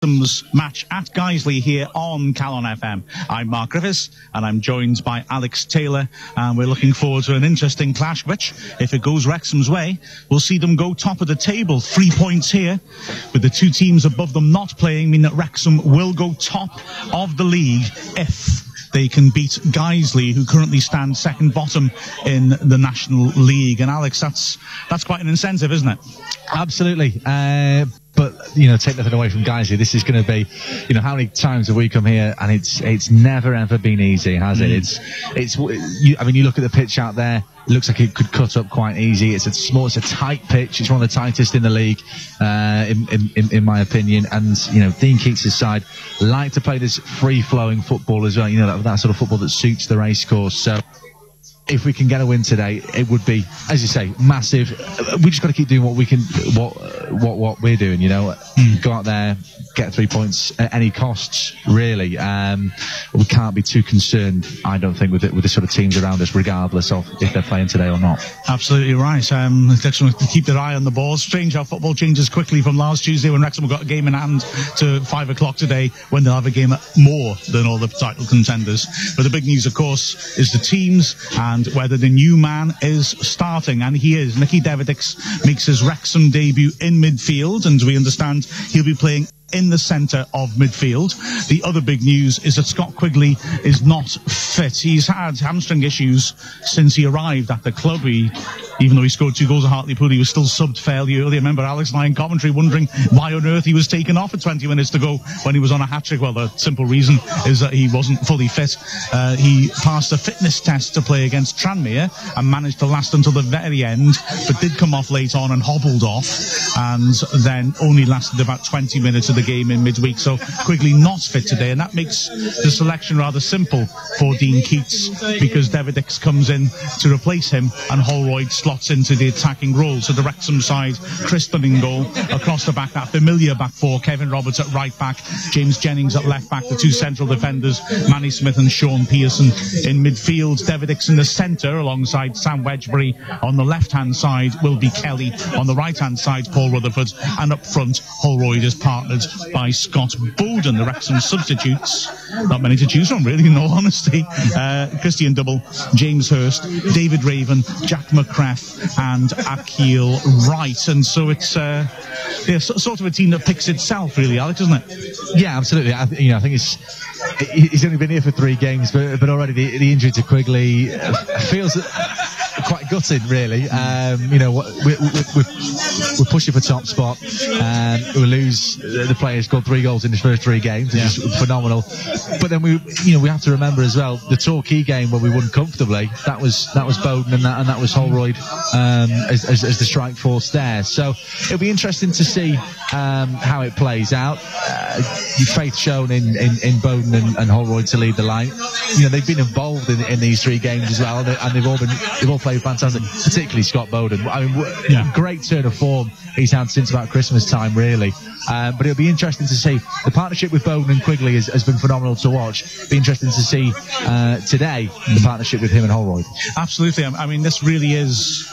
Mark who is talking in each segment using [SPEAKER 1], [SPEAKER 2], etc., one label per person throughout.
[SPEAKER 1] Wrexham's match at Guiseley here on Calon FM. I'm Mark Griffiths and I'm joined by Alex Taylor, and we're looking forward to an interesting clash which, if it goes Wrexham's way, we'll see them go top of the table. 3 points here, with the two teams above them not playing, mean that Wrexham will go top of the league if they can beat Guiseley, who currently stand second bottom in the National League. And Alex, that's quite an incentive, isn't it?
[SPEAKER 2] Absolutely. But, you know, take nothing away from Guiseley. This is going to be, you know, how many times have we come here and it's never ever been easy, has it? I mean, you look at the pitch out there, it looks like it could cut up quite easy. It's a tight pitch. It's one of the tightest in the league, in my opinion. And, you know, Dean Keats' side like to play this free-flowing football as well. You know, that sort of football that suits the racecourse. So if we can get a win today, it would be, as you say, massive. We just got to keep doing what we can, what we're doing, you know. Go out there, get 3 points at any costs, really. We can't be too concerned, I don't think, with the sort of teams around us, regardless of if they're playing today or not. Absolutely
[SPEAKER 1] right. Wrexham to keep their eye on the ball. Strange how football changes quickly from last Tuesday when Wrexham got a game in hand to 5 o'clock today when they'll have a game more than all the title contenders. But the big news, of course, is the teams and whether the new man is starting, and he is. Nicky Davidix makes his Wrexham debut in midfield, and we understand he'll be playing in the centre of midfield. The other big news is that Scott Quigley is not fit. He's had hamstring issues since he arrived at the club. Even though he scored 2 goals at Hartlepool, he was still subbed fairly early. I remember Alex and I in commentary wondering why on earth he was taken off at 20 minutes to go when he was on a hat-trick. Well, the simple reason is that he wasn't fully fit. He passed a fitness test to play against Tranmere and managed to last until the very end, but did come off late on and hobbled off, and then only lasted about 20 minutes of the game in midweek. So Quigley not fit today, and that makes the selection rather simple for Dean Keats, because Davidix comes in to replace him and Holroyd slots into the attacking role. So the Wrexham side, Chris Dunn in goal, across the back, that familiar back four, Kevin Roberts at right back, James Jennings at left back, the 2 central defenders, Manny Smith and Sean Pearson in midfield, Davidix in the centre alongside Sam Wedgbury. On the left hand side will be Kelly, on the right hand side Paul Rutherford, and up front Holroyd is partnered by Scott Bowden. The Wrexham substitutes, not many to choose from really, in all honesty. Christian Double, James Hurst, David Raven, Jack McCrath and Akil Wright. And so it's sort of a team that picks itself, really, Alex, isn't it?
[SPEAKER 2] Yeah, absolutely. I think he's only been here for 3 games, but already the injury to Quigley feels quite gutting, really. You know, we're pushing for top spot. We lose the player who scored 3 goals in his first 3 games, which is phenomenal. But then we have to remember as well the Torquay game where we won comfortably. That was Bowden and that was Holroyd as the strike force there. So it'll be interesting to see how it plays out. Faith shown in Bowden and Holroyd to lead the line. You know, they've been involved in these 3 games as well, and they've all played fantastic, particularly Scott Bowden. I mean, great turn of form he's had since about Christmas time, really. But it'll be interesting to see. The partnership with Bowden and Quigley has been phenomenal to watch. It'll be interesting to see today the partnership with him and Holroyd.
[SPEAKER 1] Absolutely. I mean, this really is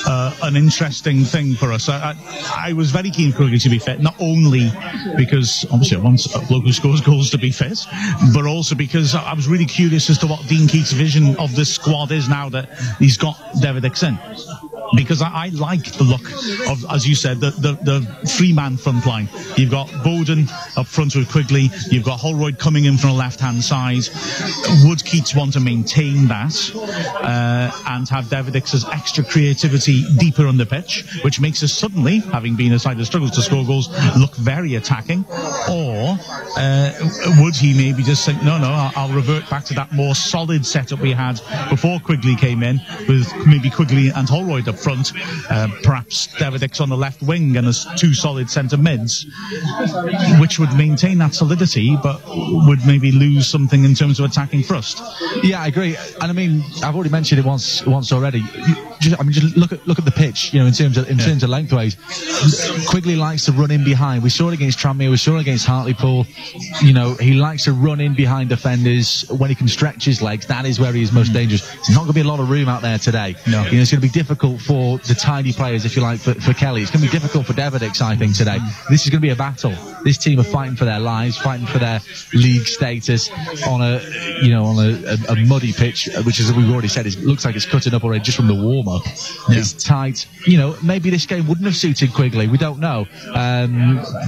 [SPEAKER 1] an interesting thing for us. I was very keen for Quigley to be fit, not only because obviously I want a bloke who scores goals to be fit, but also because I was really curious as to what Dean Keats' vision of this squad is now that he's got Davidix in. Because I like the look of, as you said, the 3-man front line. You've got Bowden up front with Quigley. You've got Holroyd coming in from the left-hand side. Would Keats want to maintain that and have Davidix's extra creativity deeper on the pitch, which makes us suddenly, having been a side that struggles to score goals, look very attacking? Or would he maybe just think, no, I'll revert back to that more solid setup we had before Quigley came in, with maybe Quigley and Holroyd up front, perhaps Davidix on the left wing, and as 2 solid centre mids, which would maintain that solidity but would maybe lose something in terms of attacking thrust.
[SPEAKER 2] Yeah, I agree. And I mean, I've already mentioned it once already. just look at the pitch. In terms of lengthways, Quigley likes to run in behind. We saw it against Tranmere. We saw it against Hartlepool. He likes to run in behind defenders when he can stretch his legs. That is where he is most dangerous. There's not going to be a lot of room out there today. No. It's going to be difficult for the tiny players, if you like, for Kelly. It's going to be difficult for Deverdix, I think, today. This is going to be a battle. This team are fighting for their lives, fighting for their league status on a muddy pitch, which, as we've already said, looks like it's cutting up already just from the warm-up. Yeah. It's tight. Maybe this game wouldn't have suited Quigley. We don't know.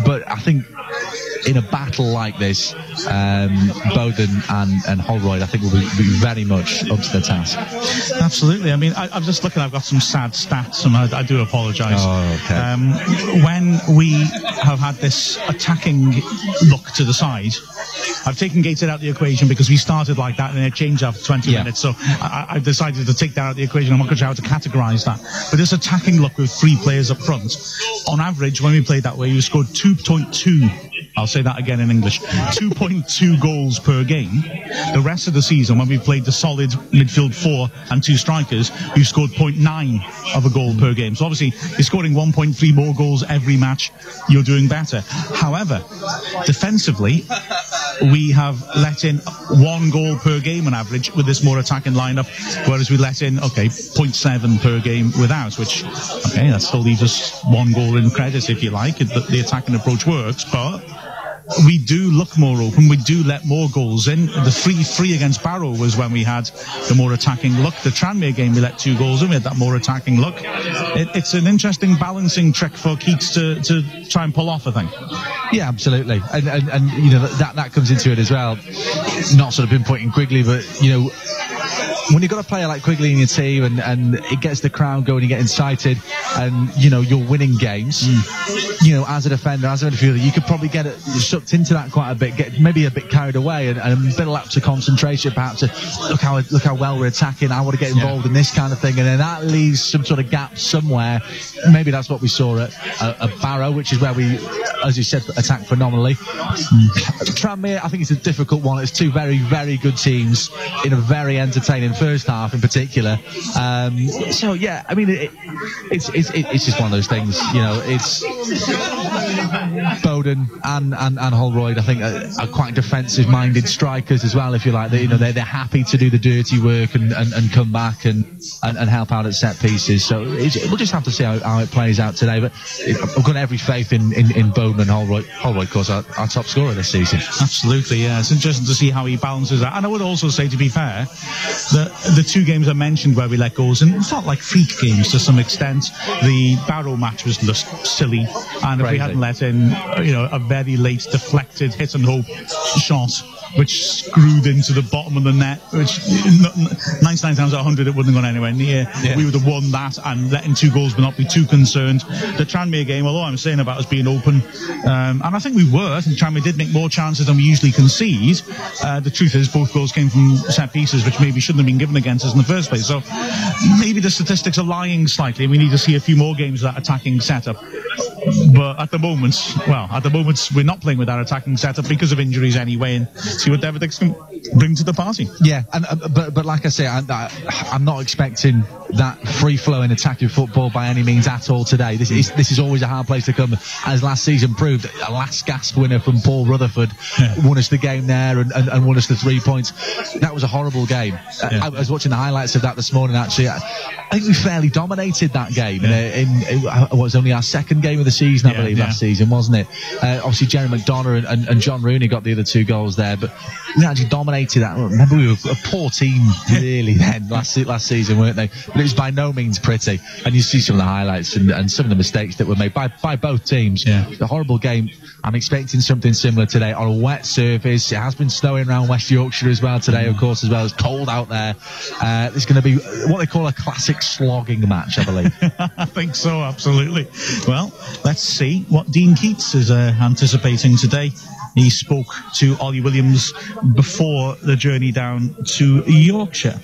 [SPEAKER 2] But I think in a battle like this, Bowden and Holroyd, I think, will be very much up to the task.
[SPEAKER 1] Absolutely. I mean, I'm just looking. I've got some sad stats, and I do apologise.
[SPEAKER 2] Oh, okay.
[SPEAKER 1] When we have had this attacking look to the side, I've taken Gateshead out of the equation because we started like that and it changed after 20 minutes. So I've decided to take that out of the equation. I'm not sure how to categorise that. But this attacking look with 3 players up front, on average, when we played that way, we scored 2.2. I'll say that again in English. 2.2 goals per game. The rest of the season, when we played the solid midfield 4 and 2 strikers, we've scored 0.9 of a goal per game. So obviously, you're scoring 1.3 more goals every match, you're doing better. However, defensively, we have let in 1 goal per game on average with this more attacking lineup, whereas we let in, 0.7 per game without, which, that still leaves us 1 goal in credit, if you like. The attacking approach works, but we do look more open. We do let more goals in. The 3-3 against Barrow was when we had the more attacking look. The Tranmere game, we let 2 goals in. We had that more attacking look. It's an interesting balancing trick for Keats to try and pull off, I think.
[SPEAKER 2] Yeah, absolutely. And that comes into it as well. Not sort of pinpointing Quigley, but, when you've got a player like Quigley in your team and it gets the crowd going, you get excited, and you're winning games, as a defender, as a midfielder, you could probably get sucked into that quite a bit, get maybe a bit carried away, and a bit of lapse of concentration, perhaps. Look how well we're attacking. I want to get involved in this kind of thing, and then that leaves some sort of gap somewhere. Maybe that's what we saw at Barrow, which is where we, as you said, attacked phenomenally. Tranmere, I think it's a difficult one. It's 2 very, very good teams in a very entertaining first half in particular. So yeah, I mean, it's just one of those things. It's Bowden and Holroyd, I think, are quite defensive-minded strikers as well, if you like. They're happy to do the dirty work and come back and help out at set pieces. So we'll just have to see how it plays out today. But I've got every faith in Bowden and Holroyd. Holroyd, of course, our top scorer this season.
[SPEAKER 1] Absolutely, yeah. It's interesting to see how he balances that. And I would also say, to be fair, that the 2 games I mentioned where we let goals, and it felt like freak games to some extent. The Barrow match was just silly, and if we hadn't let in, a very late deflected hit and hope shot, which screwed into the bottom of the net, which 99 times out of 100 it wouldn't have gone anywhere near. Yeah. We would have won that and letting 2 goals but not be too concerned. The Tranmere game, although I'm saying about us being open, and I think we were, I think Tranmere did make more chances than we usually concede. The truth is both goals came from set pieces, which maybe shouldn't have been given against us in the first place. So maybe the statistics are lying slightly. We need to see a few more games of that attacking setup. But at the moment, we're not playing with that attacking setup because of injuries anyway, and see what Deverdix can bring to the party.
[SPEAKER 2] Yeah, but like I say, I'm not expecting that free-flowing attacking football by any means at all today. This is always a hard place to come, as last season proved. A last gasp winner from Paul Rutherford won us the game there and won us the 3 points. That was a horrible game. I was watching the highlights of that this morning, actually. I think we fairly dominated that game. It was only our 2nd game of the season, I believe, last season, wasn't it? Obviously, Jerry McDonough and John Rooney got the other 2 goals there, but we actually dominated that. Remember, we were a poor team, really, then, last season, weren't they? But it was by no means pretty. And you see some of the highlights and some of the mistakes that were made by both teams. Yeah. It's a horrible game. I'm expecting something similar today on a wet surface. It has been snowing around West Yorkshire as well today, of course, as well. It's cold out there. It's going to be what they call a classic slogging match, I believe.
[SPEAKER 1] I think so, absolutely. Well, let's see what Dean Keats is anticipating today. He spoke to Ollie Williams before the journey down to Yorkshire.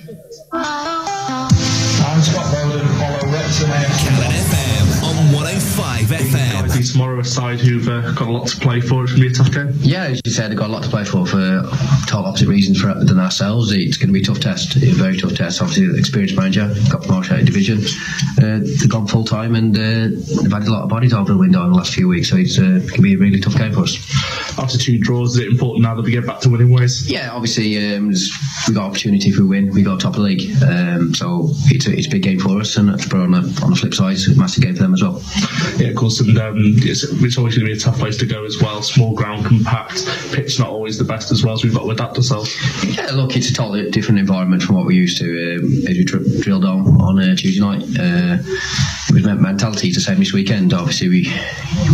[SPEAKER 3] I'm Scott Bowden, follow Wrexham AFC.
[SPEAKER 4] Calon FM on 105 FM.
[SPEAKER 3] Guiseley tomorrow, a side who've got a lot to play for. It's going to be a tough game.
[SPEAKER 4] Yeah, as you said, they've got a lot to play for total opposite reasons than ourselves. It's going to be a tough test, a very tough test. Obviously, the experienced manager got promoted out of division. They've gone full time, and they've added a lot of bodies over the window in the last few weeks, so it's going to be a really tough game for us.
[SPEAKER 3] After 2 draws, is it important now that we get back to winning ways?
[SPEAKER 4] Yeah, obviously, we got opportunity if we win. We got top of the league, so it's a big game for us, and but on the flip side, it's a massive game for them as well.
[SPEAKER 3] Yeah, of course, and it's always going to be a tough place to go as well. Small ground, compact, pitch not always the best as well, so we've got to adapt ourselves.
[SPEAKER 4] Yeah, look, it's a totally different environment from what we're used to. As we drilled on Tuesday night, with mentality to same this weekend. Obviously,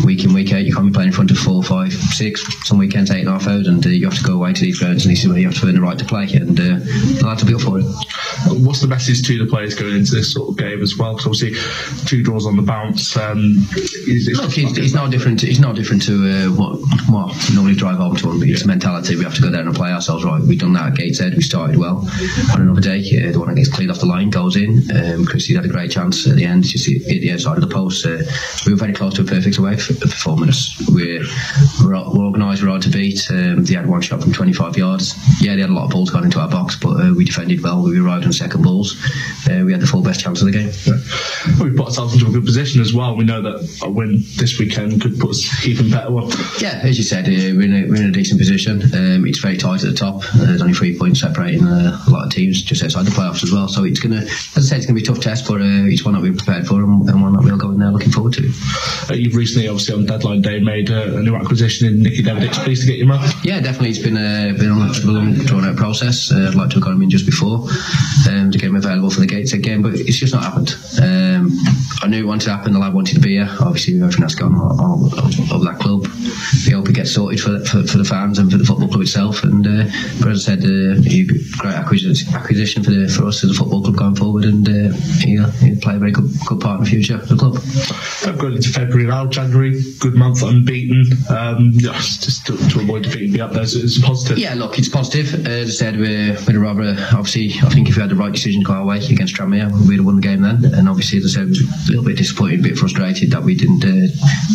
[SPEAKER 4] week in, week out, you can't be playing in front of 4, 5, 6, some weekends 8,500, you have to go away to these grounds, and this is where you have to earn the right to play, and the lads will be up for it.
[SPEAKER 3] What's the message to the players going into this sort of game as well? Because obviously 2 draws on the bounce.
[SPEAKER 4] Look, it's no different. It's no different to what we normally drive home to. It's mentality. We have to go there and play ourselves right. We've done that at Gateshead. We started well. On another day, the one that gets cleared off the line goes in. Christie had a great chance at the end. Just hit the outside of the post. We were very close to a perfect away performance. We're organised. We're hard to beat. They had one shot from 25 yards. Yeah, they had a lot of balls going into our box, but we defended well. We arrived on second balls. We had the full best chance of the game.
[SPEAKER 3] Yeah. We put ourselves into a good position as well. We know that a win this weekend could put us even better one.
[SPEAKER 4] Yeah, as you said, we're in a decent position. It's very tight at the top. There's only 3 points separating a lot of teams just outside the playoffs as well. So it's going to, as I said, it's going to be a tough test, but it's one that we're prepared for and one that we'll go in there looking forward to.
[SPEAKER 3] You've recently, obviously on deadline day, made a new acquisition in Nicky Davidic. Pleased to get your man.
[SPEAKER 4] Yeah, definitely. It's been a long, drawn-out process. I'd like to have got him in just before to get him available for the Gateshead game, but it's just not happened. I knew it wanted to happen. The lad wanted to be here. Obviously, everything that's gone on of that club. We hope it gets sorted for the fans and for the football club itself. And but as I said, great acquisition for us as a football club going forward, and he'll play a very good part in the future of the club.
[SPEAKER 3] Going into February now, January, good month, unbeaten. Just to avoid defeating, be up there, so it's positive.
[SPEAKER 4] Yeah, look, it's positive. As I said, we're rather obviously. I think if we had the right decision to go away against Tranmere, we'd have won the game then. And obviously, as I said, it was a little bit disappointed, a bit frustrated that we didn't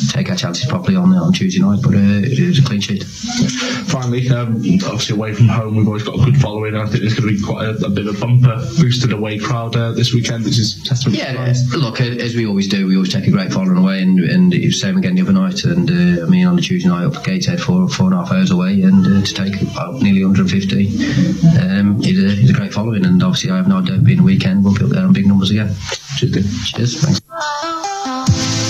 [SPEAKER 4] take our chances properly on Tuesday night, but it was a clean sheet.
[SPEAKER 3] Finally, obviously away from home, we've always got a good following. I think there's going to be quite a bit of a bumper boosted away crowd this weekend, which is testament.
[SPEAKER 4] Yeah, look, as we always do, we always take a great following away, and it was the same again the other night. And I mean, on the Tuesday night up at Gateshead, 4.5 hours away, and to take nearly 150 is a great following. And obviously, I have no doubt being a weekend, we'll be up there on big numbers again. Cheers, thanks.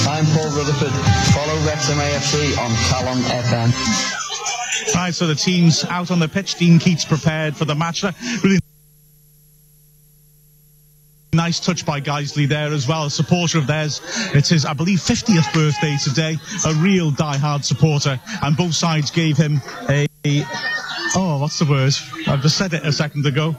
[SPEAKER 5] I'm Paul Rutherford. Follow Wrexham AFC on Calon FM.
[SPEAKER 1] Right, so the team's out on the pitch. Dean Keats prepared for the match. Really nice touch by Guiseley there as well. A supporter of theirs. It's his, I believe, 50th birthday today. A real die-hard supporter. And both sides gave him oh, what's the word? I've just said it a second ago.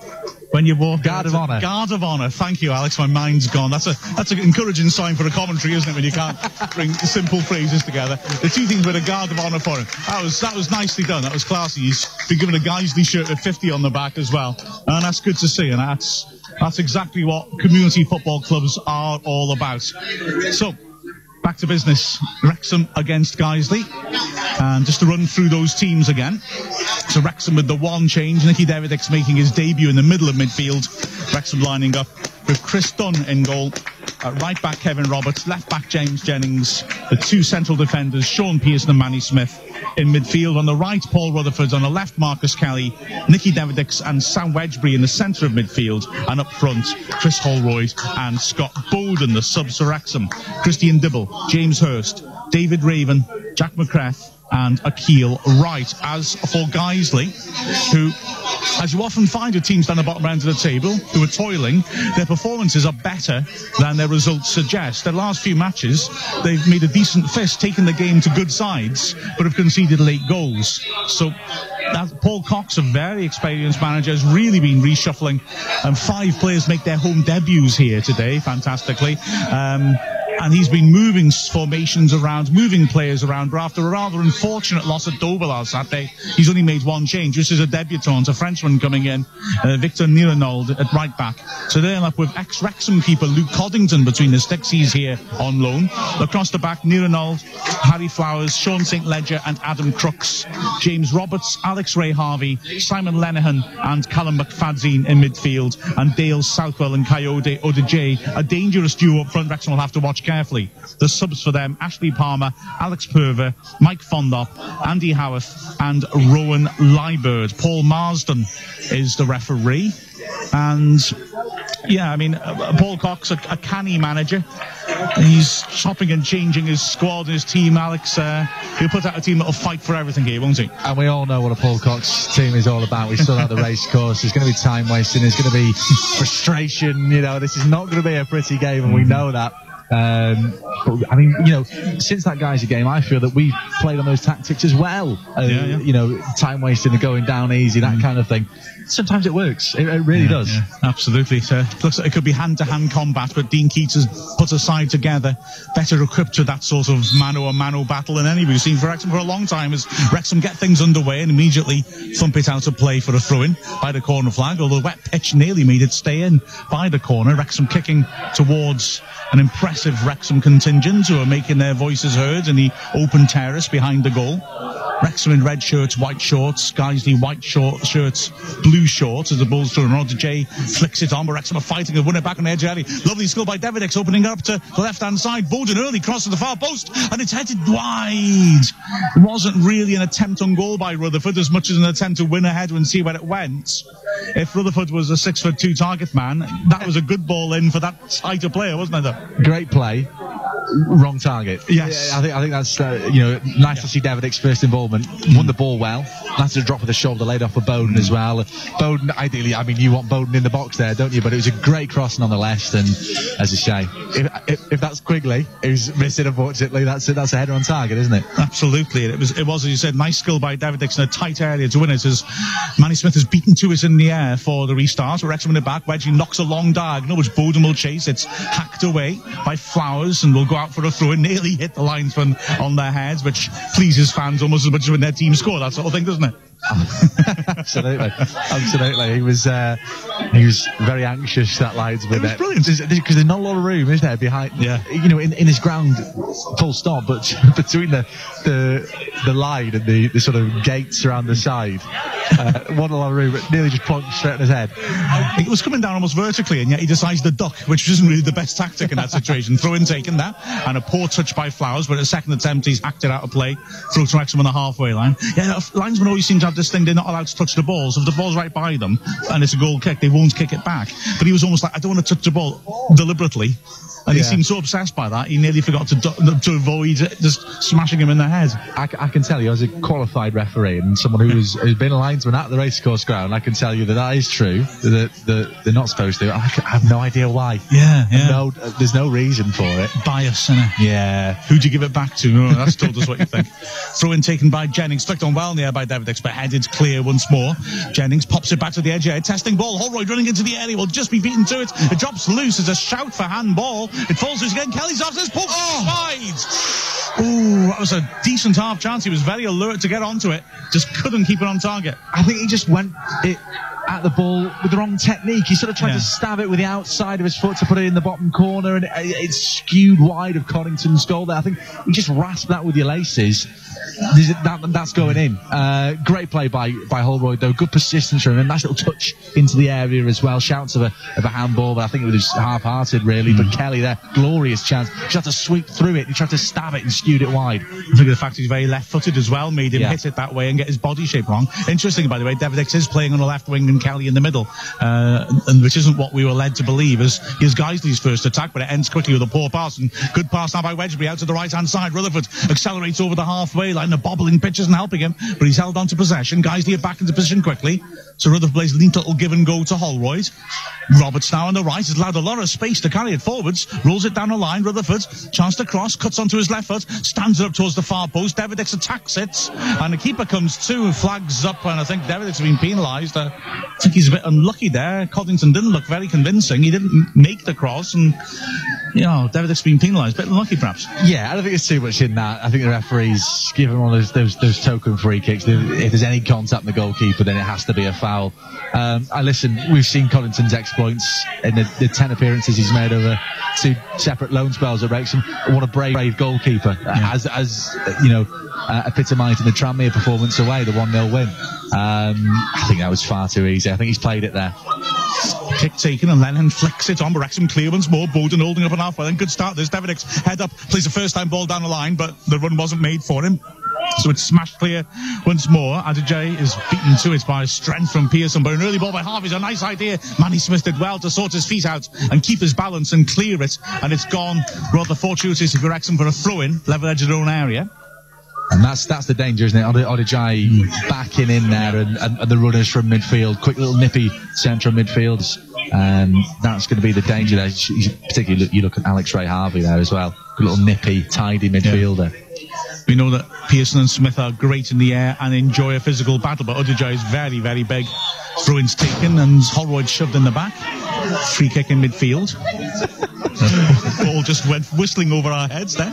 [SPEAKER 1] When you walk
[SPEAKER 2] guard of honour.
[SPEAKER 1] Guard of honour. Thank you, Alex. My mind's gone. That's an encouraging sign for a commentary, isn't it? When you can't bring simple phrases together. The two things with a guard of honour for him. That was nicely done. That was classy. He's been given a Guiseley shirt with 50 on the back as well, and that's good to see. And that's exactly what community football clubs are all about. So, back to business. Wrexham against Guiseley. And just to run through those teams again. So Wrexham with the one change. Nicky Davidic's making his debut in the middle of midfield. Wrexham lining up with Chris Dunn in goal. At right back, Kevin Roberts. Left back, James Jennings. The two central defenders, Sean Pearson and Manny Smith. In midfield, on the right, Paul Rutherford. On the left, Marcus Kelly. Nicky Davidic and Sam Wedgbury in the centre of midfield. And up front, Chris Holroyd and Scott Bowden, the subs for Wrexham. Christian Dibble, James Hurst, David Raven, Jack McCrath, and Akil Wright. As for Guiseley, who, as you often find with teams down the bottom end of the table, who are toiling, their performances are better than their results suggest. Their last few matches, they've made a decent fist, taken the game to good sides, but have conceded late goals. So Paul Cox, a very experienced manager, has really been reshuffling, and 5 players make their home debuts here today, fantastically. and he's been moving formations around, moving players around, but after a rather unfortunate loss at Dover last Saturday, he's only made one change. This is a debutant, a Frenchman coming in, Victor Nirenold at right back. So they'll end up with ex-Wrexham keeper Luke Coddington between the sticks. He's here on loan. Across the back, Nirenold, Harry Flowers, Sean St. Ledger and Adam Crooks, James Roberts, Alex Ray Harvey, Simon Lenihan and Callum McFadzean in midfield, and Dale Southwell and Coyote Odejay, a dangerous duo up front. Wrexham will have to watch carefully. The subs for them: Ashley Palmer, Alex Purver, Mike Fondop, Andy Howarth and Rowan Liebird. Paul Marsden is the referee. And yeah, I mean, Paul Cox, a canny manager. He's chopping and changing his squad and his team. Alex, he'll put out a team that'll fight for everything here, won't he? And
[SPEAKER 2] we all know what a Paul Cox team is all about. We still have the race course. There's going to be time wasting. There's going to be frustration. You know, this is not going to be a pretty game, and we know that. But I mean, you know, since that Geyser game, I feel that we've played on those tactics as well. You know, time wasting and going down easy, that kind of thing. Sometimes it works. It really does.
[SPEAKER 1] Yeah, absolutely. So it looks like it could be hand-to-hand combat, but Dean Keats has put a side together better equipped to that sort of mano-a-mano battle than any we've seen for Wrexham for a long time, as Wrexham get things underway and immediately thump it out of play for a throw-in by the corner flag, although the wet pitch nearly made it stay in by the corner. Wrexham kicking towards an impressive Wrexham contingent who are making their voices heard in the open terrace behind the goal. Wrexham in red shirts, white shorts, Guiseley white shirts, blue shorts as the ball's thrown. Roger J flicks it on, but Wrexham are fighting and win it back on the edge of the alley. Lovely skill by Davidix, opening up to the left-hand side. Bowden early cross to the far post, and it's headed wide. It wasn't really an attempt on goal by Rutherford as much as an attempt to win a header and see where it went. If Rutherford was a 6'2" target man, that was a good ball in for that tighter player, wasn't it?
[SPEAKER 2] Great play. Wrong target.
[SPEAKER 1] Yes.
[SPEAKER 2] I think that's you know, nice to see Davidic's first involvement. Won the ball well. That's a drop of the shoulder laid off for Bowden as well. Bowden, ideally, I mean, you want Bowden in the box there, don't you? But it was a great crossing on the left, and as I say, if that's Quigley who's missing, unfortunately, that's a header on target, isn't it?
[SPEAKER 1] Absolutely. It was, as you said, nice skill by Davidix in a tight area to win it, as Manny Smith has beaten to it in the air for the restart. Wrexham in the back. Wedgie knocks a long diagonal, which Bowden will chase. It's hacked away by Flowers and will go out for a throw and nearly hit the linesman on their heads, which pleases fans almost as much as when their team score, that sort of thing, doesn't it?
[SPEAKER 2] Absolutely. He was very anxious, that linesman.
[SPEAKER 1] It was brilliant
[SPEAKER 2] because there's not a lot of room, is there, behind?
[SPEAKER 1] Yeah.
[SPEAKER 2] You know, in this ground, full stop. But between the line and the sort of gates around the side, wasn't a lot of room. But nearly just plonked straight on his head.
[SPEAKER 1] It was coming down almost vertically, and yet he decides to duck, which isn't really the best tactic in that situation. Throw-in taken that, and a poor touch by Flowers. But at a second attempt, he's hacked it out of play. Throw to Wrexham on the halfway line. Yeah, linesmen always seem to have this thing, they're not allowed to touch the ball, so if the ball's right by them and it's a goal kick, they won't kick it back. But he was almost like, I don't want to touch the ball deliberately, and he seemed so obsessed by that he nearly forgot to avoid just smashing him in the head.
[SPEAKER 2] I can tell you, as a qualified referee and someone who's been a linesman at the racecourse ground, I can tell you that is true, that they're not supposed to. I have no idea why.
[SPEAKER 1] Yeah.
[SPEAKER 2] There's no reason for it.
[SPEAKER 1] Bias, innit?
[SPEAKER 2] Yeah.
[SPEAKER 1] Who'd you give it back to? No, that's told us what you think. Throw-in taken by Jennings, flicked on well in the air by Davidix, but headed clear once more. Jennings pops it back to the edge here, testing ball. Holroyd running into the area, will just be beaten to it. It drops loose as a shout for handball. It falls loose again. Kelly's off this poke wide. Ooh, that was a decent half chance. He was very alert to get onto it, just couldn't keep it on target.
[SPEAKER 2] I think he just went at the ball with the wrong technique. He sort of tried to stab it with the outside of his foot to put it in the bottom corner, and it skewed wide of Connington's goal there. I think you just rasp that with your laces. That's going in. Great play by Holroyd, though. Good persistence from him. Nice little touch into the area as well. Shouts of a handball, but I think it was half-hearted, really. But Kelly there, glorious chance. He tried to sweep through it. He tried to stab it and skewed it wide.
[SPEAKER 1] I think the fact he's very left-footed as well made him hit it that way and get his body shape wrong. Interesting, by the way, Davidix is playing on the left wing and Kelly in the middle, and which isn't what we were led to believe, as here's Guiseley's first attack, but it ends quickly with a poor pass, and good pass now by Wedgbury out to the right-hand side. Rutherford accelerates over the halfway line. and the bobbling pitch isn't helping him, but he's held on to possession. Guiseley are back into position quickly. So Rutherford plays a neat little give and go to Holroyd. Roberts now on the right, has allowed a lot of space to carry it forwards, rolls it down the line. Rutherford, chance to cross, cuts onto his left foot, stands it up towards the far post. Davidix attacks it, and the keeper comes to, flags up, and I think Davidix has been penalised. I think he's a bit unlucky there. Coddington didn't look very convincing. He didn't make the cross, and Davidix has been penalised. A bit unlucky, perhaps.
[SPEAKER 2] Yeah, I don't think there's too much in that. I think the referee's given one of those token free kicks. If there's any contact in the goalkeeper, then it has to be a foul. We've seen Coddington's exploits in the 10 appearances he's made over 2 separate loan spells at Wrexham. What a brave goalkeeper, as epitomised in the Tranmere performance away, the 1-0 win. I think that was far too easy. I think he's played it there.
[SPEAKER 1] Kick taken, and Lennon flicks it on, but Wrexham clear once more. Bowden holding up an halfway. Then good start. There's Davidix, head up, plays the first time ball down the line, but the run wasn't made for him. So it's smashed clear once more. Adijay is beaten to it by strength from Pearson, but an early ball by Harvey's a nice idea. Manny Smith did well to sort his feet out and keep his balance and clear it, and it's gone rather fortuitously for Wrexham for a throw-in, level edge of their own area.
[SPEAKER 2] And that's the danger, isn't it? Adijay backing in there, and the runners from midfield, quick little nippy central midfields. That's going to be the danger there. Particularly, you look at Alex Ray Harvey there as well. Good little nippy, tidy midfielder. Yeah.
[SPEAKER 1] We know that Pearson and Smith are great in the air and enjoy a physical battle, but Adijay is very, very big. Throw-ins taken, and Holroyd shoved in the back. Free kick in midfield. Ball just went whistling over our heads there.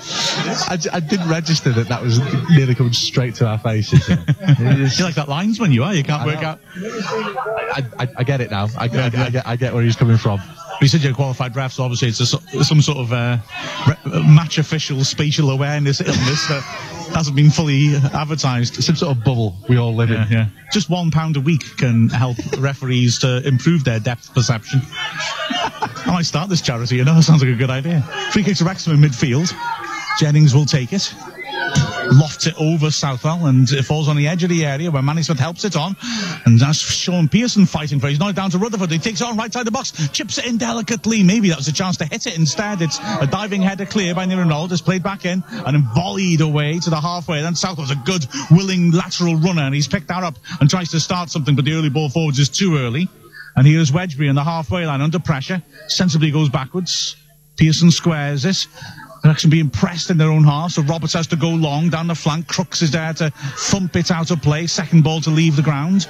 [SPEAKER 2] I didn't register that was nearly coming straight to our faces.
[SPEAKER 1] You're like that linesman you are. You can't work out.
[SPEAKER 2] I get it now. I get where he's coming from.
[SPEAKER 1] You said you're a qualified ref, so obviously it's some sort of match official spatial awareness illness that hasn't been fully advertised.
[SPEAKER 2] Some sort of bubble we all live in.
[SPEAKER 1] Yeah. Just £1 a week can help referees to improve their depth perception. I might start this charity, sounds like a good idea. Free kick to Wrexham in midfield. Jennings will take it. Lofts it over Southwell, and it falls on the edge of the area where Manny Smith helps it on, and that's Sean Pearson fighting for it. He's not down to Rutherford. He takes it on right side of the box, chips it in delicately. Maybe that was a chance to hit it instead. It's a diving header clear by Nirenald. It's played back in and then volleyed away to the halfway. Then Southwell's a good willing lateral runner, and he's picked that up and tries to start something, but the early ball forwards is too early. And here's Wedgbury in the halfway line under pressure, sensibly goes backwards. Pearson squares it. Wrexham being pressed in their own half, so Roberts has to go long down the flank. Crooks is there to thump it out of play. Second ball to leave the ground.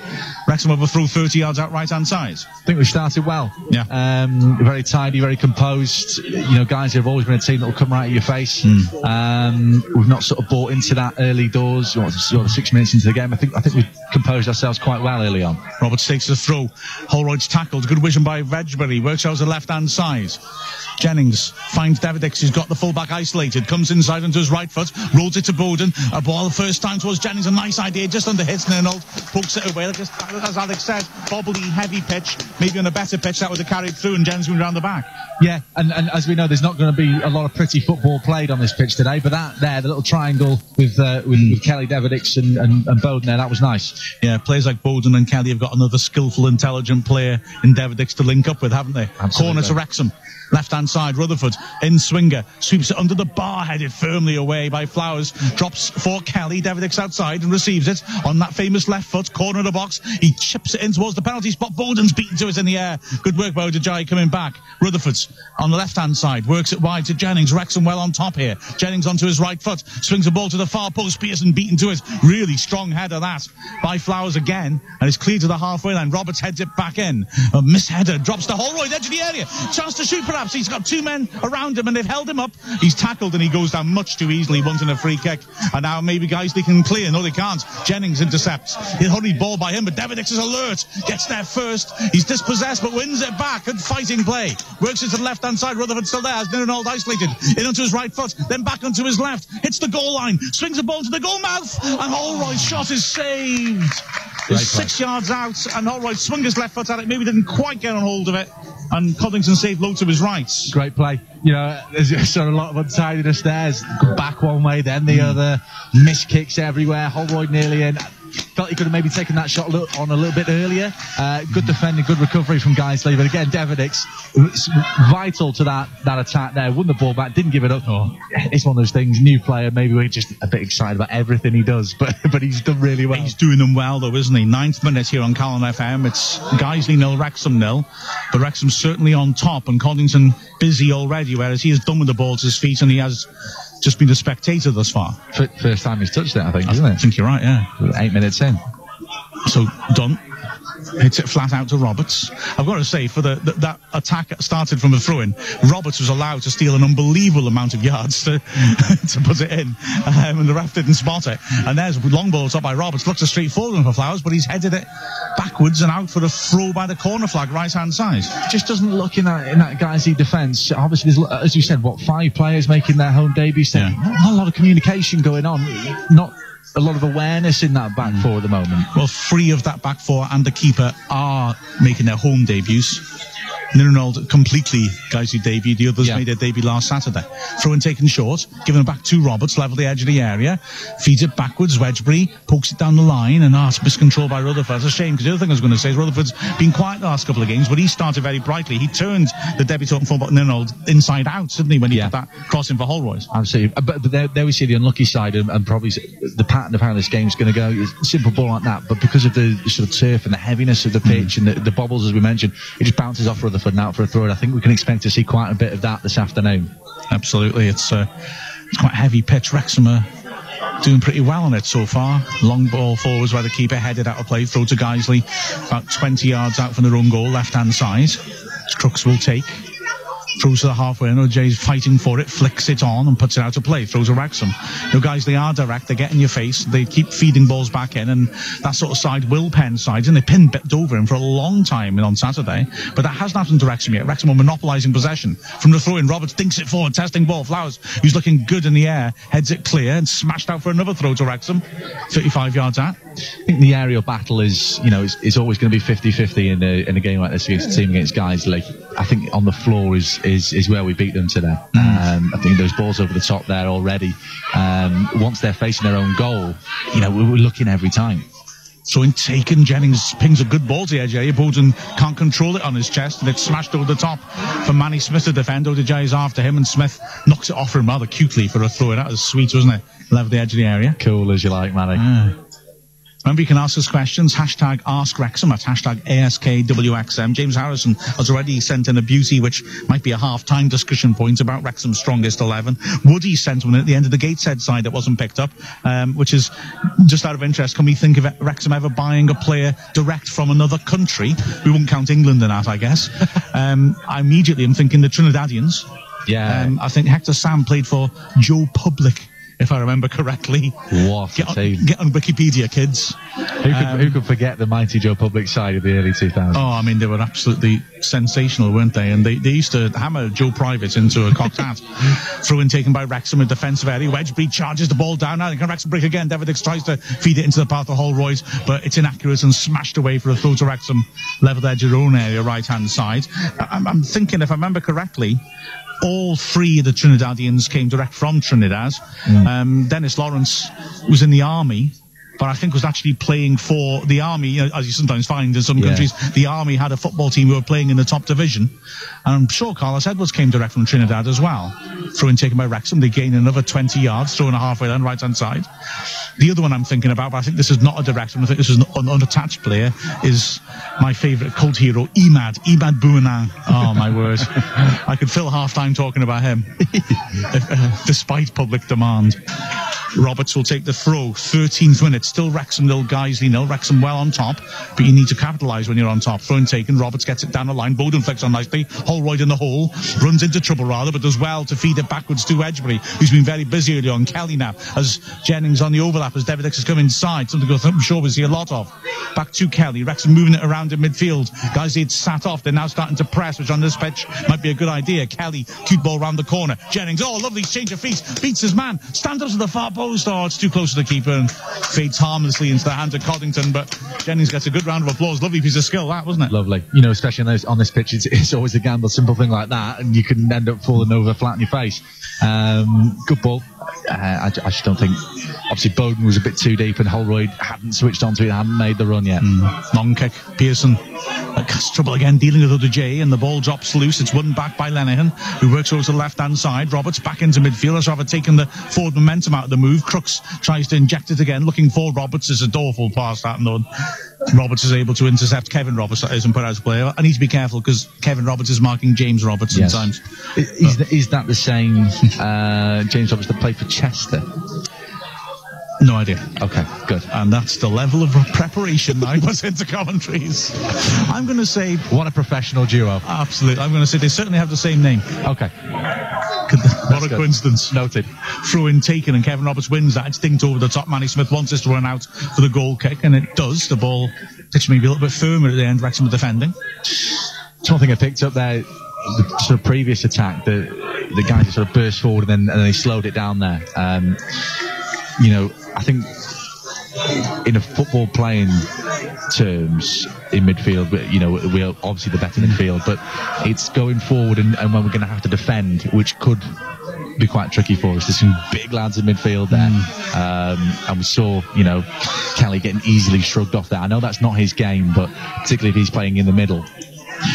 [SPEAKER 1] Wrexham overthrow 30 yards out right hand side.
[SPEAKER 2] I think we started well.
[SPEAKER 1] Yeah.
[SPEAKER 2] Very tidy, very composed. Guys who have always been a team that will come right at your face. We've not sort of bought into that early doors. Sort of 6 minutes into the game, I think we've composed ourselves quite well early on.
[SPEAKER 1] Roberts takes the throw. Holroyd's tackled. Good vision by Wedgbury. Works out the left hand side. Jennings finds Davidix, who's got the fullback isolated, comes inside onto his right foot, rolls it to Bowden. A ball first time towards Jennings, a nice idea, just under hits. Nirenald pokes it away, as Alex said, bobbly, heavy pitch. Maybe on a better pitch that would have carried through, and Jennings went round the back.
[SPEAKER 2] Yeah, and as we know, there's not going to be a lot of pretty football played on this pitch today, but the little triangle with Kelly, Davidix and Bowden there, that was nice.
[SPEAKER 1] Yeah, players like Bowden and Kelly have got another skillful, intelligent player in Davidix to link up with, haven't they?
[SPEAKER 2] Absolutely.
[SPEAKER 1] Corner to Wrexham. Left-hand side, Rutherford, in swinger, sweeps it under the bar, headed firmly away by Flowers, drops for Kelly, Davidix outside and receives it on that famous left foot, corner of the box. He chips it in towards the penalty spot. Bowden's beaten to it in the air. Good work by Adijay coming back. Rutherford's on the left-hand side, works it wide to Jennings. Wrexham well on top here. Jennings onto his right foot, swings the ball to the far post. Pearson beaten to it. Really strong header that by Flowers again, and it's cleared to the halfway line. Roberts heads it back in. A miss header, drops to Holroyd, edge of the area. Chance to shoot perhaps. He's got 2 men around him and they've held him up. He's tackled and he goes down much too easily, wanting a free kick. And now maybe Guiseley can clear. No, they can't. Jennings intercepts. He'll hurried ball by him, but Davidix is alert. Gets there first. He's dispossessed but wins it back. Good fighting play. Works it to the left-hand side. Rutherford still there. Has Nirenald isolated. In onto his right foot. Then back onto his left. Hits the goal line. Swings the ball to the goal mouth. And Holroyd's shot is saved. It's 6 yards out, and Holroyd swung his left foot at it. Maybe didn't quite get on hold of it. And Coddington saved low to his right.
[SPEAKER 2] Great play. There's sort of a lot of untidiness there. Back one way, then the other. Missed kicks everywhere. Holroyd nearly in. Felt he could have maybe taken that shot on a little bit earlier. Good defending, good recovery from Geisley. But again, Davidix, vital to that attack there. Won the ball back, didn't give it up. Oh, it's one of those things, new player, maybe we're just a bit excited about everything he does, but he's done really well.
[SPEAKER 1] He's doing them well, though, isn't he? 9th minute here on Calon FM. It's Geisley 0, Wrexham 0. But Wrexham's certainly on top, and Coddington busy already, whereas he is done with the ball to his feet, and he has just been a spectator thus far.
[SPEAKER 2] First time he's touched it, I think, isn't it?
[SPEAKER 1] I think you're right, yeah.
[SPEAKER 2] 8 minutes in.
[SPEAKER 1] So, done. Hits it flat out to Roberts. I've got to say, for that attack started from the throw-in, Roberts was allowed to steal an unbelievable amount of yards to put it in, and the ref didn't spot it. And there's a long ball top by Roberts. Looks a straightforward one for Flowers, but he's headed it backwards and out for a throw by the corner flag, right-hand side.
[SPEAKER 2] Just doesn't look in that Geisley defence. Obviously, there's, as you said, 5 players making their home debuts. Yeah. Not a lot of communication going on. Not a lot of awareness in that back four at the moment.
[SPEAKER 1] Well, 3 of that back four and the keeper are making their home debuts. Nirenald completely Geisley debut. The others made their debut last Saturday. Throw in taken short, given it back to Roberts, level the edge of the area, feeds it backwards. Wedgbury pokes it down the line, and it's miscontrolled by Rutherford. It's a shame, because the other thing I was going to say is Rutherford's been quiet the last couple of games, but he started very brightly. He turned the debutant fullback Nirenald inside out, didn't he, when he put that cross in for Holroyd?
[SPEAKER 2] Absolutely. But there we see the unlucky side, and probably the pattern of how this game's going to go. It's a simple ball like that, but because of the sort of turf and the heaviness of the pitch and the bobbles, as we mentioned, it just bounces off Rutherford and out for a throw. And I think we can expect to see quite a bit of that this afternoon.
[SPEAKER 1] Absolutely. It's quite a heavy pitch. Wrexham are doing pretty well on it so far. Long ball forwards where the keeper headed out of play. Throw to Geisley, about 20 yards out from their own goal, left-hand side. Crooks will take. Throws to the halfway, and O'Jay's fighting for it, flicks it on and puts it out of play. Throws to Wrexham. Geisley are direct, they get in your face, they keep feeding balls back in, and that sort of side will pen sides, and they pinned over him for a long time on Saturday, but that hasn't happened to Wrexham yet. Wrexham are monopolising possession. From the throw-in, Roberts dinks it forward, testing ball. Flowers, who's looking good in the air, heads it clear and smashed out for another throw to Wrexham. 35 yards out.
[SPEAKER 2] I think the aerial battle is always going to be 50-50 in a game like this against a team against Geisley. I think on the floor is where we beat them today. I think those balls over the top there already. Once they're facing their own goal, we're looking every time.
[SPEAKER 1] So in taken, Jennings pings a good ball to the edge area. Bowden can't control it on his chest, and it's smashed over the top for Manny Smith to defend. O'Jay is after him, and Smith knocks it off him rather cutely for a throw. That was sweet, wasn't it? Level the edge of the area.
[SPEAKER 2] Cool as you like, Manny.
[SPEAKER 1] Remember, you can ask us questions. Hashtag Ask Wrexham at hashtag ASKWXM. James Harrison has already sent in a beauty, which might be a half-time discussion point about Wrexham's strongest 11. Woody sent one at the end of the Gateshead side that wasn't picked up, which is just out of interest. Can we think of Wrexham ever buying a player direct from another country? We won't count England in that, I guess. I immediately am thinking the Trinidadians.
[SPEAKER 2] Yeah.
[SPEAKER 1] I think Hector Sam played for Joe Public, if I remember correctly.
[SPEAKER 2] What a team.
[SPEAKER 1] Get on Wikipedia, kids.
[SPEAKER 2] Who could forget the mighty Joe Public side of the early 2000s?
[SPEAKER 1] Oh, I mean, they were absolutely sensational, weren't they? And they used to hammer Joe Private into a cocked hat. Throw in taken by Wrexham in defensive area. Wedgbury charges the ball down. Now can Wrexham break again. Davidix tries to feed it into the path of Holroyd, but it's inaccurate and smashed away for a throw to Wrexham. Level edge of their own area, right-hand side. I'm thinking, if I remember correctly, all 3 of the Trinidadians came direct from Trinidad. Dennis Lawrence was in the army, but I think was actually playing for the army. As you sometimes find in some countries, the army had a football team who were playing in the top division. And I'm sure Carlos Edwards came direct from Trinidad as well. Throw in taken by Wrexham. They gain another 20 yards, throwing a halfway line, right-hand side. The other one I'm thinking about, but I think this is not a direct one, I think this is an unattached player, is my favourite cult hero, Imad Bouanan. Oh, my word. I could fill half-time talking about him, despite public demand. Roberts will take the throw. 13th minute, still Wrexham nil, Geisley nil. Wrexham well on top, but you need to capitalise when you're on top. Throw in taken, Roberts gets it down the line. Bowden flicks on nicely. Holroyd in the hole, runs into trouble rather, but does well to feed it backwards to Wedgbury, who's been very busy early on. Kelly now, as Jennings on the overlap, as Davidix has come inside. Something I'm sure we'll see a lot of. Back to Kelly. Wrexham moving it around in midfield. Geisley had sat off. They're now starting to press, which on this pitch might be a good idea. Kelly, cute ball round the corner. Jennings, lovely change of feet. Beats his man. Stand up to the far post. Oh, it's too close to the keeper and fades harmlessly into the hands of Coddington, but Jennings gets a good round of applause. Lovely piece of skill, that, wasn't it?
[SPEAKER 2] Lovely. Especially on this pitch, it's always a gamble. Simple thing like that, and you can end up falling over flat in your face. Good ball. I just don't think. Obviously, Bowden was a bit too deep, and Holroyd hadn't switched onto it, hadn't made the run yet.
[SPEAKER 1] Long kick, Pearson. Trouble again dealing with other J, and the ball drops loose. It's won back by Lenihan, who works over to the left-hand side. Roberts back into midfield. Has rather taken the forward momentum out of the move. Crooks tries to inject it again, looking for Roberts. It's a awful pass that, and Roberts is able to intercept Kevin Roberts, that is, and put out his player. I need to be careful because Kevin Roberts is marking James Roberts sometimes.
[SPEAKER 2] Is that the same James Roberts that played for Chester?
[SPEAKER 1] No idea.
[SPEAKER 2] Okay, good.
[SPEAKER 1] And that's the level of preparation I was into commentaries. I'm going to say...
[SPEAKER 2] What a professional duo.
[SPEAKER 1] Absolutely. I'm going to say they certainly have the same name.
[SPEAKER 2] Okay.
[SPEAKER 1] What a coincidence.
[SPEAKER 2] Noted.
[SPEAKER 1] Throw-in taken, and Kevin Roberts wins that. It's dinked over the top. Manny Smith wants us to run out for the goal kick, and it does. The ball pitched maybe a little bit firmer at the end. Wrexham defending.
[SPEAKER 2] It's one thing I picked up there. The sort of previous attack, the guys sort of burst forward and then they slowed it down there. I think in a football playing terms in midfield, we're obviously the better midfield, but it's going forward and when we're going to have to defend, which could be quite tricky for us. There's some big lads in midfield there, and we saw, Kelly getting easily shrugged off there. I know that's not his game, but particularly if he's playing in the middle,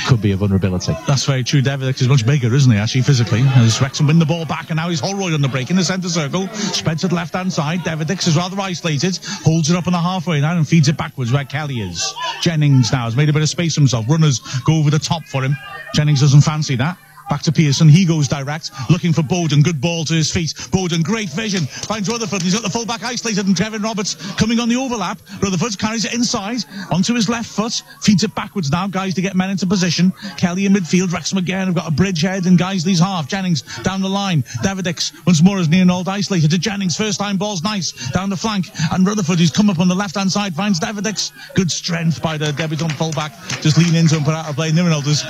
[SPEAKER 2] could be a vulnerability.
[SPEAKER 1] That's very true. Davidic is much bigger, isn't he, actually, physically? As Wrexham win the ball back, and now he's Holroyd on the break in the centre circle. Spreads to the left-hand side. Davidic is rather isolated. Holds it up on the halfway line and feeds it backwards where Kelly is. Jennings now has made a bit of space for himself. Runners go over the top for him. Jennings doesn't fancy that. Back to Pearson. He goes direct, looking for Bowden. Good ball to his feet. Bowden, great vision. Finds Rutherford. He's got the full-back isolated, and Kevin Roberts coming on the overlap. Rutherford carries it inside onto his left foot. Feeds it backwards now. Guys to get men into position. Kelly in midfield. Wrexham again have got a bridgehead in Geisley's half. Jennings down the line. Davidic once more is near and all isolated to Jennings. First time ball's nice down the flank. And Rutherford, who's come up on the left-hand side, finds Davidic. Good strength by the debutant full-back. Just lean into him, put out a play. Nirenald is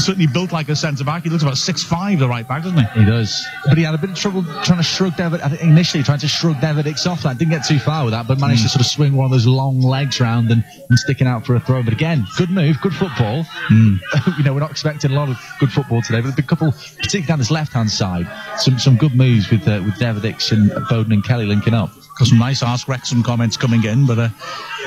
[SPEAKER 1] certainly built like a centre-back. He looks about 6'5", the right back, doesn't he?
[SPEAKER 2] He does. But he had a bit of trouble trying to shrug David. I think initially trying to shrug Davidic off that. Didn't get too far with that, but managed to sort of swing one of those long legs round and sticking out for a throw. But again, good move, good football. We're not expecting a lot of good football today, but a couple, particularly down this left-hand side, some good moves with Davidic and Bowden and Kelly linking up.
[SPEAKER 1] Got some nice Ask Wrexham comments coming in, but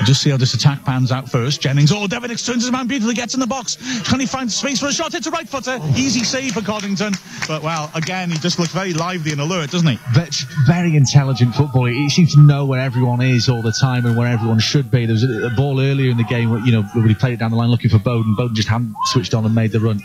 [SPEAKER 1] just see how this attack pans out first. Jennings, Davidic turns his man beautifully, gets in the box. Can he find space for a shot? It's a right footer. Easy save for Coddington. But, well, again, he just looks very lively and alert, doesn't he?
[SPEAKER 2] Very intelligent footballer. He seems to know where everyone is all the time and where everyone should be. There was a ball earlier in the game where, when he played it down the line looking for Bowden. Bowden just hadn't switched on and made the run.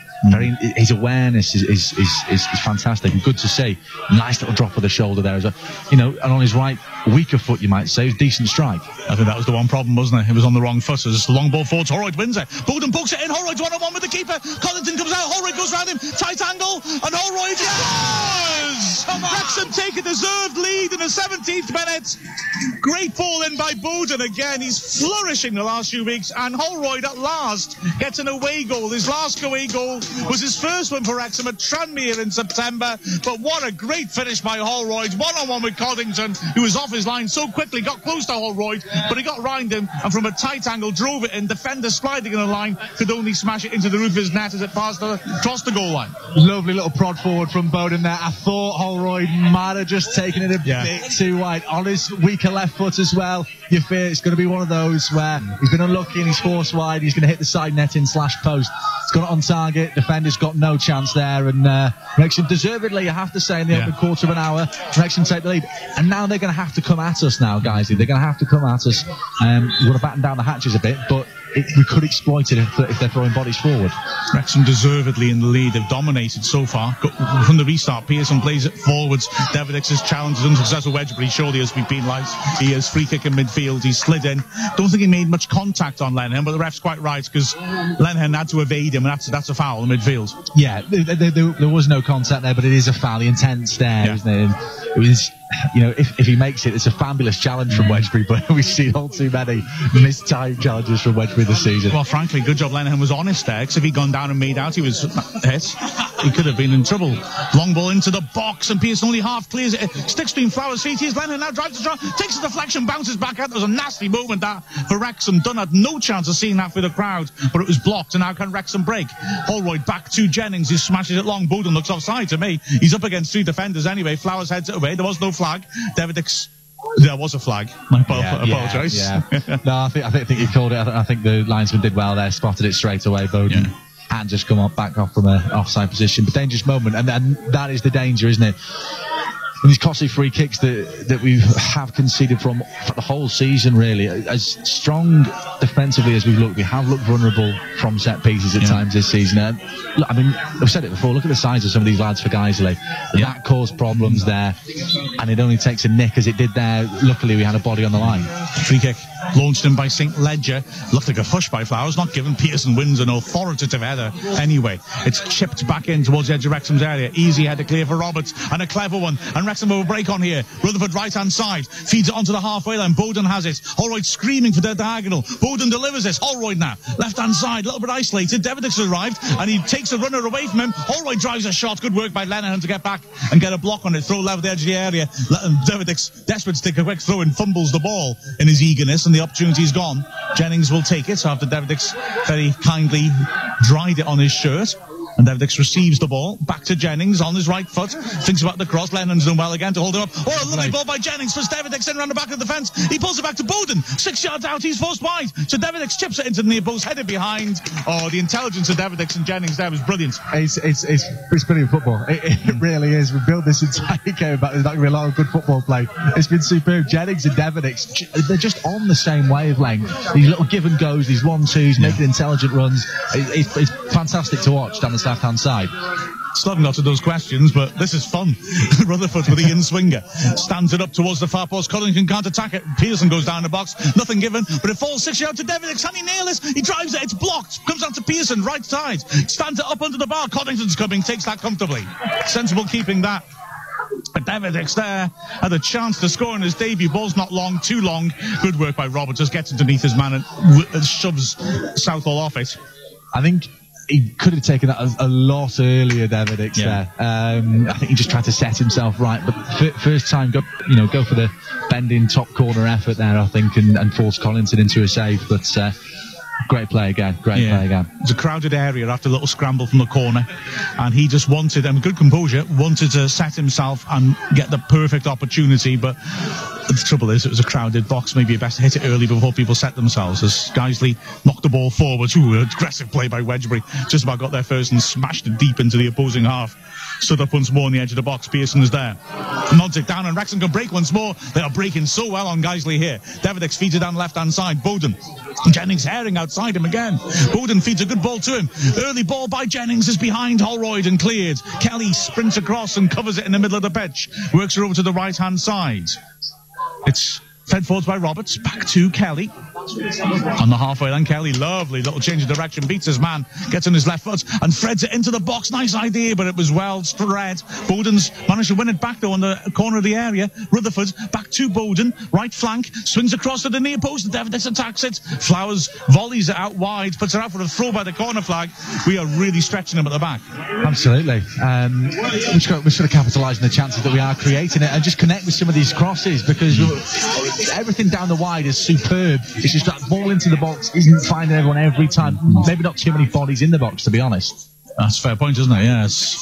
[SPEAKER 2] His awareness is fantastic and good to see. Nice little drop of the shoulder there as well. And on his right, weaker foot, you might say, decent strike.
[SPEAKER 1] I think that was the one problem, wasn't it? It was on the wrong foot. It's a long ball forward. Holroyd wins it. Bowden pokes it in. Holroyd's one-on-one with the keeper. Coddington comes out. Holroyd goes round him. Tight angle. And Holroyd scores! Wrexham take a deserved lead in the 17th minute. Great ball in by Bowden again. He's flourishing the last few weeks. And Holroyd at last gets an away goal. His last away goal was his first one for Wrexham at Tranmere in September. But what a great finish by Holroyd. One-on-one with Coddington, who was off his line so quickly, got close to Holroyd, but he got round him and from a tight angle drove it in. Defender sliding in the line could only smash it into the roof of his net as it passed across the goal line.
[SPEAKER 2] Lovely little prod forward from Bowden there. I thought Holroyd might have just taken it a bit too wide on his weaker left foot as well. You fear it's going to be one of those where he's been unlucky and he's forced wide. He's going to hit the side netting / post. It's got it on target. Defender's got no chance there, and Wrexham deservedly, I have to say, in the opening quarter of an hour, Wrexham take the lead, and now they're going to have to come at us now, guys. They're going to have to come at us. We want to batten down the hatches a bit, but we could exploit it if they're throwing bodies forward.
[SPEAKER 1] Wrexham deservedly in the lead. They've dominated so far. From the restart, Pearson plays it forwards. Davidic's challenge is unsuccessful wedge, but he surely has been penalised. He has free kick in midfield. He slid in. Don't think he made much contact on Lenihan, but the ref's quite right because Lenihan had to evade him, and that's a foul in midfield.
[SPEAKER 2] Yeah, there was no contact there, but it is a foul. The intent's there, isn't it? And it was, if he makes it, it's a fabulous challenge from Wedgbury, but we've seen all too many mistimed challenges from Wedgbury this season.
[SPEAKER 1] Well, frankly, good job Lenihan was honest there, because if he'd gone down and made out, he was hit. He could have been in trouble. Long ball into the box, and Pearson only half clears it. Sticks between Flowers' feet. Here's Lenihan now, drives the shot, takes a deflection, bounces back out. There was a nasty moment that for Wrexham. Dunn had no chance of seeing that for the crowd, but it was blocked, and now can Wrexham break? Holroyd back to Jennings, who smashes it long. Bowden looks offside to me. He's up against 3 defenders anyway. Flowers heads it away. There was no flag. Davidix. There was a flag. I apologise.
[SPEAKER 2] No, I think you called it. I think the linesman did well there, spotted it straight away. Bowden and just come up back off from an offside position. But dangerous moment, and that is the danger, isn't it? And these costly free kicks that we have conceded for the whole season, really. As strong defensively as we've looked, we have looked vulnerable from set pieces at times this season. Look, I mean, I've said it before, look at the size of some of these lads for Guiseley. That caused problems there, and it only takes a nick as it did there. Luckily, we had a body on the line.
[SPEAKER 1] Free kick launched in by St. Ledger. Looked like a push by Flowers, not given. Pearson wins an authoritative header anyway. It's chipped back in towards the edge of Wrexham's area. Easy header clear for Roberts, and a clever one. And Wrexham will break on here. Rutherford right hand side, feeds it onto the halfway line. Bowden has it. Holroyd screaming for the diagonal. Bowden delivers this. Holroyd now, left hand side, a little bit isolated. Davidix has arrived, and he takes a runner away from him. Holroyd drives a shot. Good work by Lenihan to get back and get a block on it. Throw level the edge of the area. Davidix, desperate to take a quick throw and fumbles the ball in his eagerness, and the opportunity's gone. Jennings will take it after Davidix very kindly dried it on his shirt. And Davidix receives the ball back to Jennings on his right foot. Thinks about the cross. Lennon's done well again to hold him up. Oh, a lovely ball by Jennings. Puts Davidix in around the back of the fence. He pulls it back to Bowden. 6 yards out. He's forced wide. So Davidix chips it into the near post, headed behind. Oh, the intelligence of Davidix and Jennings there was brilliant.
[SPEAKER 2] It's brilliant football. It really is. We built this entire game about there's not going to be a lot of good football play. It's been superb. Jennings and Davidix, they're just on the same wavelength. These little give and goes, these 1-2s, making intelligent runs. It's fantastic to watch down the left-hand side.
[SPEAKER 1] Still haven't got to those questions, but this is fun. Rutherford with the in-swinger. Stands it up towards the far post. Collington can't attack it. Pearson goes down the box. Nothing given, but it falls 6 yards to Davidix. Can he nail this? He drives it. It's blocked. Comes down to Pearson, right side. Stands it up under the bar. Collington's coming. Takes that comfortably. Sensible keeping that. But Davidix there had a chance to score in his debut. Ball's not long, too long. Good work by Roberts. Just gets underneath his man and shoves Southall off it.
[SPEAKER 2] I think he could have taken that a lot earlier, Davidix there. I think he just tried to set himself right, but first time go for the bending top corner effort there, I think, and force Collington into a save. But great play again. Play again.
[SPEAKER 1] It's a crowded area after a little scramble from the corner, and he just wanted, and with good composure, wanted to set himself and get the perfect opportunity. But the trouble is, it was a crowded box. Maybe best to hit it early before people set themselves. As Guiseley knocked the ball forward. Aggressive play by Wedgbury. Just about got there first and smashed it deep into the opposing half. Stood up once more on the edge of the box. Pearson is there. Nods it down, and Wrexham can break once more. They are breaking so well on Guiseley here. Davidix feeds it down the left-hand side. Bowden. Jennings herring outside him again. Bowden feeds a good ball to him. Early ball by Jennings is behind Holroyd and cleared. Kelly sprints across and covers it in the middle of the pitch. Works her over to the right-hand side. It's fed forwards by Roberts. Back to Kelly. On the halfway line, Kelly, lovely little change of direction, beats his man, gets on his left foot and threads it into the box. Nice idea, but it was well spread. Bowden's managed to win it back though on the corner of the area. Rutherford back to Bowden, right flank, swings across to the near post. Davidix attacks it. Flowers volleys it out wide, puts it out for a throw by the corner flag. We are really stretching him at the back.
[SPEAKER 2] Absolutely. We're sort of capitalising the chances that we are creating it and just connect with some of these crosses, because everything down the wide is superb. It's just that ball into the box isn't finding everyone every time. Maybe not too many bodies in the box, to be honest.
[SPEAKER 1] That's a fair point, isn't it? Yes.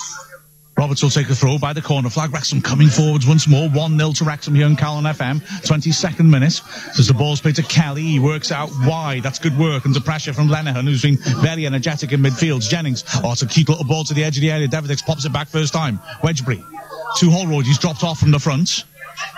[SPEAKER 1] Roberts will take a throw by the corner flag. Wrexham coming forwards once more. 1-0 to Wrexham here in Calon FM. 22nd minute. As the ball's played to Kelly, he works out wide. That's good work under pressure from Lenihan, who's been very energetic in midfield. Jennings. Oh, it's a cute little ball to the edge of the area. Davidix pops it back first time. Wedgbury to Holroyd. He's dropped off from the front.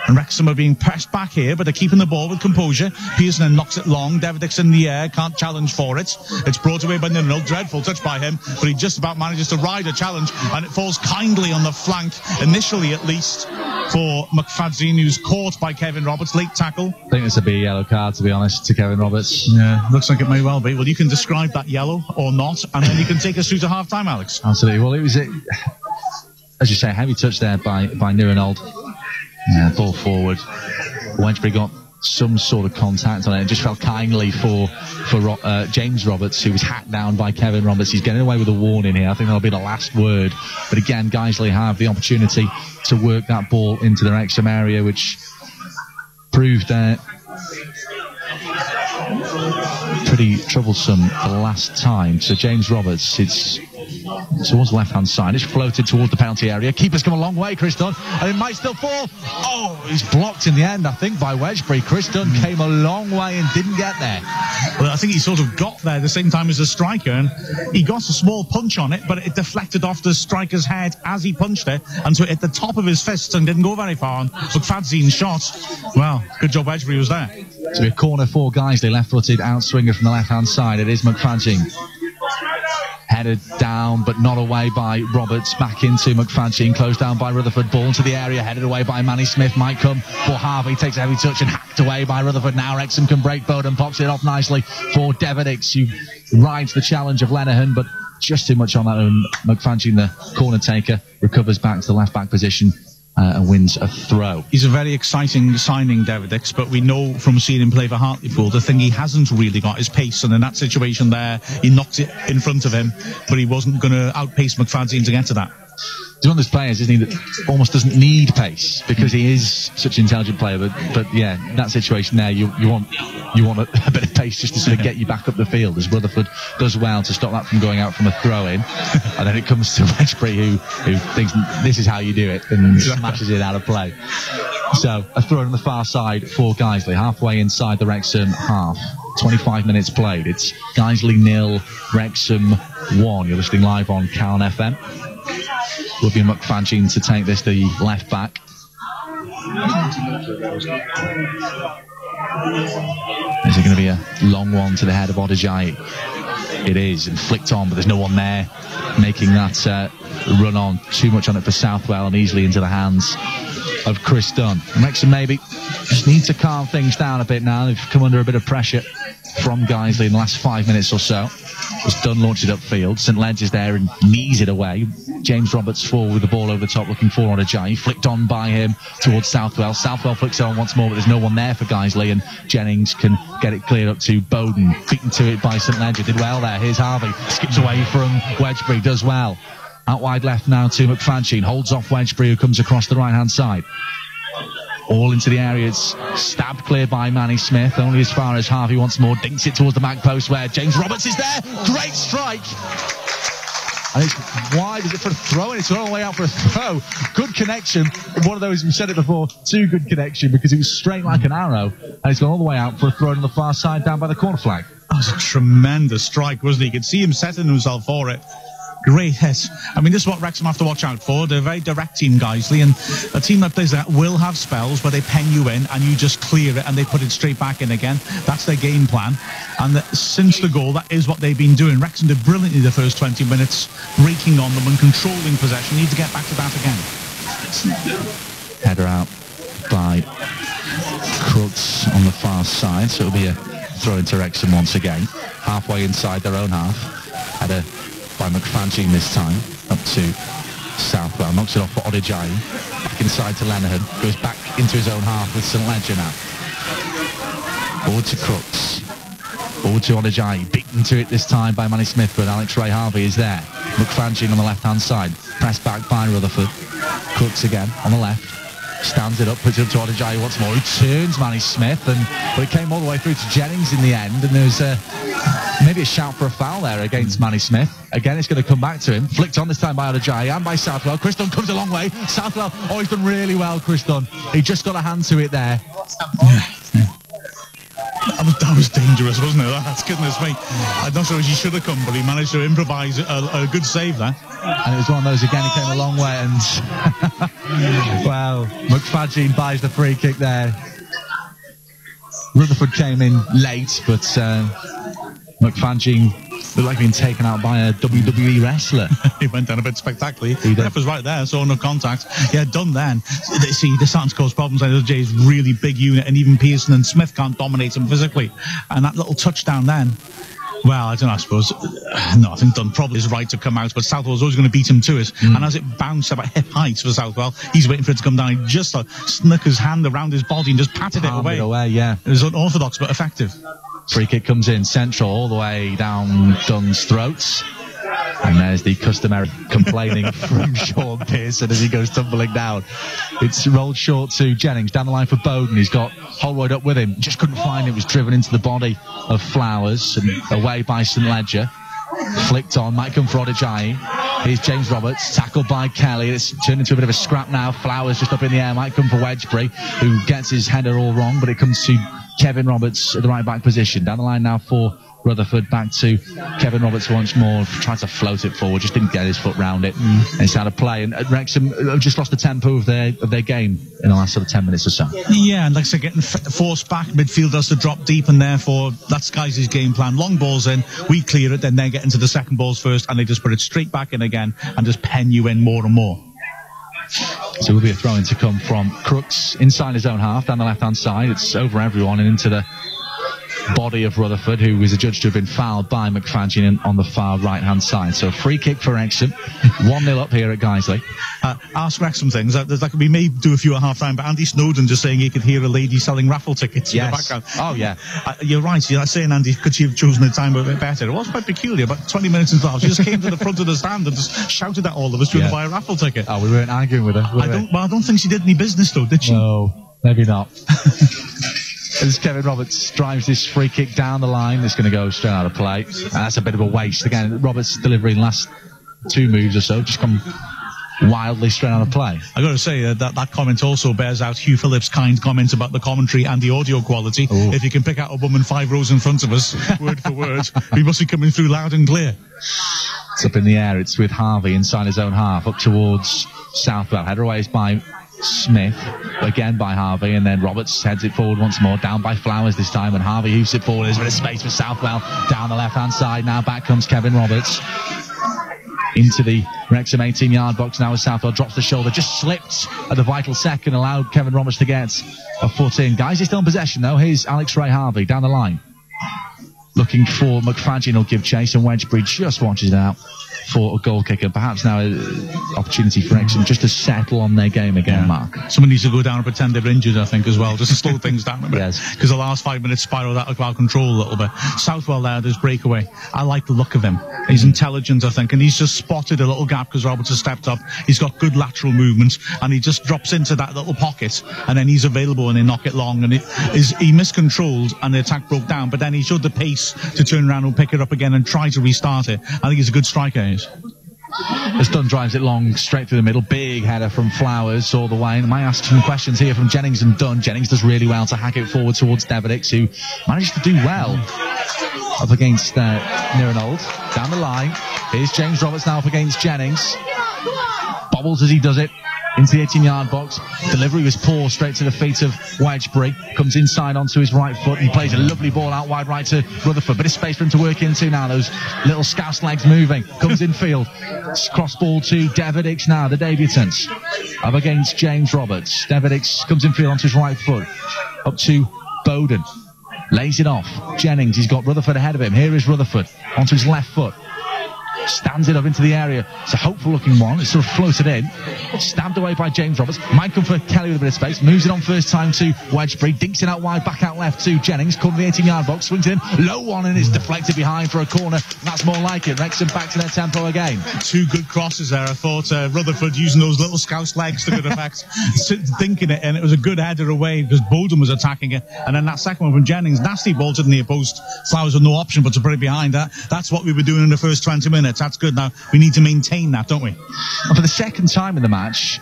[SPEAKER 1] And Wrexham are being pressed back here, but they're keeping the ball with composure. Pearson knocks it long. Davidix in the air, can't challenge for it. It's brought away by Ninno. Dreadful touch by him, but he just about manages to ride a challenge, and it falls kindly on the flank, initially at least, for McFadzean, who's caught by Kevin Roberts. Late tackle.
[SPEAKER 2] I think this would be a yellow card, to be honest, to Kevin Roberts.
[SPEAKER 1] Yeah, looks like it may well be. Well, you can describe that yellow or not, and then you can take us through to half-time, Alex.
[SPEAKER 2] Absolutely. Well, it was, as you say, a heavy touch there by Nirenold. Ball forward. Wedgbury got some sort of contact on it. It just felt kindly for James Roberts, who was hacked down by Kevin Roberts. He's getting away with a warning here. I think that'll be the last word. But again, Guiseley have the opportunity to work that ball into the Wrexham area, which proved pretty troublesome the last time. So James Roberts, it's towards the left-hand side. It's floated towards the penalty area. Keeper's come a long way, Chris Dunn, and it might still fall. Oh, he's blocked in the end, I think, by Wedgbury. Chris Dunn came a long way and didn't get there.
[SPEAKER 1] Well, I think he sort of got there at the same time as the striker, and he got a small punch on it, but it deflected off the striker's head as he punched it, and so it hit the top of his fist and didn't go very far. And McFadzean's shot, well, good job Wedgbury was there.
[SPEAKER 2] So a corner for Guiseley, left-footed outswinger from the left-hand side. It is McFadzean. Headed down, but not away by Roberts. Back into McFadzean, closed down by Rutherford. Ball into the area, headed away by Manny Smith. Might come for Harvey, takes a heavy touch and hacked away by Rutherford. Now Wrexham can break. Bowden pops it off nicely for Deverdix, who rides the challenge of Lenihan, but just too much on that own. McFadzean, the corner taker, recovers back to the left-back position. And wins a throw.
[SPEAKER 1] He's a very exciting signing, Deverdix, but we know from seeing him play for Hartlepool, the thing he hasn't really got is pace, and in that situation there, he knocked it in front of him, but he wasn't going to outpace McFadzean to get to that.
[SPEAKER 2] He's one of those players, isn't he, that almost doesn't need pace because he is such an intelligent player. But yeah, in that situation there, you want a bit of pace just to sort of get you back up the field, as Rutherford does well to stop that from going out from a throw-in. And then it comes to Wedgbury, who thinks this is how you do it and smashes it out of play. So a throw on the far side for Guiseley, halfway inside the Wrexham half. 25 minutes played. It's Guiseley 0, Wrexham 1. You're listening live on Calon FM. Will be McFadzean to take this, the left back. Is it going to be a long one to the head of Odijai? It is, and flicked on, but there's no one there making that run on. Too much on it for Southwell and easily into the hands of Chris Dunn. Wrexham maybe just need to calm things down a bit now. They've come under a bit of pressure from Guiseley in the last 5 minutes or so. As Dunn launches upfield, St Ledge is there and knees it away. James Roberts forward with the ball over the top, looking for Odijai. Flicked on by him towards Southwell. Southwell flicks it on once more, but there's no one there for Guiseley, and Jennings can get it cleared up to Bowden. Beaten to it by St Ledger. Did well there. Here's Harvey. Skips away from Wedgbury. Does well. Out wide left now to McFadzean. Holds off Wedgbury, who comes across the right-hand side. All into the area. It's stabbed clear by Manny Smith. Only as far as Harvey once more. Dinks it towards the back post where James Roberts is there. Great strike. And it's wide. Is it for a throw? And it's all the way out for a throw. Good connection. One of those, we've said it before, too good connection, because it was straight like an arrow. And it's gone all the way out for a throw on the far side down by the corner flag.
[SPEAKER 1] That was a tremendous strike, wasn't he? You could see him setting himself for it. Great hit. I mean, this is what Wrexham have to watch out for. They're a very direct team, Guiseley, and a team that plays that will have spells where they pen you in and you just clear it and they put it straight back in again. That's their game plan. And since the goal, that is what they've been doing. Wrexham did brilliantly the first 20 minutes, breaking on them and controlling possession. Need to get back to that again.
[SPEAKER 2] Header out by Crooks on the far side, so it'll be a throw into Wrexham once again. Halfway inside their own half. Header by McFadzean this time, up to Southwell, knocks it off for Odijai, back inside to Lenihan, goes back into his own half with St Ledger now. Forward to Crooks, forward to Odijai, beaten to it this time by Manny Smith, but Alex Ray Harvey is there. McFadzean on the left-hand side, pressed back by Rutherford. Crooks again on the left, stands it up, puts it up to Odijai once more, he turns Manny Smith, but it came all the way through to Jennings in the end, and there's maybe a shout for a foul there against Manny Smith. Again, it's going to come back to him. Flicked on this time by Odijai and by Southwell. Chris Dunn comes a long way. Southwell, he's done really well, Chris Dunn. He just got a hand to it there.
[SPEAKER 1] That was dangerous, wasn't it? That's goodness me. I'm not sure he should have come, but he managed to improvise a good save there.
[SPEAKER 2] And it was one of those again, he came a long way, and well, McFadzean buys the free kick there. Rutherford came in late, but McFadzean looked like being taken out by a WWE wrestler.
[SPEAKER 1] He went down a bit spectacularly. The ref was right there, so no contact. Yeah, done then. See, they're starting to cause problems. Like Jay's really big unit, and even Pearson and Smith can't dominate him physically. And that little touchdown then, well, I don't know, I suppose. No, I think Dunn probably is right to come out, but Southwell's always going to beat him to it. And as it bounced about hip height for Southwell, he's waiting for it to come down. He just snuck his hand around his body and just patted it away.
[SPEAKER 2] Yeah.
[SPEAKER 1] It was unorthodox, but effective.
[SPEAKER 2] Free kick comes in central all the way down Dunn's throats. And there's the customary complaining from Sean Pearson as he goes tumbling down. It's rolled short to Jennings, down the line for Bowden. He's got Holroyd up with him. Just couldn't find it. It was driven into the body of Flowers and away by St Ledger. Flicked on, might come for Odijai. Here's James Roberts, tackled by Kelly. It's turned into a bit of a scrap now. Flowers just up in the air, might come for Wedgbury, who gets his header all wrong, but it comes to Kevin Roberts at the right back position. Down the line now for Rutherford, back to Kevin Roberts once more, trying to float it forward, just didn't get his foot round it, and it's out of play. And Wrexham have just lost the tempo of their game in the last sort of 10 minutes or so.
[SPEAKER 1] Yeah, and like I said, getting forced back, midfielders to drop deep, and therefore that's Guys' game plan. Long balls in, we clear it, then they get into the second balls first, and they just put it straight back in again, and just pen you in more and more.
[SPEAKER 2] So it will be a throw-in to come from Crooks inside his own half, down the left-hand side. It's over everyone and into the body of Rutherford, who is adjudged to have been fouled by McFadden on the far right-hand side. So a free kick for Wrexham, 1-0 up here at Guiseley.
[SPEAKER 1] Ask Wrexham things. We may do a few at half-time, but Andy Snowden just saying he could hear a lady selling raffle tickets in the background. Oh, yeah. You're right. You're saying, Andy, could she have chosen the time a bit better? It was quite peculiar, but 20 minutes into half, she just came to the front of the stand and just shouted at all of us trying to buy a raffle ticket.
[SPEAKER 2] Oh, we weren't arguing with her.
[SPEAKER 1] I don't think she did any business, though, did she?
[SPEAKER 2] No, maybe not. As Kevin Roberts drives this free kick down the line, it's going to go straight out of play. And that's a bit of a waste. Again, Roberts' delivery in the last 2 moves or so just come wildly straight out of play.
[SPEAKER 1] I got to say that comment also bears out Hugh Phillips' kind comments about the commentary and the audio quality. Ooh. If you can pick out a woman 5 rows in front of us, word for word, we must be coming through loud and clear.
[SPEAKER 2] It's up in the air. It's with Harvey inside his own half, up towards Southwell. Header away is by Smith, again by Harvey, and then Roberts heads it forward once more, down by Flowers this time, and Harvey hoofs it forward. There's a bit of space for Southwell down the left-hand side. Now back comes Kevin Roberts into the Wrexham 18-yard box now as Southwell drops the shoulder, just slipped at the vital second, allowed Kevin Roberts to get a foot in. Guys, he's still in possession though. Here's Alex Ray Harvey down the line, looking for McFadden. Will give chase, and Wedgbury just watches it out for a goal kicker. Perhaps now an opportunity for Wrexham just to settle on their game again, Mark.
[SPEAKER 1] Someone needs to go down and pretend they're injured, I think, as well, just to slow things down a bit.
[SPEAKER 2] Yes.
[SPEAKER 1] Because the last 5 minutes spiraled out of our control a little bit. Southwell there, there's breakaway. I like the look of him. He's intelligent, I think, and he's just spotted a little gap because Roberts has stepped up. He's got good lateral movements, and he just drops into that little pocket, and then he's available and they knock it long. And he miscontrolled, and the attack broke down, but then he showed the pace to turn around and pick it up again and try to restart it. I think he's a good striker.
[SPEAKER 2] As Dunn drives it long, straight through the middle, big header from Flowers all the way. And I might ask some questions here from Jennings and Dunn. Jennings does really well to hack it forward towards Deverdix, who managed to do well up against Nirenold. Down the line, here's James Roberts now up against Jennings. Bobbles as he does it into the 18-yard box. Delivery was poor, straight to the feet of Wedgbury. Comes inside onto his right foot. He plays a lovely ball out wide right to Rutherford. Bit of space for him to work into now. Those little scouse legs moving. Comes in field. Cross ball to Deverdix now, the debutants. Up against James Roberts. Deverdix comes in field onto his right foot. Up to Bowden. Lays it off. Jennings, he's got Rutherford ahead of him. Here is Rutherford onto his left foot. Stands it up into the area. It's a hopeful looking one. It's sort of floated in. Stabbed away by James Roberts. Might come for Kelly with a bit of space. Moves it on first time to Wedgbury. Dinks it out wide, back out left to Jennings. Comes the 18-yard box. Swings it in. Low one, and it's deflected behind for a corner. That's more like it. Wrexham back to their tempo again.
[SPEAKER 1] 2 good crosses there. I thought Rutherford using those little scouse legs to good effect. Thinking it, and it was a good header away because Bowden was attacking it. And then that second one from Jennings, nasty ball to the near post. Flowers had no option but to put it behind that. That's what we were doing in the first 20 minutes. That's good. Now we need to maintain that, don't we?
[SPEAKER 2] And for the second time in the match,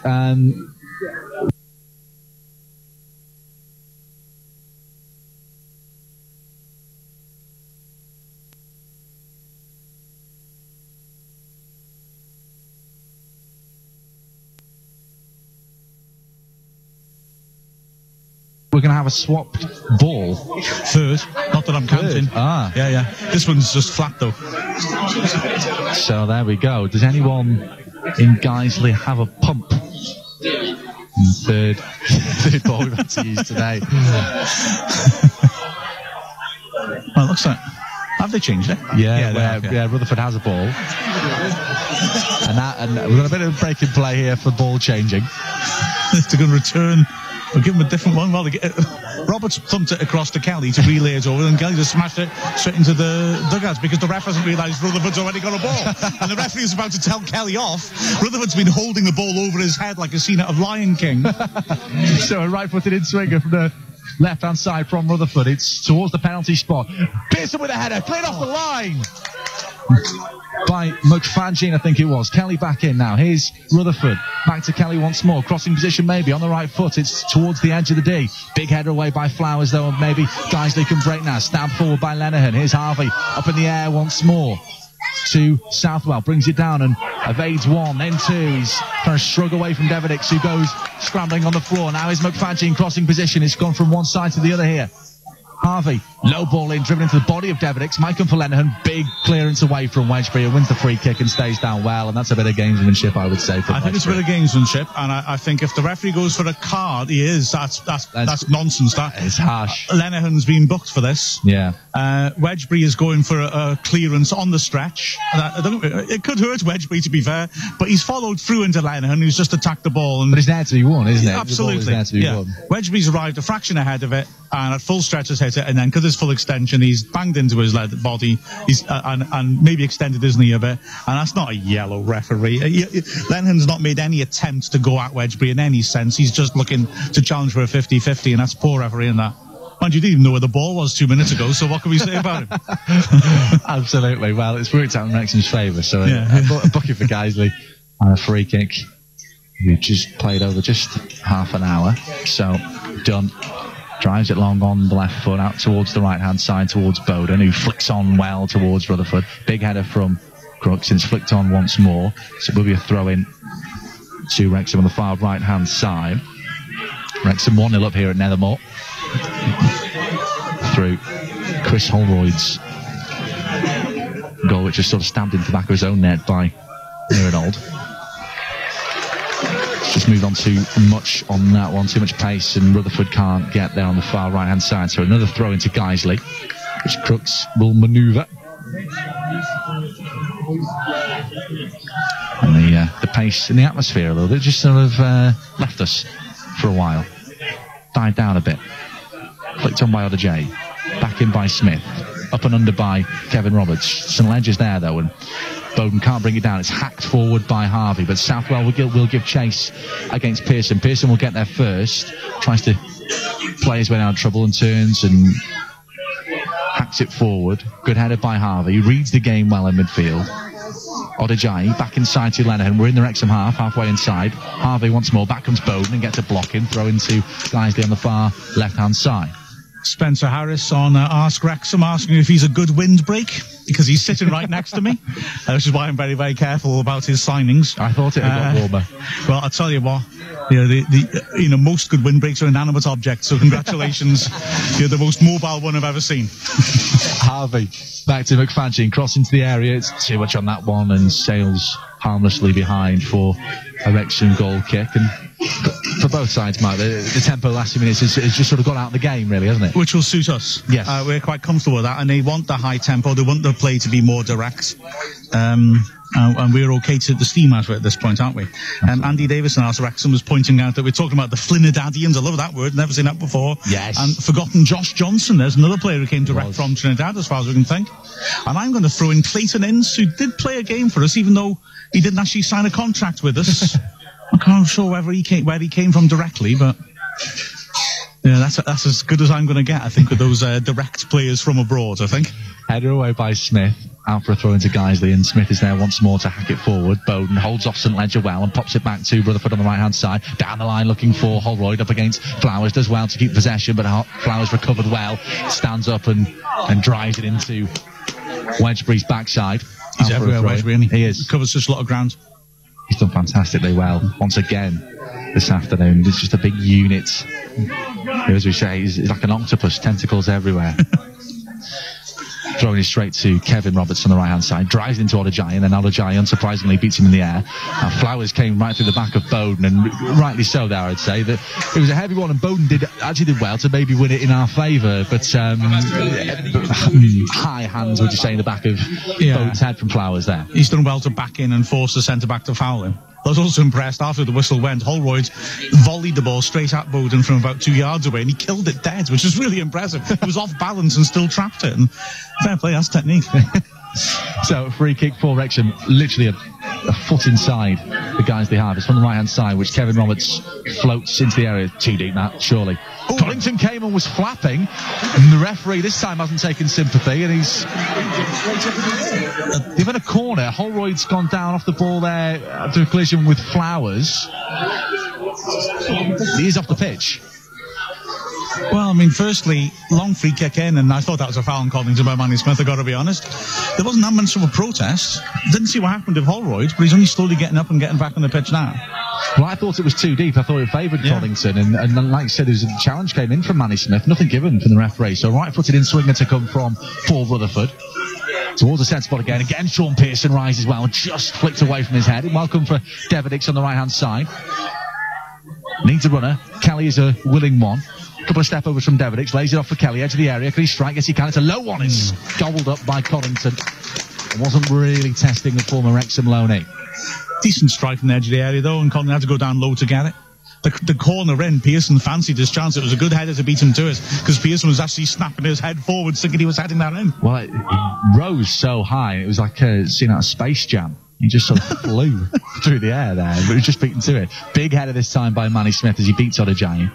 [SPEAKER 2] we're going to have a swapped ball.
[SPEAKER 1] Third. Not that I'm counting.
[SPEAKER 2] Ah.
[SPEAKER 1] Yeah. This one's just flat, though.
[SPEAKER 2] So there we go. Does anyone in Guiseley have a pump? Third ball we've had to use today.
[SPEAKER 1] Well, it looks like... Have they changed it?
[SPEAKER 2] Yeah, Rutherford has a ball. And we've got a bit of a break in play here for ball changing.
[SPEAKER 1] They're going to return... We'll give him a different one. Well, Roberts thumped it across to Kelly to relay it over, and Kelly just smashed it straight into the dugouts because the ref hasn't realised Rutherford's already got a ball. And the referee is about to tell Kelly off. Rutherford's been holding the ball over his head like a scene out of Lion King.
[SPEAKER 2] So a right-footed in-swinger from the left-hand side from Rutherford. It's towards the penalty spot. Pearson with a header, cleared off the line. by McFadden, I think it was. Kelly back in now. Here's Rutherford. Back to Kelly once more. Crossing position maybe on the right foot. It's towards the edge of the D. Big header away by Flowers though, and maybe Guiseley can break now. Stabbed forward by Lenihan. Here's Harvey up in the air once more to Southwell. Brings it down and evades one, then two. He's trying to shrug away from Devedix, who goes scrambling on the floor. Now is McFadden crossing position. It's gone from one side to the other here. Harvey, low ball in, driven into the body of Devedix. Might come for Lenihan. Big clearance away from Wedgbury, who wins the free kick and stays down well. And that's a bit of gamesmanship, I would say. I
[SPEAKER 1] think it's a bit of gamesmanship, and I think if the referee goes for a card, he is. That's nonsense. That
[SPEAKER 2] is harsh.
[SPEAKER 1] Lenihan's been booked for this.
[SPEAKER 2] Yeah.
[SPEAKER 1] Wedgbury is going for a clearance on the stretch. It could hurt Wedgbury, to be fair, but he's followed through into Lenihan, who's just attacked the ball. And
[SPEAKER 2] but it's there to be won, isn't it?
[SPEAKER 1] Absolutely.
[SPEAKER 2] Won.
[SPEAKER 1] Wedgbury's arrived a fraction ahead of it, and at full stretch has hit it, and then because it's full extension, he's banged into his body. He's and maybe extended his knee a bit, and that's not a yellow referee. Lenihan's not made any attempt to go at Wedgbury in any sense. He's just looking to challenge for a 50-50, and that's poor refereeing that. And you didn't even know where the ball was 2 minutes ago, so what can we say about him?
[SPEAKER 2] Absolutely. Well, it's worked out in Wrexham's favour, so a bucket for Guiseley and a free kick. We just played over just half an hour, so done. Drives it long on the left foot out towards the right-hand side, towards Bowden, who flicks on well towards Rutherford. Big header from Crooks, and it's flicked on once more. So it will be a throw-in to Wrexham on the far right-hand side. Wrexham 1-0 up here at Nethermore. Through Chris Holroyd's goal, which is sort of stabbed into the back of his own net by Miranold. Just moved on too much on that one, too much pace, and Rutherford can't get there on the far right hand side. So another throw into Guiseley, which Crooks will manoeuvre. And the pace and the atmosphere a little bit just sort of left us for a while. Died down a bit. Flicked on by Oda J. Back in by Smith. Up and under by Kevin Roberts. Some ledges there though, and Bowden can't bring it down. It's hacked forward by Harvey, but Southwell will give chase against Pearson. Pearson will get there first, tries to play his way out of trouble and turns and hacks it forward. Good header by Harvey. Reads the game well in midfield. Odajayi back inside to Lenihan. We're in the Wrexham half, halfway inside. Harvey once more. Back comes Bowden and gets a block in. Throw into Guiseley on the far left-hand side.
[SPEAKER 1] Spencer Harris on Ask Wrexham asking if he's a good windbreak, because he's sitting right next to me, which is why I'm very, very careful about his signings.
[SPEAKER 2] I thought it had got warmer.
[SPEAKER 1] Well, I'll tell you what, most good windbreaks are inanimate objects, so congratulations. You're the most mobile one I've ever seen.
[SPEAKER 2] Harvey back to McFadden, cross into the area. It's too much on that one and sails harmlessly behind for a Wrexham goal kick. And for both sides, Mike, the tempo last few minutes has just sort of got out of the game, really, hasn't it?
[SPEAKER 1] Which will suit us.
[SPEAKER 2] Yes.
[SPEAKER 1] We're quite comfortable with that, and they want the high tempo. They want the play to be more direct. And we're okay to the steam out of it at this point, aren't we? Andy Davison, Ask Wrexham, was pointing out that we're talking about the Flinidadians. I love that word, never seen that before.
[SPEAKER 2] Yes.
[SPEAKER 1] And forgotten Josh Johnson. There's another player who came direct from Trinidad, as far as we can think. And I'm going to throw in Clayton Ince, who did play a game for us, even though he didn't actually sign a contract with us. I'm not sure where he came from directly, but yeah, that's as good as I'm going to get, I think, with those direct players from abroad, I think.
[SPEAKER 2] Header away by Smith, out for a throw into Guiseley, and Smith is there once more to hack it forward. Bowden holds off St Ledger well and pops it back to Rutherford on the right-hand side. Down the line looking for Holroyd up against Flowers, does well to keep possession, but Flowers recovered well, stands up and drives it into Wedgbury's backside.
[SPEAKER 1] He's everywhere, Wedgbury, isn't he?
[SPEAKER 2] He is.
[SPEAKER 1] He covers such a lot of ground.
[SPEAKER 2] He's done fantastically well once again this afternoon. It's just a big unit. As we say, he's like an octopus, tentacles everywhere. Throwing it straight to Kevin Roberts on the right-hand side. Drives into Odajayi, and then Odajayi unsurprisingly beats him in the air. Flowers came right through the back of Bowden, and rightly so there, I'd say. That it was a heavy one, and Bowden actually did well to maybe win it in our favour, but high hands, would you say, in the back of Bowden's head from Flowers there.
[SPEAKER 1] He's done well to back in and force the centre-back to foul him. I was also impressed after the whistle went. Holroyd volleyed the ball straight at Bowden from about 2 yards away, and he killed it dead, which is really impressive. He was off balance and still trapped it. And fair play, that's technique.
[SPEAKER 2] So free kick for Wrexham, literally a foot inside the guys they have. It's from the right-hand side, which Kevin Roberts floats into the area. Too deep, Matt, surely. Collington came and was flapping, and the referee this time hasn't taken sympathy, and he's given a corner. Holroyd's gone down off the ball there after a collision with Flowers. He is off the pitch.
[SPEAKER 1] Well, I mean, firstly, long free kick in, and I thought that was a foul on Collington by Manny Smith, I've got to be honest. There wasn't that much of a protest. Didn't see what happened with Holroyd, but he's only slowly getting up and getting back on the pitch now.
[SPEAKER 2] Well, I thought it was too deep. I thought it favoured Collington, and like I said, a challenge came in from Manny Smith, nothing given from the referee. So right-footed in swinger to come from Paul Rutherford. Towards the set spot again. Sean Pearson rises well, just flicked away from his head. Welcome for Deverdix on the right-hand side. Needs a runner. Kelly is a willing one. Couple of step overs from Deverdix, lays it off for Kelly, edge of the area. Can he strike? Yes, he can. It's a low one. It's gobbled up by Collington. It wasn't really testing the former Wrexham loanee.
[SPEAKER 1] Decent strike from the edge of the area, though, and Collington had to go down low to get it. The corner in, Pearson fancied his chance. It was a good header to beat him to it, because Pearson was actually snapping his head forward, thinking he was heading that in.
[SPEAKER 2] Well, it rose so high, it was like seeing out a Space Jam. He just sort of flew through the air there, but he was just beaten to it. Big header this time by Manny Smith as he beats Odejayi.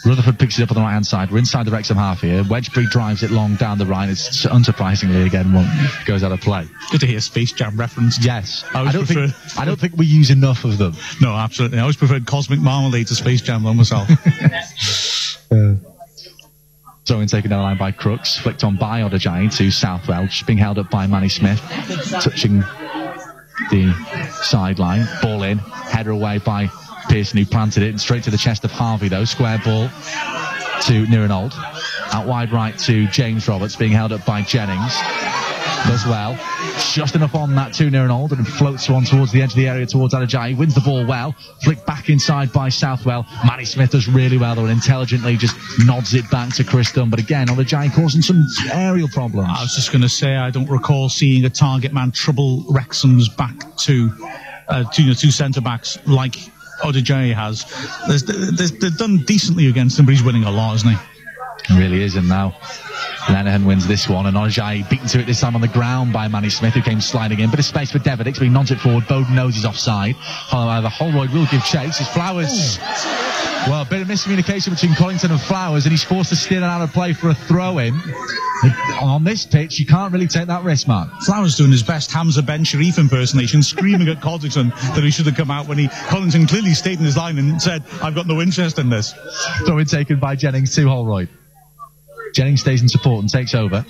[SPEAKER 2] Rutherford picks it up on the right-hand side. We're inside the Wrexham half here. Wedgbury drives it long down the right. It's unsurprisingly again one goes out of play.
[SPEAKER 1] Good to hear Space Jam referenced.
[SPEAKER 2] Yes, I don't think we use enough of them.
[SPEAKER 1] No, absolutely. I always preferred Cosmic Marmalade to Space Jam though myself.
[SPEAKER 2] Throw-in taken down the line by Crooks, flicked on by Odejayi to Southwell, just being held up by Manny Smith, touching the sideline. Ball in, header away by Pearson, who planted it, and straight to the chest of Harvey though. Square ball to Nirinold. Out wide right to James Roberts, being held up by Jennings. Does well. Just enough on that to Nirinold, and floats one towards the edge of the area towards Odejayi. Wins the ball well. Flicked back inside by Southwell. Manny Smith does really well though, and intelligently just nods it back to Chris Dunn. But again, Odejayi causing some aerial problems.
[SPEAKER 1] I was just going to say, I don't recall seeing a target man trouble Wrexham's back two centre-backs like Odejayi has. They've done decently against him, but he's winning a lot, isn't he?
[SPEAKER 2] He really is, and now Lenihan wins this one, and Odejayi beaten to it this time on the ground by Manny Smith, who came sliding in. Bit of space for Deverdix, but he nods it forward. Bowden knows he's offside. However, Holroyd will give chase. It's Flowers. Well, a bit of miscommunication between Collington and Flowers, and he's forced to steer it out of play for a throw-in. On this pitch, you can't really take that risk, Mark.
[SPEAKER 1] Flowers doing his best Hamza Ben Sharif impersonation, screaming at Collington that he should have come out when Collington clearly stayed in his line and said, I've got no interest in this.
[SPEAKER 2] Throw-in taken by Jennings to Holroyd. Jennings stays in support and takes over,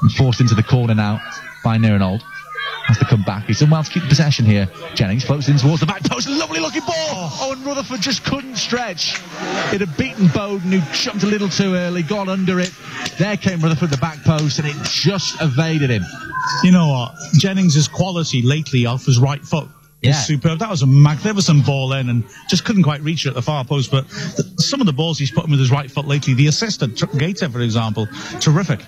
[SPEAKER 2] and forced into the corner now by Nirinold. Has to come back. He's done well to keep possession here. Jennings floats in towards the back post. Lovely looking ball. Oh, and Rutherford just couldn't stretch. It had beaten Bowden, who jumped a little too early, got under it. There came Rutherford, the back post, and it just evaded him.
[SPEAKER 1] You know what? Jennings' quality lately off his right foot is superb. That was a magnificent ball in, and just couldn't quite reach it at the far post. But some of the balls he's put in with his right foot lately, the assist at Gateshead, for example, terrific.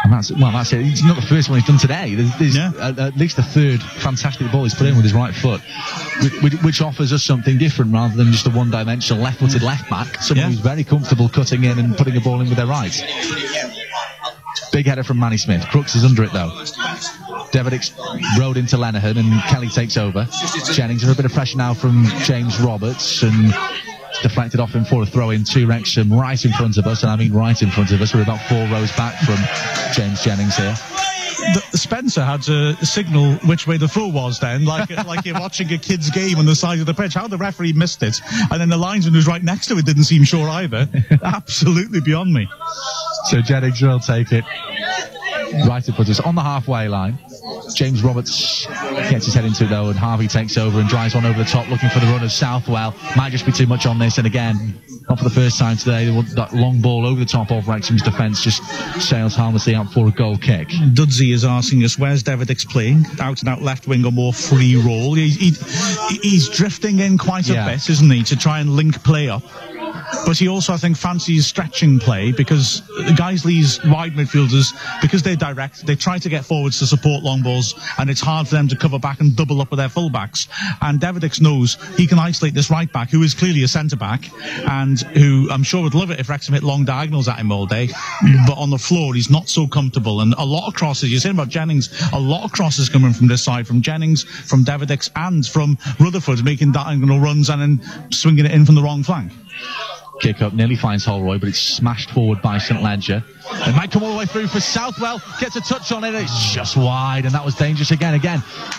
[SPEAKER 2] And that's it. It's not the first one he's done today. There's at least the third fantastic ball he's put in with his right foot, which offers us something different rather than just a one-dimensional left-footed left-back. Someone who's very comfortable cutting in and putting a ball in with their right. Big header from Manny Smith. Crooks is under it though. Deverdix rode into Lenihan, and Kelly takes over. Jennings with a bit of pressure now from James Roberts, and deflected off him for a throw-in to Wrexham right in front of us, and I mean right in front of us. We're about 4 rows back from James Jennings here.
[SPEAKER 1] Spencer had to signal which way the throw was then, like you're watching a kid's game on the side of the pitch. How the referee missed it, and then the linesman who's right next to it didn't seem sure either. Absolutely beyond me.
[SPEAKER 2] So Jennings will take it right in front of us on the halfway line. James Roberts gets his head into it though, and Harvey takes over and drives one over the top, looking for the run of Southwell. Might just be too much on this, and again, not for the first time today, that long ball over the top of Wrexham's defence just sails harmlessly out for a goal kick.
[SPEAKER 1] Dudsey is asking us, where's Deverdix playing? Out and out left wing or more free roll? He's drifting in quite a bit, isn't he, to try and link play up. but he also, I think, fancies stretching play because Guiseley's wide midfielders, because they're direct, they try to get forwards to support long balls, and it's hard for them to cover back and double up with their full-backs. And Davidix knows he can isolate this right-back, who is clearly a centre-back, and who I'm sure would love it if Wrexham hit long diagonals at him all day, but on the floor he's not so comfortable. And a lot of crosses, you're saying about Jennings, a lot of crosses coming from this side, from Jennings, from Davidix, and from Rutherford, making diagonal runs and then swinging it in from the wrong flank.
[SPEAKER 2] Kick up nearly finds Holroyd, but it's smashed forward by St Ledger. It might come all the way through for Southwell, gets a touch on it, it's just wide, and that was dangerous again.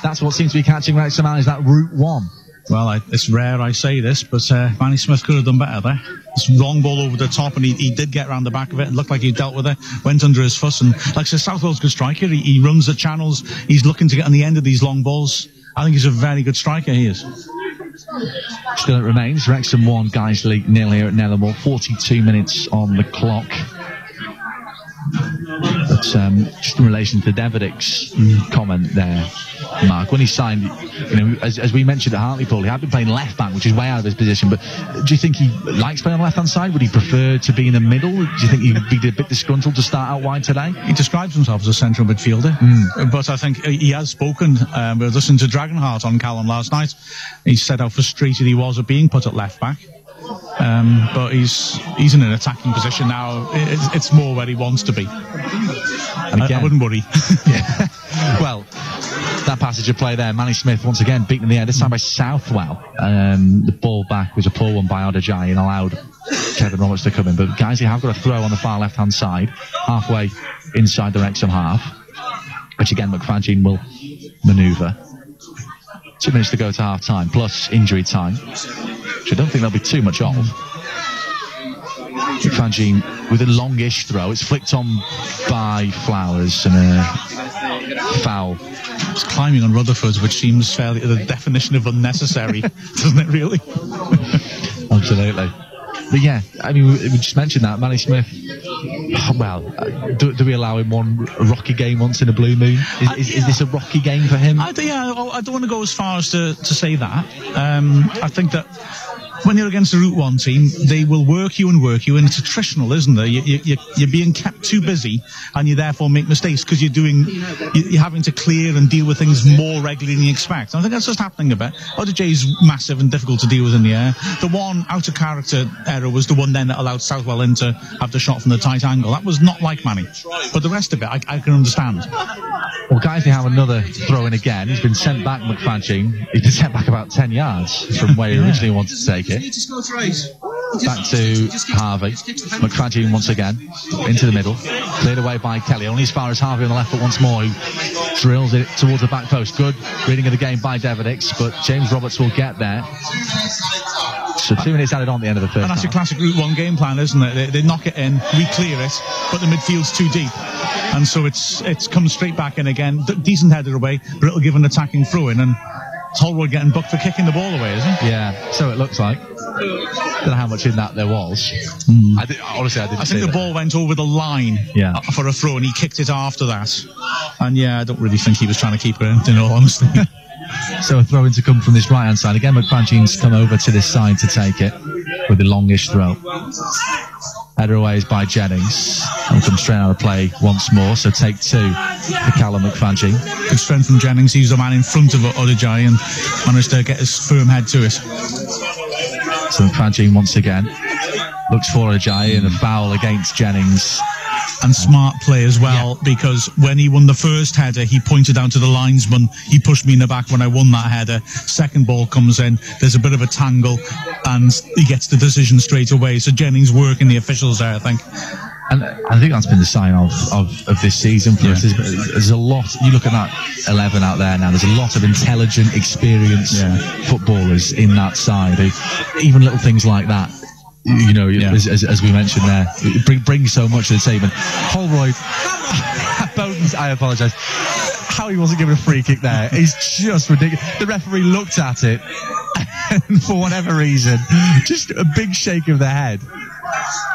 [SPEAKER 2] That's what seems to be catching Wrexham out, is that route one.
[SPEAKER 1] Well, it's rare I say this, but Manny Smith could have done better there. This long ball over the top, and he did get around the back of it. It looked like he dealt with it, went under his fuss, and like I said, Southwell's a good striker. He runs the channels, he's looking to get on the end of these long balls. I think he's a very good striker, he is.
[SPEAKER 2] Still it remains, Wrexham 1, Guiseley 0 here at Nellamore, 42 minutes on the clock. But just in relation to Davidic's comment there, Mark, when he signed, as we mentioned at Hartlepool, he had been playing left back, which is way out of his position, but do you think he likes playing on the left hand side? Would he prefer to be in the middle? Do you think he'd be a bit disgruntled to start out wide today?
[SPEAKER 1] He describes himself as a central midfielder, but I think he has spoken. We were listening to Dragonheart on Calon last night. He said how frustrated he was at being put at left back. But he's in an attacking position now. It's more where he wants to be. And again, I wouldn't worry.
[SPEAKER 2] Yeah. Well, that passage of play there, Manny Smith once again beaten in the air, this time by Southwell. The ball back was a poor one by Odajai and allowed Kevin Roberts to come in. But guys, you have got a throw on the far left hand side, halfway inside the Wrexham half, which again McFadden will manoeuvre. 2 minutes to go to half time, plus injury time, which I don't think there'll be too much of. McFadden with a longish throw, it's flicked on by Flowers, and a foul.
[SPEAKER 1] It's climbing on Rutherford, which seems fairly the definition of unnecessary, doesn't it really?
[SPEAKER 2] Absolutely. But yeah, I mean, we just mentioned that Manny Smith. Well, do we allow him one rocky game once in a blue moon? Is this a rocky game for him?
[SPEAKER 1] I don't want to go as far as to say that. I think that when you're against the Route 1 team, they will work you, and it's attritional, isn't there? You're being kept too busy, and you therefore make mistakes because you're having to clear and deal with things more regularly than you expect. And I think that's just happening a bit. ODJ's massive and difficult to deal with in the air. The one out of character error was the one then that allowed Southwell in to have the shot from the tight angle. That was not like Manny. But the rest of it, I can understand.
[SPEAKER 2] Well, guys, they have another throw in again. He's been sent back, McFadden. He's been sent back about 10 yards from where he originally wanted to take it. Back to Harvey. McFadden once again into the middle, cleared away by Kelly, only as far as Harvey on the left foot once more, who drills it towards the back post. Good reading of the game by Davidix, but James Roberts will get there. So 2 minutes added on at the end of the first
[SPEAKER 1] half. And that's
[SPEAKER 2] half.
[SPEAKER 1] a classic Route 1 game plan, isn't it? They knock it in, we clear it, but the midfield's too deep, and so it's comes straight back in again. Decent header away, but it'll give an attacking throw in, and Holroyd getting booked for kicking the ball away, isn't it?
[SPEAKER 2] Yeah, so it looks like. Don't know how much in that there was. Honestly, I
[SPEAKER 1] think the ball went over the line for a throw, and he kicked it after that. And yeah, I don't really think he was trying to keep it in all honesty.
[SPEAKER 2] So a throw in to come from this right hand side. Again, McFadden's come over to this side to take it with a longish throw. Header away is by Jennings. And comes straight out of play once more. So take two for Calon McFadden.
[SPEAKER 1] Good strength from Jennings. He's the man in front of Odajai and managed to get his firm head to it.
[SPEAKER 2] So McFadden once again looks for Odajai and a foul against Jennings.
[SPEAKER 1] And smart play as well, because when he won the first header, he pointed out to the linesman, he pushed me in the back when I won that header. Second ball comes in, there's a bit of a tangle, and he gets the decision straight away. So Jennings working the officials there, I think.
[SPEAKER 2] And I think that's been the sign of this season for us. There's a lot, you look at that 11 out there now, there's a lot of intelligent, experienced footballers in that side. Even little things like that, you know, as we mentioned there, it brings so much to the team. And Holroyd, I apologise, how he wasn't given a free kick there is just ridiculous. The referee looked at it, and for whatever reason, just a big shake of the head.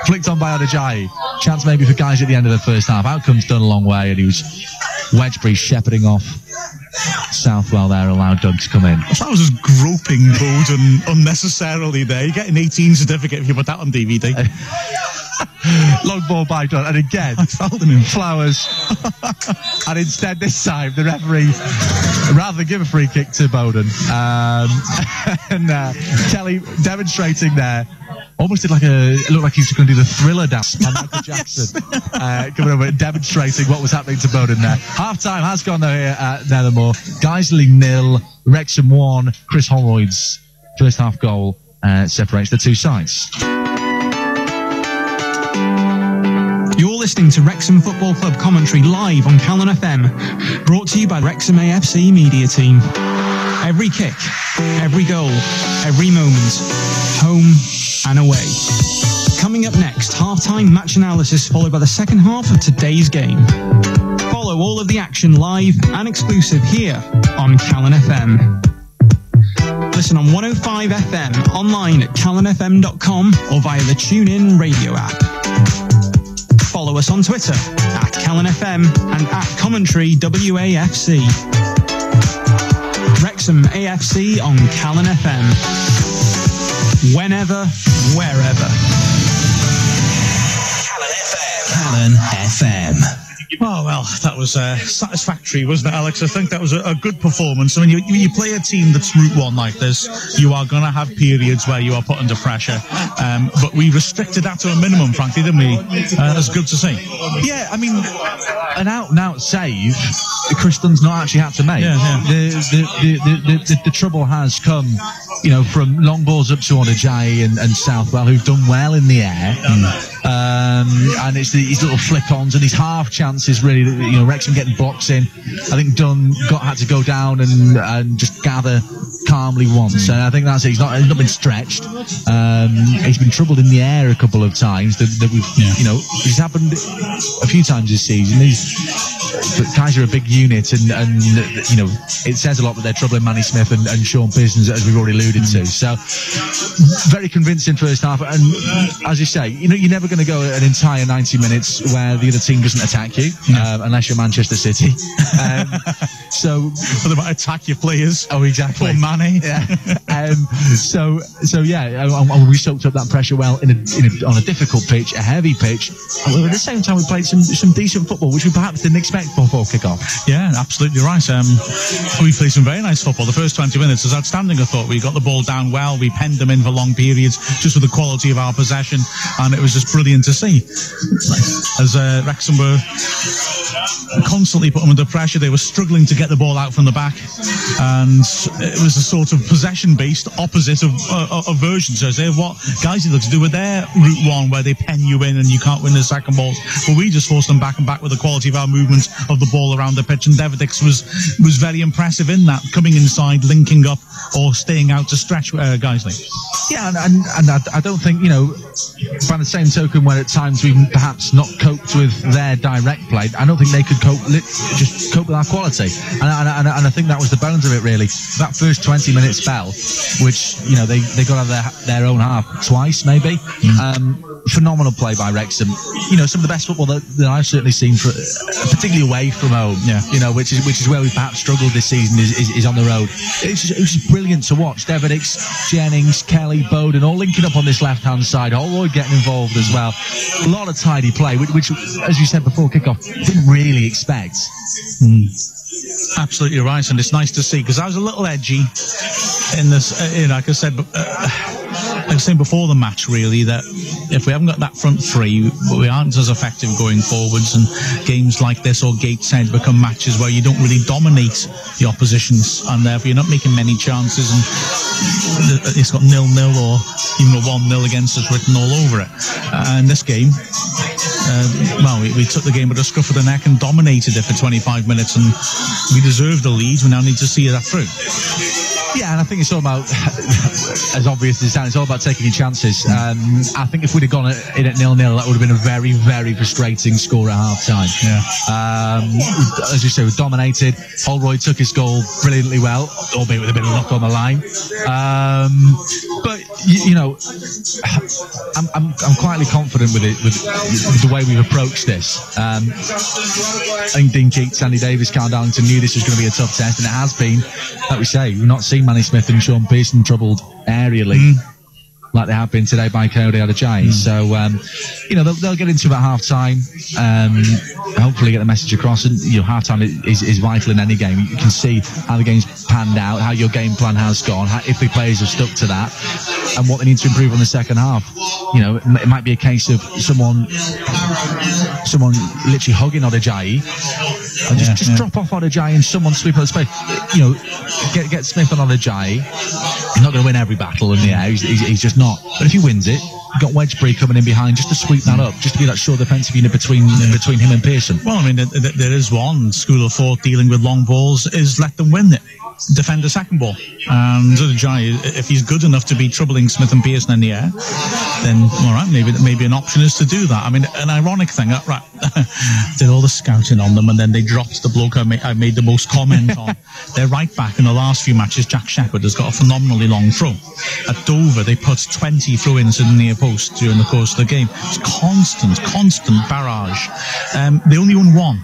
[SPEAKER 2] Flicked on by Odajai. Chance maybe for guys at the end of the first half. Outcome's done a long way, and he was Wedgbury shepherding off Southwell there allowed Doug to come in.
[SPEAKER 1] I was just groping Bowden unnecessarily there. You get an 18 certificate if you put that on DVD.
[SPEAKER 2] Long ball by Doug, and again,
[SPEAKER 1] I fouled him in
[SPEAKER 2] flowers. And instead, this time, the referee, rather than give a free kick to Bowden, and Kelly demonstrating there, almost did it looked like he was going to do the Thriller dance by Michael Jackson, coming over and demonstrating what was happening to Bowden there. Half-time has gone though here at Nethermoor. Guiseley 0, Wrexham 1. Chris Holroyd's first half goal separates the two sides.
[SPEAKER 6] You're listening to Wrexham Football Club commentary live on Calon FM, brought to you by Wrexham AFC Media Team. Every kick, every goal, every moment, home and away. Coming up next, half-time match analysis followed by the second half of today's game. Follow all of the action live and exclusive here on Calon FM. Listen on 105 FM, online at calonfm.com or via the TuneIn radio app. Follow us on Twitter at CalonFM and at Commentary WAFC. Wrexham AFC on Calon FM. Whenever, wherever. Calon FM.
[SPEAKER 1] Oh, well, that was satisfactory, wasn't it, Alex? I think that was a good performance. I mean, you play a team that's Route 1 like this, you are going to have periods where you are put under pressure. But we restricted that to a minimum, frankly, didn't we? That's good to see.
[SPEAKER 2] Yeah, I mean, an out-and-out save, Chris Dunn's not actually had to make. The trouble has come, from long balls up to Ajayi and Southwell, who've done well in the air. And it's these little flick-ons and these half chances, really, Wrexham getting blocks in. I think Dunn had to go down and just gather calmly once. And I think that's it. He's not been stretched. He's been troubled in the air a couple of times. It's happened a few times this season. But Kaiser are a big unit, and it says a lot that they're troubling Manny Smith and Sean Pearson, as we've already alluded to. So, very convincing first half. And as you say, you're never going to go an entire 90 minutes where the other team doesn't attack you, unless you're Manchester City. So
[SPEAKER 1] they might attack your players.
[SPEAKER 2] Oh, exactly.
[SPEAKER 1] Poor Manny.
[SPEAKER 2] Yeah. We soaked up that pressure well on a difficult pitch, a heavy pitch. At the same time, we played some decent football, which we perhaps didn't expect before kick-off.
[SPEAKER 1] Yeah, absolutely right. We played some very nice football. The first 20 minutes was outstanding, I thought. We got the ball down well. We penned them in for long periods, just with the quality of our possession, and it was just brilliant to see. As Wrexham were constantly put them under pressure, they were struggling to get the ball out from the back, and it was a sort of possession-based opposite of version. So say what guys look to do with their Route 1, where they pen you in and you can't win the second balls. But we just forced them back and back with the quality of our movements of the ball around the pitch, and Deverdix was very impressive in that, coming inside, linking up, or staying out to stretch Guiseley.
[SPEAKER 2] Yeah, and I don't think, by the same token, where at times we've perhaps not coped with their direct play, I don't think they could cope with our quality. And I think that was the bones of it, really. That first 20-minute spell, which, they got out of their own half twice, maybe. Phenomenal play by Wrexham. Some of the best football that I've certainly seen, particularly away from home. Yeah. Which is where we perhaps struggled this season is on the road. It was just brilliant to watch. Deverdix, Jennings, Kelly, Bowden all linking up on this left-hand side. Holroyd getting involved as well. A lot of tidy play, which as you said before kickoff, didn't really expect.
[SPEAKER 1] Absolutely right, and it's nice to see, because I was a little edgy in this, like I said, I was saying before the match, really, that if we haven't got that front three, we aren't as effective going forwards, and games like this or Gateshead become matches where you don't really dominate the oppositions, and therefore you're not making many chances, and it's got 0-0 or even a 1-0 against us written all over it. And this game, we took the game with a scruff of the neck and dominated it for 25 minutes, and we deserved the lead. We now need to see that through.
[SPEAKER 2] Yeah, and I think it's all about, as obvious as it sounds, it's all about taking your chances. I think if we'd have gone in at 0-0, that would have been a very, very frustrating score at half-time. Yeah. As you say, we dominated. Holroyd took his goal brilliantly well, albeit with a bit of luck on the line. But you know, I'm quietly confident with it, with the way we've approached this. I think Dean Keats, Andy Davis, Carl Darlington knew this was going to be a tough test, and it has been. Like we say, we've not seen Manny Smith and Sean Pearson troubled aerially like they have been today by Coyote Ajayi. So, you know, they'll get into it at half-time, hopefully get the message across. And, you know, half-time is vital in any game. You can see how the game's panned out, how your game plan has gone, if the players have stuck to that, and what they need to improve on the second half. You know, it might be a case of someone literally hugging Ajayi, and just drop off Ajayi and someone sweep out the space. You know, get Smith on Ajayi. He's not going to win every battle in the air. He's just not. But if he wins it, you've got Wedgbury coming in behind just to sweep that up, just to be that short defensive unit between him and Pearson.
[SPEAKER 1] Well, I mean, there is one school of thought dealing with long balls is let them win it. Defend a second ball. And Ajayi, if he's good enough to be troubling Smith and Pearson in the air, then all right, maybe an option is to do that. I mean, an ironic thing, right? Did all the scouting on them, and then they dropped the bloke I made the most comment on. Their right back in the last few matches, Jack Shepherd, has got a phenomenally long throw. At Dover, they put 20 throw-ins in the near post during the course of the game. It's constant barrage. They only won one.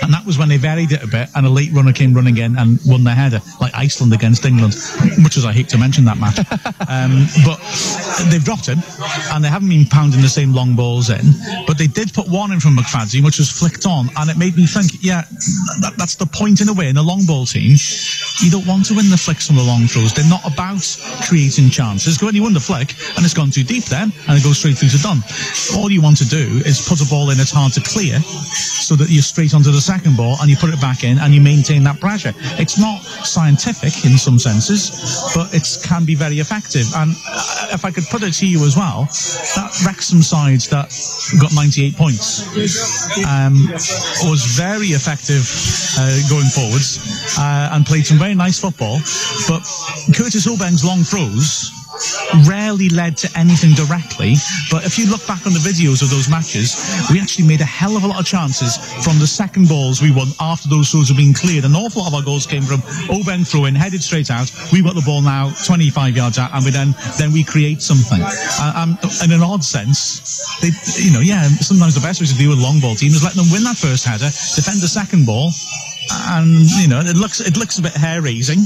[SPEAKER 1] And that was when they varied it a bit, and a late runner came running in and won their header, like Iceland against England, much as I hate to mention that match. But they've dropped him, and they haven't been pounding the same long balls in, but they did put one in from McFadzean, which was flicked on, and it made me think, that's the point in a way. In a long ball team, you don't want to win the flicks from the long throws. They're not about creating chances. When you win the flick, and it's gone too deep then, and it goes straight through to done. All you want to do is put a ball in that's hard to clear, so that you're straight onto the second ball, and you put it back in, and you maintain that pressure. It's not scientific in some senses, but it can be very effective. And if I could put it to you as well, that Wrexham side that got 98 points was very effective going forwards and played some very nice football. But Curtis Obeng's long throws rarely led to anything directly, but if you look back on the videos of those matches, we actually made a hell of a lot of chances from the second balls we won after those throws had been cleared. An awful lot of our goals came from Obeng throwing, headed straight out. We got the ball now 25 yards out, and then we create something. In an odd sense, sometimes the best way to deal with a long ball team is letting them win that first header, defend the second ball, and it looks a bit hair raising,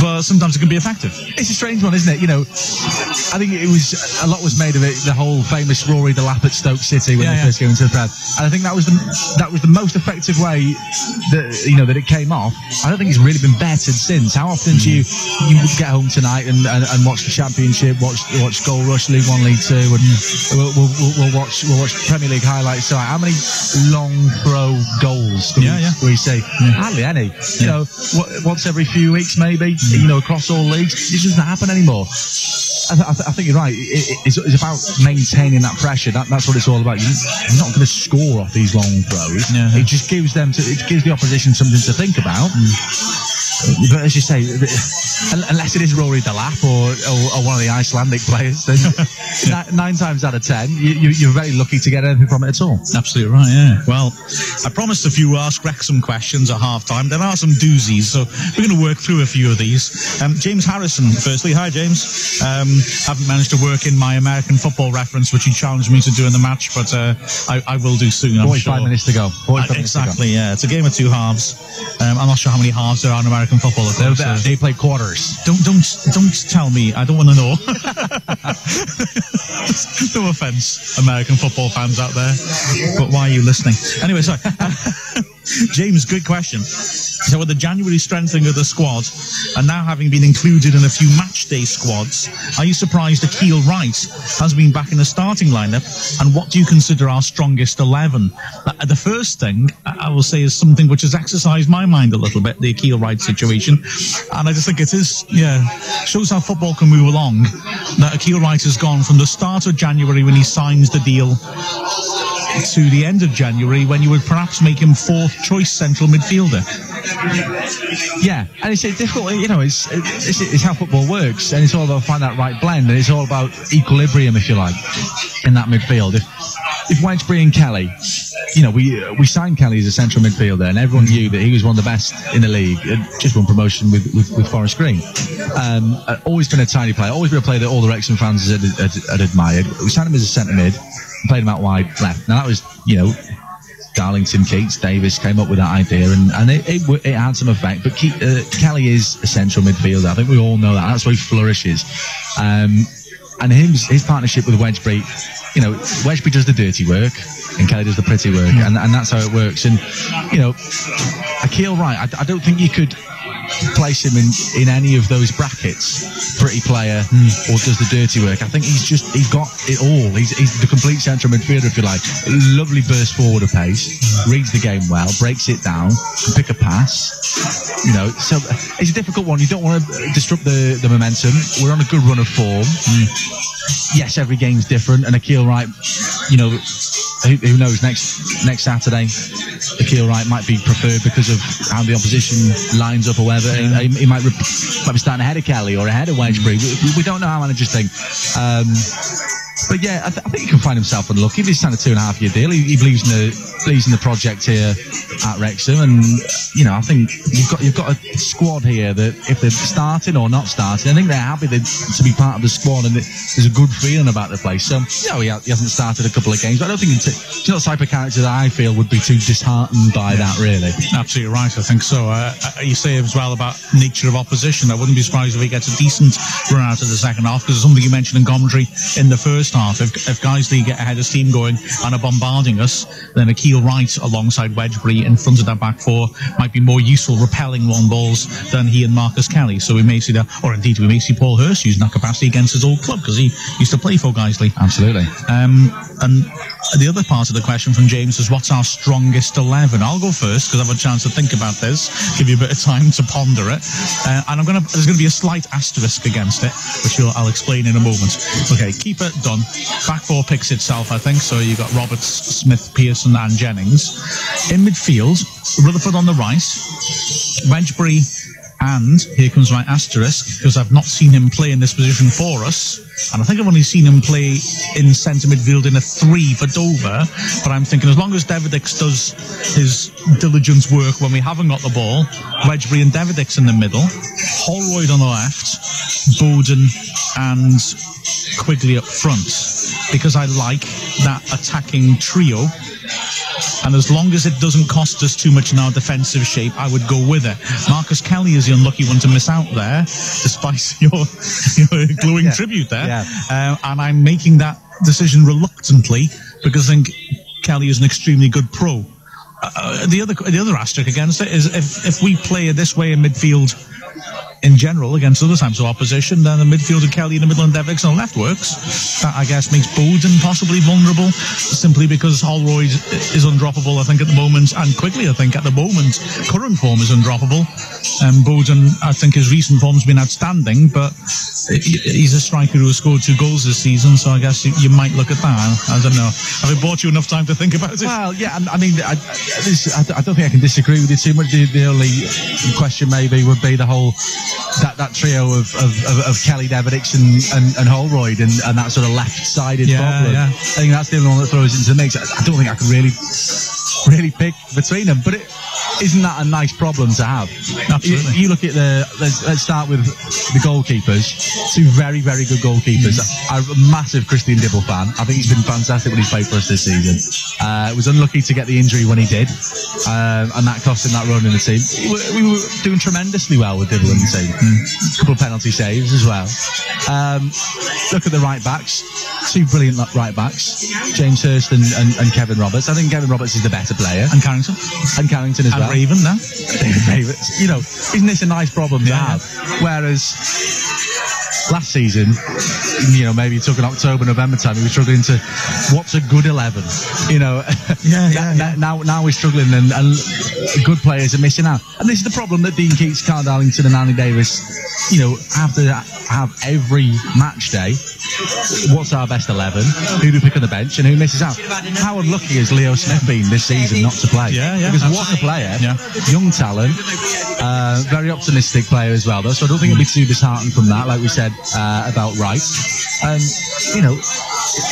[SPEAKER 1] but sometimes it can be effective.
[SPEAKER 2] It's a strange one, isn't it? I think a lot was made of it, the whole famous Rory the lap at Stoke City when they first came into the Prem, and I think that was the most effective way that it came off. I don't think it's really been bettered since. How often do you get home tonight and watch the Championship, watch Goal Rush, League 1, League 2, and we'll watch Premier League highlights. So how many long throw goals do we see? Hardly any. Once every few weeks maybe, across all leagues. It doesn't happen anymore. I think you're right. It's about maintaining that pressure. That's what it's all about. You're not going to score off these long throws. It just gives the opposition something to think about. But as you say, unless it is Rory the Lap or one of the Icelandic players, then 9 times out of 10, you're very lucky to get anything from it at all.
[SPEAKER 1] Absolutely right, yeah. Well, I promised a few Ask Wrexham questions at half-time. There are some doozies, so we're going to work through a few of these. James Harrison, firstly. Hi, James. Haven't managed to work in my American football reference, which he challenged me to do in the match, but I will do soon, I'm
[SPEAKER 2] 45 minutes to go.
[SPEAKER 1] Exactly, yeah. It's a game of 2 halves. I'm not sure how many halves there are in American football.
[SPEAKER 2] They play quarters.
[SPEAKER 1] Don't tell me. I don't want to know. No offence, American football fans out there, but why are you listening? Anyway, sorry. James, good question. So with the January strengthening of the squad, and now having been included in a few match day squads, are you surprised Akil Wright has been back in the starting lineup? And what do you consider our strongest 11? The first thing I will say is something which has exercised my mind a little bit, the Akil Wright situation. And I just think it is, shows how football can move along, that Akil Wright has gone from the start of January when he signs the deal to the end of January when you would perhaps make him 4th choice central midfielder.
[SPEAKER 2] Yeah, and it's difficult, it's how football works, and it's all about finding that right blend, and it's all about equilibrium, if you like, in that midfield. if Wedgbury and Kelly, we signed Kelly as a central midfielder, and everyone knew that he was one of the best in the league. Just won promotion with Forest Green. Always been a tiny player, always been a player that all the Wrexham fans had admired. We signed him as a centre mid, and played him out wide left. Now that was, Darlington, Keats, Davis came up with that idea, and it had some effect. But Kelly is a central midfielder. I think we all know that. That's where he flourishes. And his partnership with Wedgbury, Wedgbury does the dirty work and Kelly does the pretty work, and that's how it works. And Akil Wright, I don't think you could place him in any of those brackets, pretty player or does the dirty work. I think he's got it all. He's the complete central midfielder, if you like. Lovely burst forward of pace, reads the game well, breaks it down, can pick a pass. So it's a difficult one. You don't want to disrupt the momentum. We're on a good run of form. Yes, every game's different, and Akil Wright, who knows, next Saturday Akil Wright might be preferred because of how the opposition lines up or whatever. He might be starting ahead of Kelly or ahead of Wedgbury. We don't know how managers think. But yeah, I think he can find himself unlucky. He's signed a 2.5-year deal. He believes in the project here at Wrexham, and I think you've got a squad here that if they're starting or not starting, I think they're happy to be part of the squad, and there's a good feeling about the place. So he hasn't started a couple of games, but I don't think he's not the type of character that I feel would be too disheartened by that. Really,
[SPEAKER 1] absolutely right. I think so. You say as well about nature of opposition. I wouldn't be surprised if he gets a decent run out of the second half, because something you mentioned in commentary in the first half. If Guiseley get ahead of steam going and are bombarding us, then Akil Wright alongside Wedgbury in front of that back four might be more useful repelling long balls than he and Marcus Kelly. So we may see that, or indeed we may see Paul Hurst using that capacity against his old club, because he used to play for Guiseley.
[SPEAKER 2] Absolutely.
[SPEAKER 1] And the other part of the question from James is, what's our strongest 11? I'll go first because I've had a chance to think about this, give you a bit of time to ponder it, and there's going to be a slight asterisk against it, which I'll explain in a moment. Okay, keeper done. Back four picks itself, I think. So you've got Roberts, Smith, Pearson and Jennings. In midfield, Rutherford on the right, Wedgbury, and here comes my asterisk, because I've not seen him play in this position for us, and I think I've only seen him play in centre midfield in a 3 for Dover, but I'm thinking as long as Davidix does his diligence work when we haven't got the ball, Wedgbury and Davidix in the middle, Holroyd on the left, Bowden and Quigley up front, because I like that attacking trio. And as long as it doesn't cost us too much in our defensive shape, I would go with it. Marcus Kelly is the unlucky one to miss out there, despite your glowing tribute there. Yeah. And I'm making that decision reluctantly, because I think Kelly is an extremely good pro. The other asterisk against it is if we play this way in midfield in general against other types of opposition, then the midfield of Kelly in the middle and Devix on the left works. That, I guess, makes Bowden possibly vulnerable, simply because Holroyd is undroppable, I think, at the moment, and Quigley, I think, at the moment, current form is undroppable. And Bowden, I think his recent form's been outstanding, but he's a striker who has scored 2 goals this season, so I guess you might look at that. I don't know. Have it bought you enough time to think about it?
[SPEAKER 2] Well, yeah, I mean, I don't think I can disagree with you too much. The only question maybe would be the whole that trio of Kelly, Davidix and Holroyd, and that sort of left-sided problem. Yeah. I think that's the only one that throws into the mix. I don't think I could really pick between them, but isn't that a nice problem to have?
[SPEAKER 1] Absolutely.
[SPEAKER 2] You look at let's start with the goalkeepers. 2 very, very good goalkeepers. I'm a massive Christian Dibble fan. I think he's been fantastic when he's played for us this season. Was unlucky to get the injury when he did, and that cost him that run in the team. We were doing tremendously well with Dibble in the team. A couple of penalty saves as well. Look at the right backs. 2 brilliant right backs, James Hurst and Kevin Roberts. I think Kevin Roberts is the better player.
[SPEAKER 1] And Carrington.
[SPEAKER 2] As well.
[SPEAKER 1] Raven now.
[SPEAKER 2] David, isn't this a nice problem to have? Whereas last season, maybe took an October, November time, we were struggling to what's a good 11. Now we're struggling, and good players are missing out. And this is the problem that Dean Keats, Carl Darlington and Andy Davis, have to have every match day. What's our best 11? Who do we pick on the bench, and who misses out? How unlucky has Leo Smith been this season not to play? Because what a player, young talent, very optimistic player as well, though. So I don't think he'll be too disheartened from that. Like we said, about right. And, you know,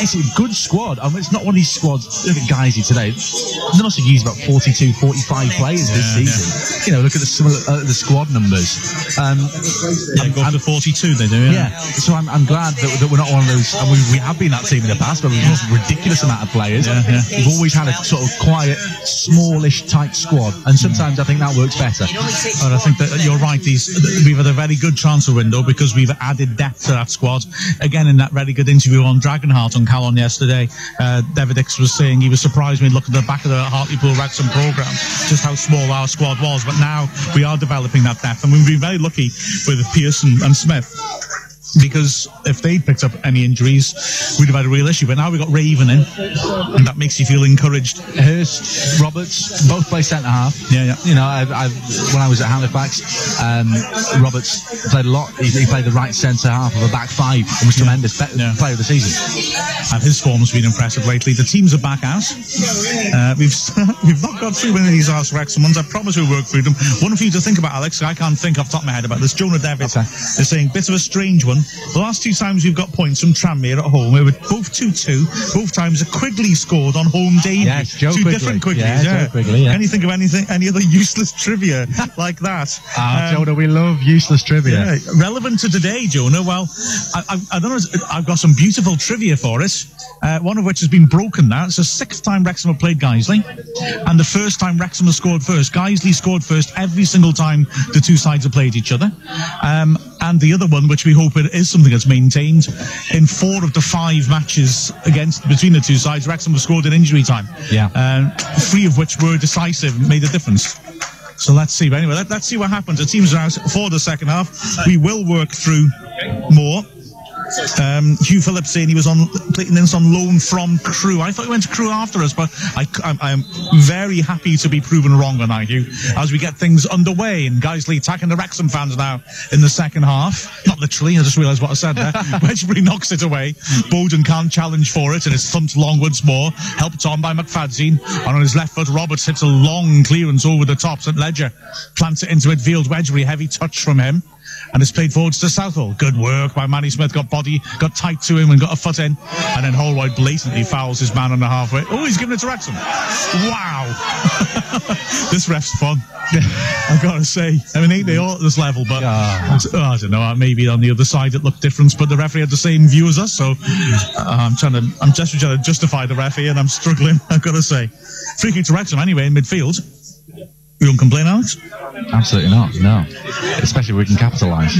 [SPEAKER 2] it's a good squad. I mean, it's not one of these squads. Look at Guisey today. They must have used about 42, 45 players this season. Yeah. You know, look at the squad numbers.
[SPEAKER 1] Go up to 42, they do.
[SPEAKER 2] Yeah. So I'm glad that we're not one of those. And we have been that team in the past, but we've lost a ridiculous amount of players. We've always had a sort of quiet, smallish, tight squad, and sometimes I think that works better.
[SPEAKER 1] And I think that you're right. We've had a very good transfer window because we've added depth to that squad. Again, in that very good interview on Dragonheart on Calon yesterday, David Dix was saying he was surprised when he looked at the back of the Hartlepool Wrexham programme just how small our squad was. But now we are developing that depth, and we've been very lucky with Pearson and Smith, because if they'd picked up any injuries, we'd have had a real issue. But now we've got Raven in, and that makes you feel encouraged.
[SPEAKER 2] Hurst, Roberts, both play centre half.
[SPEAKER 1] Yeah.
[SPEAKER 2] You know, when I was at Halifax, Roberts played a lot. He played the right centre half of a back five and was tremendous. Player of the season.
[SPEAKER 1] And his form's been impressive lately. The teams are back out. We've not got through any of these Arse Wrexham ones. I promise we'll work through them. One for you to think about, Alex. I can't think off the top of my head about this. Jonah Devitt is saying, bit of a strange one. The last two times we've got points from Tranmere at home, we were both 2-2. Both times a Quigley scored on home debut.
[SPEAKER 2] Yes, Joe
[SPEAKER 1] Two
[SPEAKER 2] Quigley.
[SPEAKER 1] different Quigleys.
[SPEAKER 2] Joe Quigley,
[SPEAKER 1] Can you think of any other useless trivia like that?
[SPEAKER 2] Jonah, we love useless trivia.
[SPEAKER 1] Yeah, relevant to today, Jonah. Well, I don't know. I've got some beautiful trivia for us. One of which has been broken now. It's the 6th time Wrexham have played Guiseley, and the first time Wrexham has scored first. Guiseley scored first every single time the two sides have played each other. And the other one, which we hope it is something that's maintained, in 4 of the 5 matches between the two sides, Wrexham have scored in injury time. 3 of which were decisive, made a difference. So let's see. But anyway, let's see what happens. The teams are out for the second half. We will work through more. Hugh Phillips saying he was on loan from Crewe. I thought he went to Crewe after us, but I am very happy to be proven wrong on that, Hugh, as we get things underway. And Guiseley attacking the Wrexham fans now in the second half. Not literally, I just realised what I said there. Wedgbury knocks it away. Bowden can't challenge for it, and it's thumped long once more, helped on by McFadzean. And on his left foot, Roberts hits a long clearance over the top. St Ledger plants it into midfield. Wedgbury, heavy touch from him. And it's played forwards to Southall. Good work by Manny Smith. Got tight to him and got a foot in. And then Holroyd blatantly fouls his man on the halfway. Oh, he's giving it to Wrexham. Wow. This ref's fun. I've got to say. I mean, ain't they all at this level? But I don't know. Maybe on the other side it looked different, but the referee had the same view as us. So I'm just trying to justify the referee, and I'm struggling, I've got to say. Free kick to Wrexham anyway in midfield. You don't complain, Alex?
[SPEAKER 2] Absolutely not, no. Especially if we can capitalise.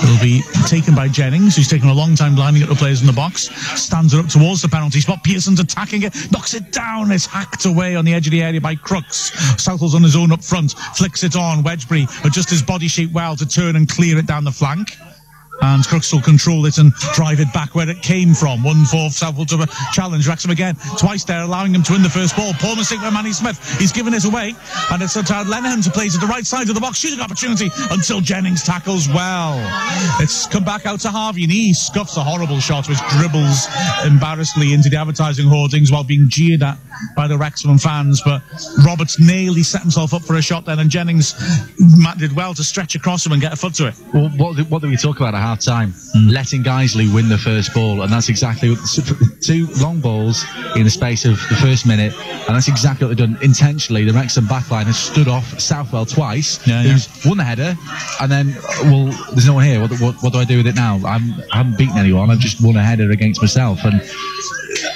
[SPEAKER 1] It'll be taken by Jennings, who's taken a long time lining up the players in the box. Stands it up towards the penalty spot. Pearson's attacking it, knocks it down. It's hacked away on the edge of the area by Crooks. Southall's on his own up front, flicks it on. Wedgbury adjusts his body shape well to turn and clear it down the flank. And Crooks will control it and drive it back where it came from. 1-4 Southall to challenge Wrexham again. Twice there, allowing him to win the first ball. Poor mistake by Manny Smith. He's given it away. And it's Lenihan to play to the right side of the box. Shooting opportunity until Jennings tackles well. It's come back out to Harvey, and he scuffs a horrible shot which dribbles embarrassedly into the advertising hoardings while being jeered at by the Wrexham fans. But Roberts nearly set himself up for a shot then, and Jennings did well to stretch across him and get a foot to it.
[SPEAKER 2] Well, what do we talk about at half time? Letting Guiseley win the first ball, and that's exactly what 2 long balls in the space of the first minute, and that's exactly what they've done intentionally. The Wrexham backline has stood off Southwell twice, who's won the header, and then, well, there's no one here. What do I do with it now? I haven't beaten anyone. I've just won a header against myself. And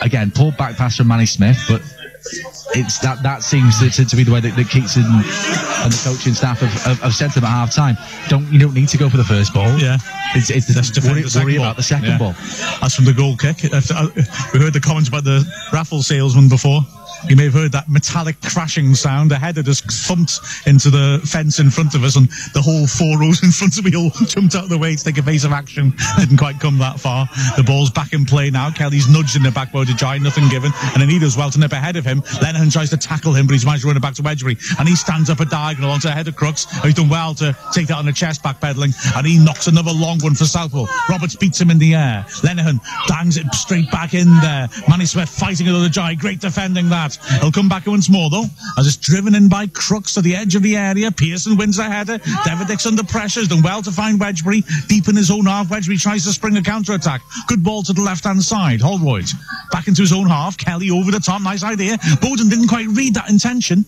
[SPEAKER 2] again, poor back pass from Manny Smith, but it's that seems to be the way that Keats and the coaching staff have said to them at half time. You don't need to go for the first ball.
[SPEAKER 1] Yeah,
[SPEAKER 2] it's worry about the second ball.
[SPEAKER 1] That's from the goal kick. We heard the comments about the raffle salesman before. You may have heard that metallic crashing sound. The header just thumped into the fence in front of us, and the whole 4 rows in front of me all jumped out of the way to take evasive action. Didn't quite come that far. The ball's back in play now. Kelly's nudged in the back bow to Jai, nothing given, and then he does well to nip ahead of him. Lenihan Lenihan tries to tackle him, but he's managed to run it back to Wedgbury, and he stands up a diagonal onto the head of Crooks. He's done well to take that on the chest, backpedaling, and he knocks another long one for Southwell. Roberts beats him in the air. Lenihan dangs it straight back in there. Manny Smith fighting another Jai. Great defending that. He'll come back once more, though, as it's driven in by Crooks to the edge of the area. Pearson wins the header. Davidick's under pressure. Has done well to find Wedgbury deep in his own half. Wedgbury tries to spring a counter-attack. Good ball to the left-hand side. Holroyd back into his own half. Kelly over the top. Nice idea. Bowden didn't quite read that intention,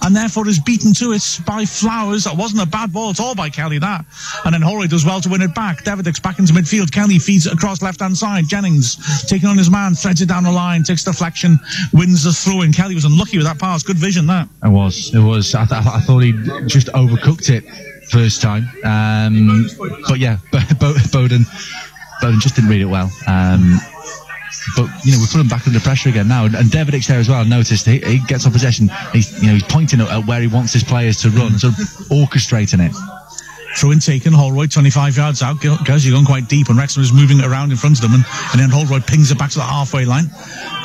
[SPEAKER 1] and therefore is beaten to it by Flowers. That wasn't a bad ball at all by Kelly, that. And then Holroyd does well to win it back. Davidick's back into midfield. Kelly feeds it across left-hand side. Jennings taking on his man, threads it down the line, takes deflection, wins the throw-in. Kelly was unlucky with that pass. Good vision, that.
[SPEAKER 2] It was. I thought he just overcooked it first time. But yeah, Bowden just didn't read it well. But we put him back under pressure again now, and Davidick's there as well. I noticed he gets on possession. He's pointing at where he wants his players to run, sort of orchestrating it.
[SPEAKER 1] Throw-in taken, Holroyd 25 yards out. Guys, you're going quite deep, and Wrexham is moving it around in front of them, and then Holroyd pings it back to the halfway line.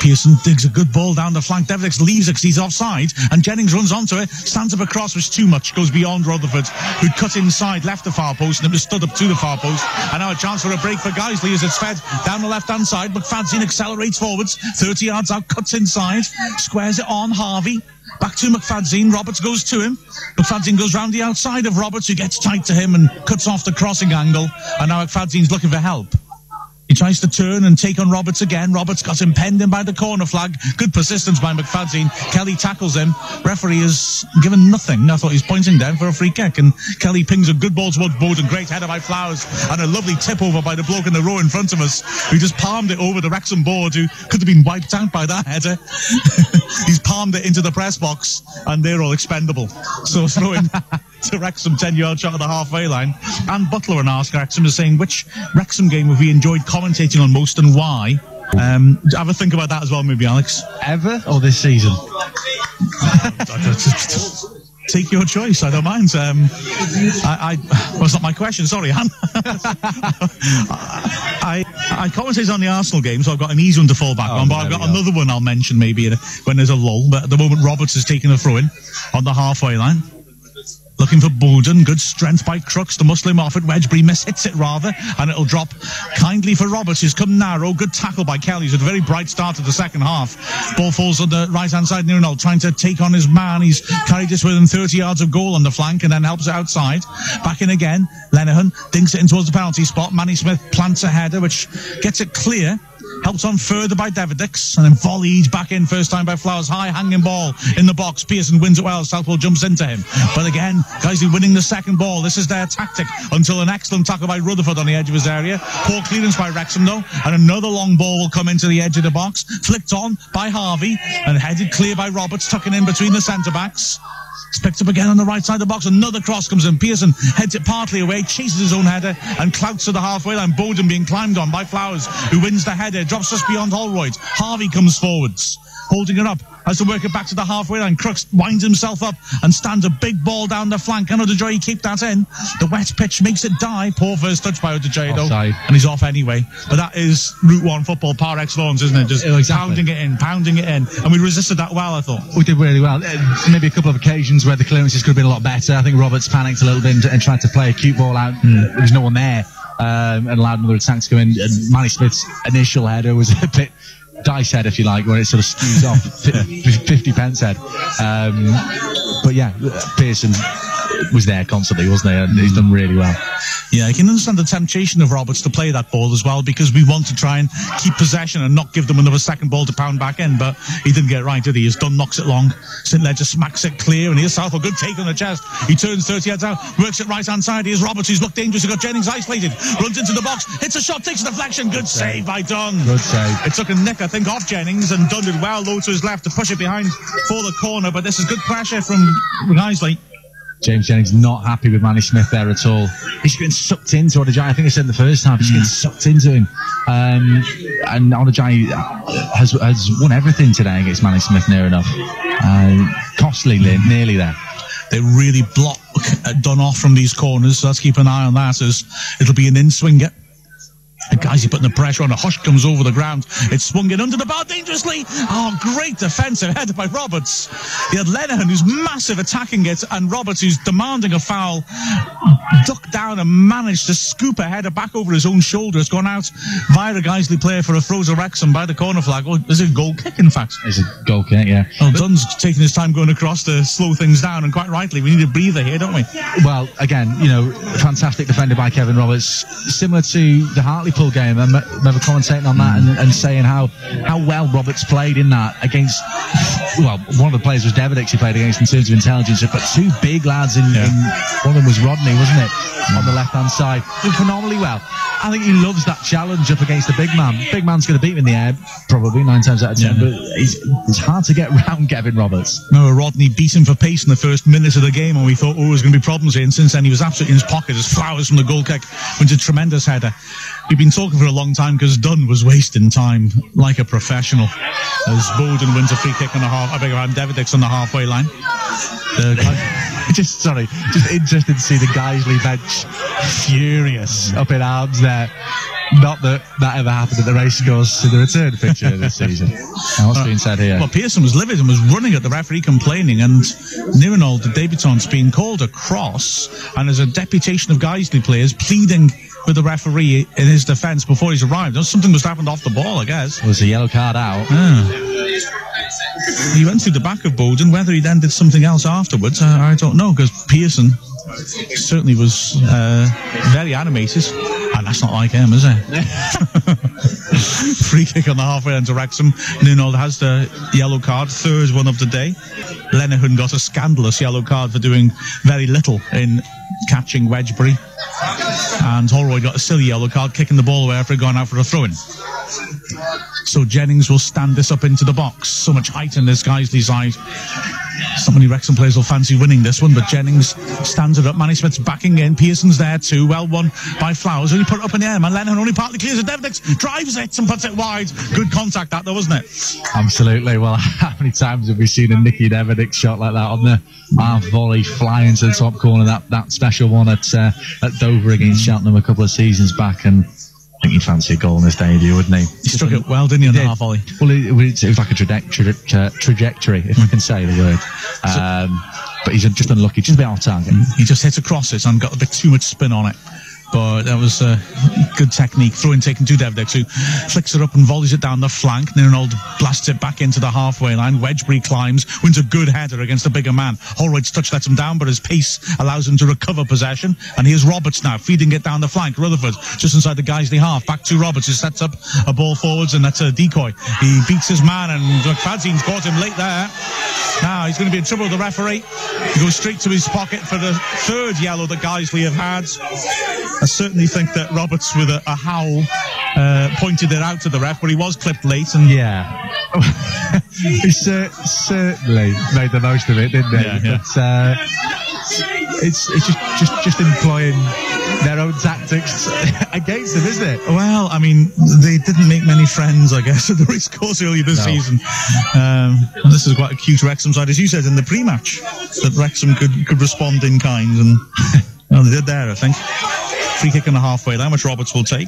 [SPEAKER 1] Pearson digs a good ball down the flank. Davidick leaves it because he's offside, and Jennings runs onto it, stands up across, which is too much, goes beyond Rutherford, who'd cut inside, left the far post, and it was stood up to the far post. And now a chance for a break for Guiseley as it's fed down the left-hand side. McFadzean accelerates forwards, 30 yards out, cuts inside, squares it on Harvey. Back to McFadzean. Roberts goes to him. McFadzean goes round the outside of Roberts, who gets tight to him and cuts off the crossing angle. And now McFadzean's looking for help. He tries to turn and take on Roberts again. Roberts got him penned in by the corner flag. Good persistence by McFadzean. Kelly tackles him. Referee has given nothing. I thought he was pointing down for a free kick. And Kelly pings a good ball towards Bowden. Great header by Flowers. And a lovely tip over by the bloke in the row in front of us, who just palmed it over the Wrexham board, who could have been wiped out by that header. He's palmed it into the press box, and they're all expendable. So throwing to Wrexham, 10-yard shot at the halfway line. And Butler and Ask Wrexham is saying, which Wrexham game have we enjoyed commentating on most and why? Have a think about that as well, maybe, Alex.
[SPEAKER 2] Ever or this season?
[SPEAKER 1] Take your choice, I don't mind. Well, it's not my question, sorry, Anne. I commentate on the Arsenal game, so I've got an easy one to fall back on, but I've got another one I'll mention maybe when there's a lull. But at the moment, Roberts is taking a throw-in on the halfway line. Looking for Bowden. Good strength by Crooks to muscle him off it. Wedgbury hits it rather, and it'll drop kindly for Roberts, who's come narrow. Good tackle by Kelly, who's had a very bright start to the second half. Ball falls on the right-hand side. Nirnal trying to take on his man. He's carried this within 30 yards of goal on the flank, and then helps it outside. Back in again. Lenihan dinks it in towards the penalty spot. Manny Smith plants a header, which gets it clear. Helped on further by Davidick, and then volleyed back in first time by Flowers. High hanging ball in the box. Pearson wins it well. Southwell jumps into him. But again, Guiseley winning the second ball. This is their tactic until an excellent tackle by Rutherford on the edge of his area. Poor clearance by Wrexham though, and another long ball will come into the edge of the box. Flicked on by Harvey and headed clear by Roberts, tucking in between the centre backs. It's picked up again on the right side of the box. Another cross comes in. Pearson heads it partly away, chases his own header, and clouts to the halfway line. Bowden being climbed on by Flowers, who wins the header. Drops just beyond Holroyd. Harvey comes forwards, holding it up. Has to work it back to the halfway line. Crooks winds himself up and stands a big ball down the flank. Can Odujoyi keep that in? The wet pitch makes it die. Poor first touch by Odujoyi though, and he's off anyway. But that is Route 1 football par excellence, isn't it? Just pounding it in. And we resisted that well, I thought.
[SPEAKER 2] We did really well. Maybe a couple of occasions where the clearances could have been a lot better. I think Roberts panicked a little bit and tried to play a cute ball out. There was no one there, and allowed another attack to go in. And Manny Smith's initial header was a bit dice head, if you like, where it sort of skews off 50 pence head. But yeah, Pearson was there constantly, wasn't he? And he's done really well.
[SPEAKER 1] Yeah, I can understand the temptation of Roberts to play that ball as well, because we want to try and keep possession and not give them another second ball to pound back in, but he didn't get it right, did he? His Dunn knocks it long. St. Ledger smacks it clear, and here's Southwell. Good take on the chest. He turns 30 yards out, works it right-hand side. Here's Roberts, who's looked dangerous. He's got Jennings isolated. Runs into the box, hits a shot, takes a deflection. Good save by Dunn.
[SPEAKER 2] Good save.
[SPEAKER 1] It took a nick, I think, off Jennings, and Dunn did well low to his left to push it behind for the corner, but this is good pressure from Guiseley.
[SPEAKER 2] James Jennings not happy with Manny Smith there at all. He's getting sucked into Odujoyi. I think I said in the first half, he's getting sucked into him. And Odujoyi has won everything today against Manny Smith near enough. Costly, nearly there.
[SPEAKER 1] They really block Dunn off from these corners, so let's keep an eye on that, as it'll be an in-swinger. Guys, he putting the pressure on. A Hush comes over the ground. It's swung in under the bar dangerously. Oh, great defensive header by Roberts. He had Lenihan, who's massive, attacking it, and Roberts, who's demanding a foul, ducked down and managed to scoop a header back over his own shoulder. It's gone out via a Guiseley player for a throws of Wrexham by the corner flag. Oh, there's a goal kick, in fact.
[SPEAKER 2] It's a goal kick, yeah.
[SPEAKER 1] Well, Dunn's taking his time going across to slow things down, and quite rightly, we need a breather here, don't we?
[SPEAKER 2] Well, again, you know, fantastic defender by Kevin Roberts, similar to the Hartlepool game. I remember commentating on that and saying how well Roberts played in that against, well, one of the players was Devidics he played against in terms of intelligence, but two big lads in one of them was Rodney, wasn't it, on the left-hand side. Did phenomenally well. I think he loves that challenge up against the big man. Big man's going to beat him in the air, probably 9 times out of 10, but it's hard to get round Kevin Roberts.
[SPEAKER 1] No, Rodney beat him for pace in the first minute of the game, and we thought, oh, there's going to be problems here, and since then he was absolutely in his pocket as Flowers from the goal kick went a tremendous header. We've been talking for a long time because Dunn was wasting time like a professional as Bowden wins a free kick on the half. I beg your pardon, Devidics on the halfway line.
[SPEAKER 2] Just interested to see the Guiseley bench furious up in arms there. Not that ever happened at the racecourse in the return picture this season. Now, what's being said here?
[SPEAKER 1] Well, Pearson was livid and was running at the referee complaining, and Nirenald, the debutant's been called across, and there's a deputation of Guiseley players pleading with the referee in his defence before he's arrived. Something must have happened off the ball, I guess.
[SPEAKER 2] Was a yellow card out.
[SPEAKER 1] He went through the back of Bowden. Whether he then did something else afterwards, I don't know, because Pearson certainly was very animated. And that's not like him, is it? Free kick on the halfway into Wrexham. Nirenald has the yellow card, third one of the day. Lenihan got a scandalous yellow card for doing very little in catching Wedgbury. And Holroyd got a silly yellow card, kicking the ball away after going out for a throw-in. So Jennings will stand this up into the box. So much height in this Guiseley side. So many Wrexham players will fancy winning this one, but Jennings stands it up. Manny Smith's backing in. Pearson's there too. Well won by Flowers. Only put it up in the air. Man, Lenihan only partly clears it. Devidics drives it and puts it wide. Good contact that though, wasn't it?
[SPEAKER 2] Absolutely. Well, how many times have we seen a Nicky Devidics shot like that on the half volley flying to the top corner? That special one at Dover against Cheltenham a couple of seasons back, and I think he'd fancy a goal in his debut, wouldn't he?
[SPEAKER 1] He struck it well, didn't he, on the half volley?
[SPEAKER 2] Well, it was like a trajectory, if I can say the word. But he's just unlucky, just a bit off target.
[SPEAKER 1] He just hit across it and got a bit too much spin on it. But that was good technique. Throw-in taken to Devidics, who flicks it up and volleys it down the flank. Nirenald blasts it back into the halfway line. Wedgbury climbs, wins a good header against a bigger man. Holroyd's touch lets him down, but his pace allows him to recover possession. And here's Roberts now, feeding it down the flank. Rutherford, just inside the Guiseley half. Back to Roberts, who sets up a ball forwards, and that's a decoy. He beats his man, and McFadzean's caught him late there. Now he's going to be in trouble with the referee. He goes straight to his pocket for the third yellow that Guiseley have had. I certainly think that Roberts, with a howl, pointed it out to the ref, but he was clipped late. And
[SPEAKER 2] yeah, he certainly made the most of it, didn't he?
[SPEAKER 1] Yeah.
[SPEAKER 2] But it's just employing their own tactics against them, isn't it?
[SPEAKER 1] Well, I mean, they didn't make many friends, I guess, at the racecourse earlier this season. And this is quite a cute Wrexham side, as you said in the pre-match, that Wrexham could respond in kind, and well, they did there, I think. Free kick on the halfway line, which Roberts will take.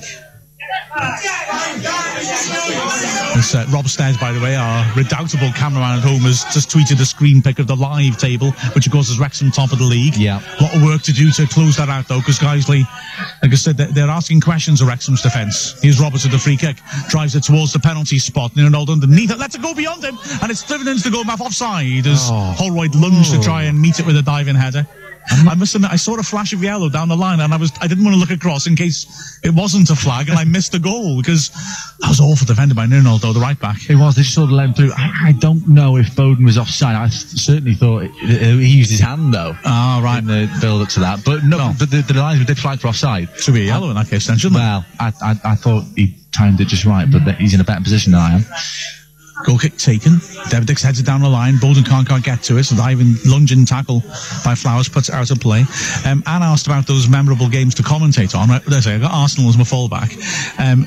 [SPEAKER 1] Rob Stairs, by the way, our redoubtable cameraman at home, has just tweeted a screen pic of the live table, which of course is Wrexham top of the league.
[SPEAKER 2] Yeah.
[SPEAKER 1] A lot of work to do to close that out, though, because Guiseley, like I said, they're asking questions of Wrexham's defence. Here's Roberts with the free kick, drives it towards the penalty spot. Nirenald underneath it, lets it go beyond him, and it's driven into the goal mouth offside as Holroyd lunged to try and meet it with a diving header. I must admit, I saw a flash of yellow down the line, and I didn't want to look across in case it wasn't a flag, and I missed a goal, because that was awful defended by Nirenald, though, the right back.
[SPEAKER 2] It was. They just sort of let him through. I don't know if Bowden was offside. I certainly thought he used his hand, though.
[SPEAKER 1] Ah, right.
[SPEAKER 2] In the build up to that, but no. But the linesman did flag for offside.
[SPEAKER 1] Should be a yellow in that case, then, shouldn't it?
[SPEAKER 2] Well, I thought he timed it just right, but he's in a better position than I am.
[SPEAKER 1] Goal kick taken. Deverdix heads it down the line. Bolden can't get to it. So diving, lunging tackle by Flowers puts it out of play. Anne asked about those memorable games to commentate on. Let's say I got Arsenal as my fallback.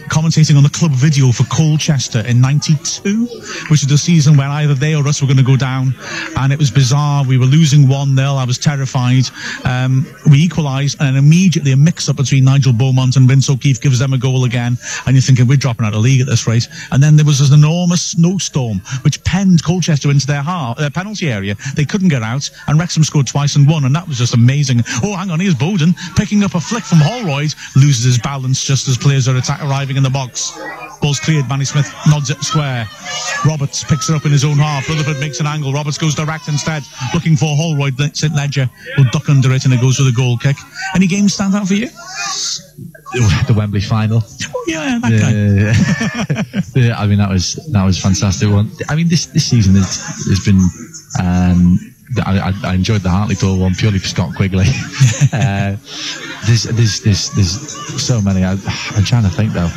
[SPEAKER 1] Commentating on the club video for Colchester in '92, which is the season when either they or us were going to go down. And it was bizarre. We were losing 1-0. I was terrified. We equalised, and immediately a mix-up between Nigel Beaumont and Vince O'Keefe gives them a goal again. And you're thinking, we're dropping out of the league at this rate. And then there was this enormous snowstorm which penned Colchester into their penalty area. They couldn't get out, and Wrexham scored twice and won, and that was just amazing. Oh, hang on, here's Bowden picking up a flick from Holroyd, loses his balance just as players are arriving in the box. Ball's cleared. Manny Smith nods it square. Roberts picks it up in his own half. Rutherford makes an angle. Roberts goes direct instead, looking for Holroyd. St Ledger will duck under it, and it goes for the goal kick. Any games stand out for you?
[SPEAKER 2] The Wembley final.
[SPEAKER 1] Oh, yeah, that guy.
[SPEAKER 2] Yeah, I mean, that was fantastic one. I mean, this season has been. I enjoyed the Hartlepool one purely for Scott Quigley. There's so many. I'm trying to think though.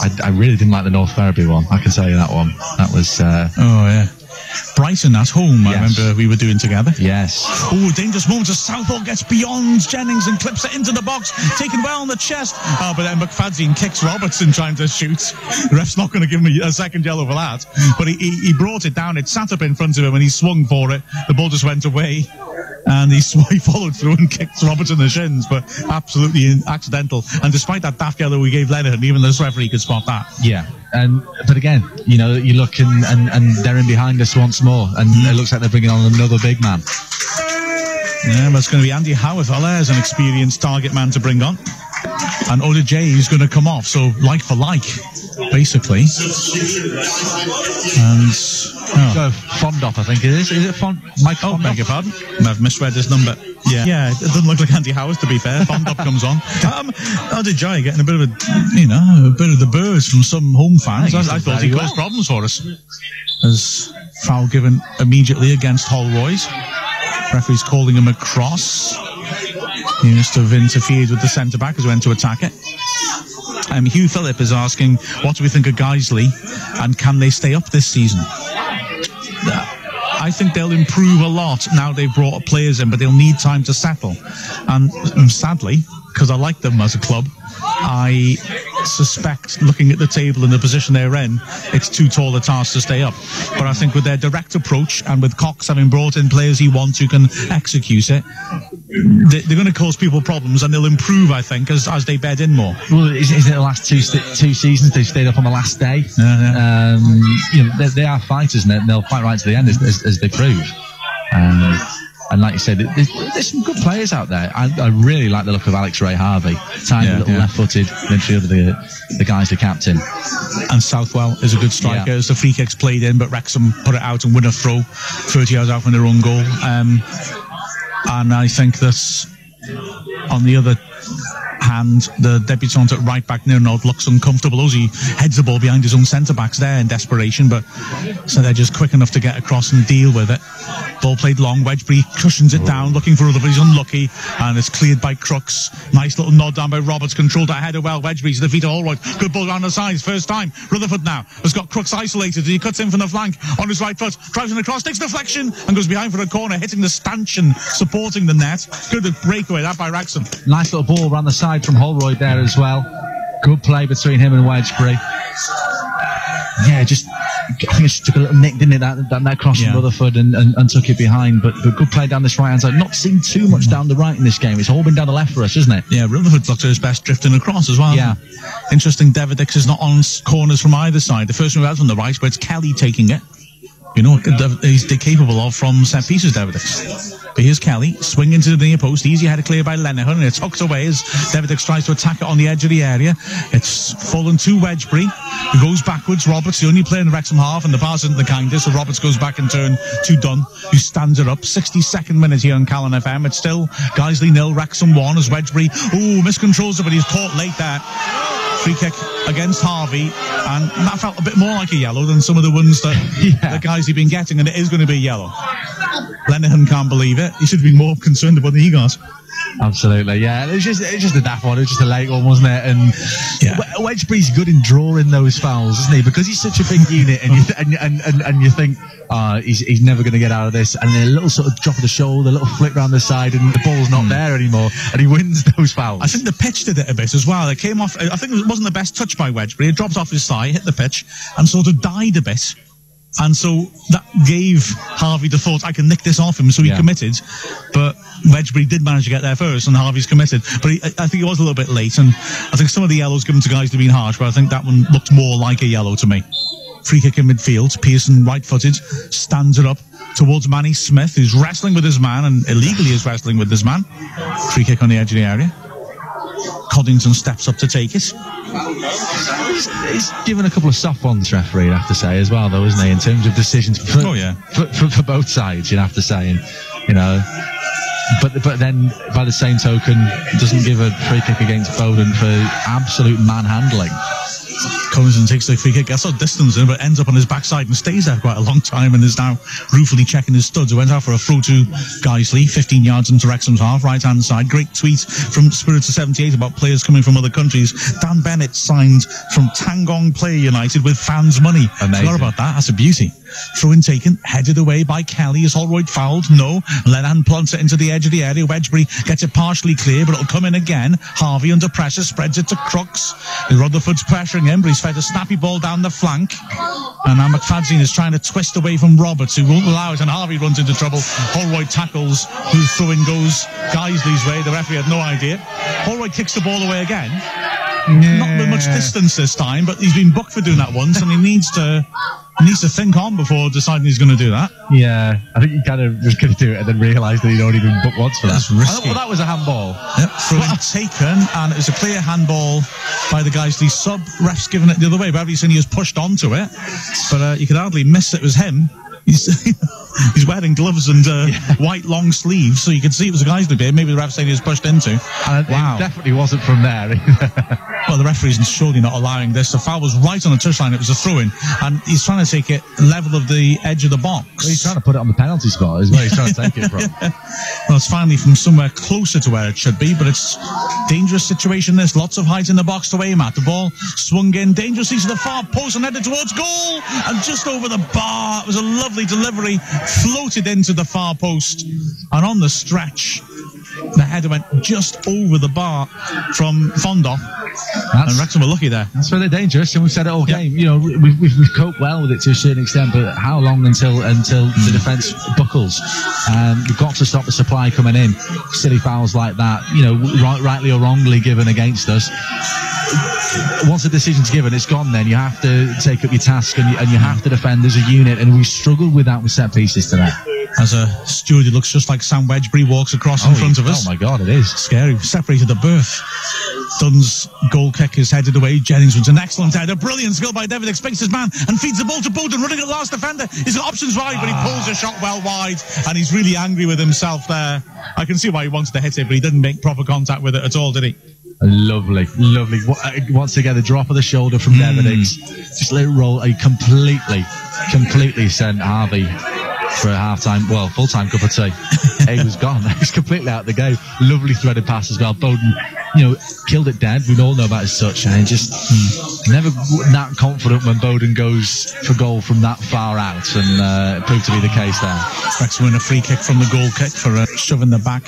[SPEAKER 2] I really didn't like the North Ferriby one. I can tell you that one. That was.
[SPEAKER 1] Oh yeah. Brighton at home, yes. I remember we were doing together.
[SPEAKER 2] Yes.
[SPEAKER 1] Oh, dangerous moments as Southall gets beyond Jennings and clips it into the box, taken well on the chest. Oh, but then McFadzean kicks Robertson trying to shoot. The ref's not going to give him a second yellow for that. But he brought it down. It sat up in front of him and he swung for it. The ball just went away. And he followed through and kicked Robertson in the shins, but absolutely accidental. And despite that daft yellow we gave Lenihan, even this referee could spot that.
[SPEAKER 2] Yeah. But again, you know, you look and they're in behind us once more, and it looks like they're bringing on another big man.
[SPEAKER 1] Yeah, but it's going to be Andy Howarth as an experienced target man to bring on. And Oda J is going to come off, so like for like, basically. And
[SPEAKER 2] Fondop, I think it is. Is it Mike Fondop?
[SPEAKER 1] Oh, beg your pardon. I've misread his number. Yeah, it doesn't look like Andy Howarth, to be fair. Fondop comes on. Oda J getting a bit of the buzz from some home fans. I thought he caused problems for us. As foul given immediately against Holroyd. Referee's calling him across. He must have interfered with the centre-back as he went to attack it. Hugh Phillip is asking, what do we think of Guiseley, and can they stay up this season? I think they'll improve a lot now they've brought players in, but they'll need time to settle. And sadly, because I like them as a club, I suspect, looking at the table and the position they're in, it's too tall a task to stay up. But I think with their direct approach, and with Cox having brought in players he wants who can execute it, they're going to cause people problems, and they'll improve, I think, as they bed in more.
[SPEAKER 2] Well, isn't it the last two seasons they've stayed up on the last day?
[SPEAKER 1] Yeah.
[SPEAKER 2] You know, they are fighters, and they'll fight right to the end, as they prove. And like you said, there's some good players out there. I really like the look of Alex Ray Harvey. Tiny little left-footed midfielder, the guy's the captain.
[SPEAKER 1] And Southwell is a good striker. As the free kick's played in, but Wrexham put it out and win a throw 30 yards out from their own goal. And I think that on the other hand, the debutant at right back Nirnod looks uncomfortable as he heads the ball behind his own centre-backs there in desperation, but so they're just quick enough to get across and deal with it. Ball played long, Wedgbury cushions it down, looking for Rutherford, he's unlucky, and it's cleared by Crooks. Nice little nod down by Roberts, controlled that header well. Wedgbury to the feet of Holroyd, good ball around the sides, first time. Rutherford now has got Crooks isolated, he cuts in from the flank on his right foot, drives in across, takes deflection, and goes behind for a corner, hitting the stanchion, supporting the net. Good breakaway, that by Wrexham.
[SPEAKER 2] Nice little ball around the side from Holroyd there as well. Good play between him and Wedgbury. Yeah, I think it just took a little nick, didn't it? That cross from Rutherford and took it behind. But good play down this right hand side. Not seen too much down the right in this game. It's all been down the left for us, isn't it?
[SPEAKER 1] Yeah, Rutherford's looked at his best drifting across as well.
[SPEAKER 2] Yeah.
[SPEAKER 1] Interesting, Deverdix is not on corners from either side. The first move out from the right, but it's Kelly taking it. You know what he's capable of from set pieces, Deverdix. But here's Kelly, swing into the near post, easy header clear by Lenihan, and it's hooked away as Deverdix tries to attack it on the edge of the area. It's fallen to Wedgbury, who goes backwards. Roberts, the only player in the Wrexham half, and the pass isn't the kindest, so Roberts goes back in turn to Dunn, who stands it up. 62nd minute here on Calon FM. It's still Guiseley 0, Wrexham 1 as Wedgbury, miscontrols it, but he's caught late there. Free kick against Harvey, and that felt a bit more like a yellow than some of the ones that the guys he've been getting, and it is going to be a yellow. Lenihan can't believe it. He should have been more concerned about the he got.
[SPEAKER 2] Absolutely, yeah. It was just a daft one. It was just a late one, wasn't it? And Wedgbury's good in drawing those fouls, isn't he? Because he's such a big unit, and you think, he's never going to get out of this. And then a little sort of drop of the shoulder, a little flick round the side, and the ball's not there anymore, and he wins those fouls.
[SPEAKER 1] I think the pitch did it a bit as well. It came off. I think it wasn't the best touch by Wedgbury. It dropped off his thigh, hit the pitch, and sort of died a bit. And so that gave Harvey the thought, I can nick this off him, so he committed. But Wedgbury did manage to get there first, and Harvey's committed. But I think it was a little bit late, and I think some of the yellows given to guys have been harsh, but I think that one looked more like a yellow to me. Free kick in midfield. Pearson, right-footed, stands it up towards Manny Smith, who's wrestling with his man, and illegally is wrestling with his man. Free kick on the edge of the area. Coddington steps up to take it.
[SPEAKER 2] He's given a couple of soft ones, referee, I have to say, as well, though, isn't he, in terms of decisions for both sides, you have to say. And, you know, but then, by the same token, doesn't give a free kick against Bowden for absolute manhandling.
[SPEAKER 1] Coddington takes the free kick, gets a distance in, but ends up on his backside and stays there quite a long time, and is now ruefully checking his studs. It went out for a throw to Guiseley, 15 yards into Wrexham's half, right-hand side. Great tweet from Spirit of 78 about players coming from other countries. Dan Bennett signed from Tangong Player United with fans' money.
[SPEAKER 2] Amazing.
[SPEAKER 1] Forgot about that. That's a beauty. Throw-in taken, headed away by Kelly. Is Holroyd fouled? No. Lenihan plants it into the edge of the area. Wedgbury gets it partially clear, but it'll come in again. Harvey under pressure, spreads it to Crooks. Rutherford's pressuring him, but he's fed a snappy ball down the flank. And now McFadzean is trying to twist away from Roberts, who won't allow it, and Harvey runs into trouble. Holroyd tackles, whose throw-in goes Guiseley's way. The referee had no idea. Holroyd kicks the ball away again. Not with much distance this time, but he's been booked for doing that once, and he needs to think on before deciding he's going to do that.
[SPEAKER 2] Yeah, I think he kind of was going to do it and then realised that he'd already been booked once for that.
[SPEAKER 1] That's risky.
[SPEAKER 2] Well, that was a handball.
[SPEAKER 1] Yep, throw-in taken, and it was a clear handball by the Guiseley sub. Ref's given it the other way, but everything he was pushed onto it. But you could hardly miss it was him. He's wearing gloves and white long sleeves, so you could see it was a Guiseley bit. Maybe the ref saying he was pushed into.
[SPEAKER 2] Wow. It definitely wasn't from there.
[SPEAKER 1] Well, the referee's surely not allowing this. The foul was right on the touchline. It was a throw-in, and he's trying to take it level of the edge of the box.
[SPEAKER 2] Well, he's trying to put it on the penalty spot is where he's trying to take it from.
[SPEAKER 1] Well, it's finally from somewhere closer to where it should be, but it's dangerous situation this. Lots of height in the box to aim at. The ball swung in dangerously to the far post and headed towards goal, and just over the bar. It was a lovely delivery, floated into the far post, and on the stretch the header went just over the bar from Fondop, and Wrexham were lucky there.
[SPEAKER 2] That's really dangerous, and we've said it all game. You know, we've coped well with it to a certain extent, but how long until the defence buckles? We've got to stop the supply coming in. Silly fouls like that, you know, rightly or wrongly given against us. Once a decision's given, it's gone. Then you have to take up your task, and you have to defend as a unit, and we struggled with that with set pieces today.
[SPEAKER 1] As a steward, it looks just like Sam Wedgbury walks across in front of us.
[SPEAKER 2] Oh my God, it is
[SPEAKER 1] scary. Separated at birth. Dunn's goal kick is headed away. Jennings wins an excellent header. Brilliant skill by David. Expects his man and feeds the ball to Bowden, running at last defender. He's got options wide, but he pulls a shot well wide, and he's really angry with himself there. I can see why he wanted to hit it, but he didn't make proper contact with it at all, did he?
[SPEAKER 2] Lovely. Once again, the drop of the shoulder from Davidix. Just let it roll. He completely sent Harvey for a full-time cup of tea. He was gone. He was completely out of the game. Lovely threaded pass as well. Bowden, killed it dead. We all know about his touch, and just never that confident when Bowden goes for goal from that far out, and it proved to be the case there.
[SPEAKER 1] Wrexham win a free kick from the goal kick for a shove in the back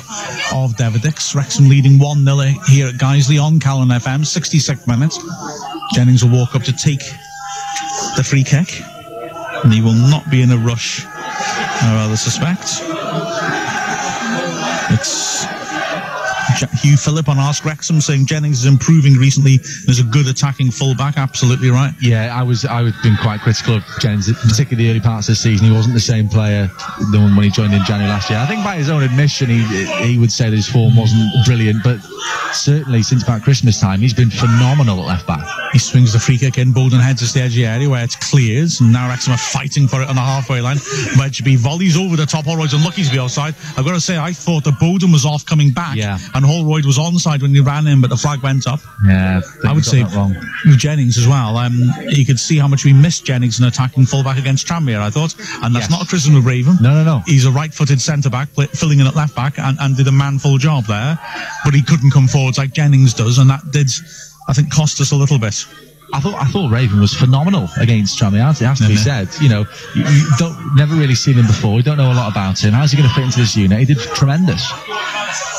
[SPEAKER 1] of Davidix. Wrexham leading 1-0 here at Guiseley on Calon FM, 66th minute. Jennings will walk up to take the free kick, and he will not be in a rush, I rather suspect. It's Hugh Phillip on Ask Wrexham saying Jennings is improving recently. There's a good attacking fullback. Absolutely right.
[SPEAKER 2] Yeah, I was been quite critical of Jennings, particularly the early parts of the season. He wasn't the same player than when he joined in January last year. I think by his own admission, he would say that his form wasn't brilliant, but certainly since about Christmas time, he's been phenomenal at left back.
[SPEAKER 1] He swings the free kick in. Bowden heads to the edge of the area where it's cleared, and now Wrexham are fighting for it on the halfway line. Wedgbury volleys over the top. Holroyd's unlucky to be offside. I've got to say, I thought that Bowden was off coming back, and Holroyd was onside when he ran in, but the flag went up.
[SPEAKER 2] Yeah,
[SPEAKER 1] I would say
[SPEAKER 2] wrong.
[SPEAKER 1] With Jennings as well. You could see how much we missed Jennings in attacking fullback against Tranmere, I thought. And that's not a criticism of Raven.
[SPEAKER 2] No.
[SPEAKER 1] He's a right-footed centre-back, filling in at left-back, and did a man-full job there. But he couldn't come forwards like Jennings does, and that did, I think, cost us a little bit.
[SPEAKER 2] I thought Raven was phenomenal against Tranmere. It has to be said. You know, you never really seen him before. You don't know a lot about him. How's he going to fit into this unit? He did tremendous.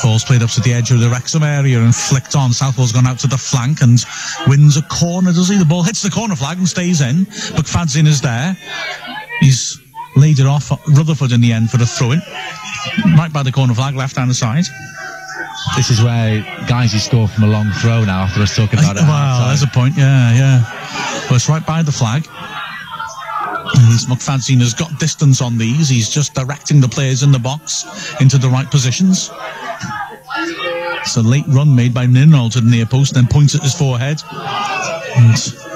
[SPEAKER 1] Ball's played up to the edge of the Wrexham area and flicked on. Southall's gone out to the flank and wins a corner, does he? The ball hits the corner flag and stays in. McFadzean is there. He's laid it off Rutherford in the end for the throw-in. Right by the corner flag, left-hand side.
[SPEAKER 2] This is where Guisey scored from a long throw now after us talking about it.
[SPEAKER 1] Well, there's a point, yeah. But it's right by the flag. And McFadzean has got distance on these. He's just directing the players in the box into the right positions. It's a late run made by Ninroll to the near post, then points at his forehead. And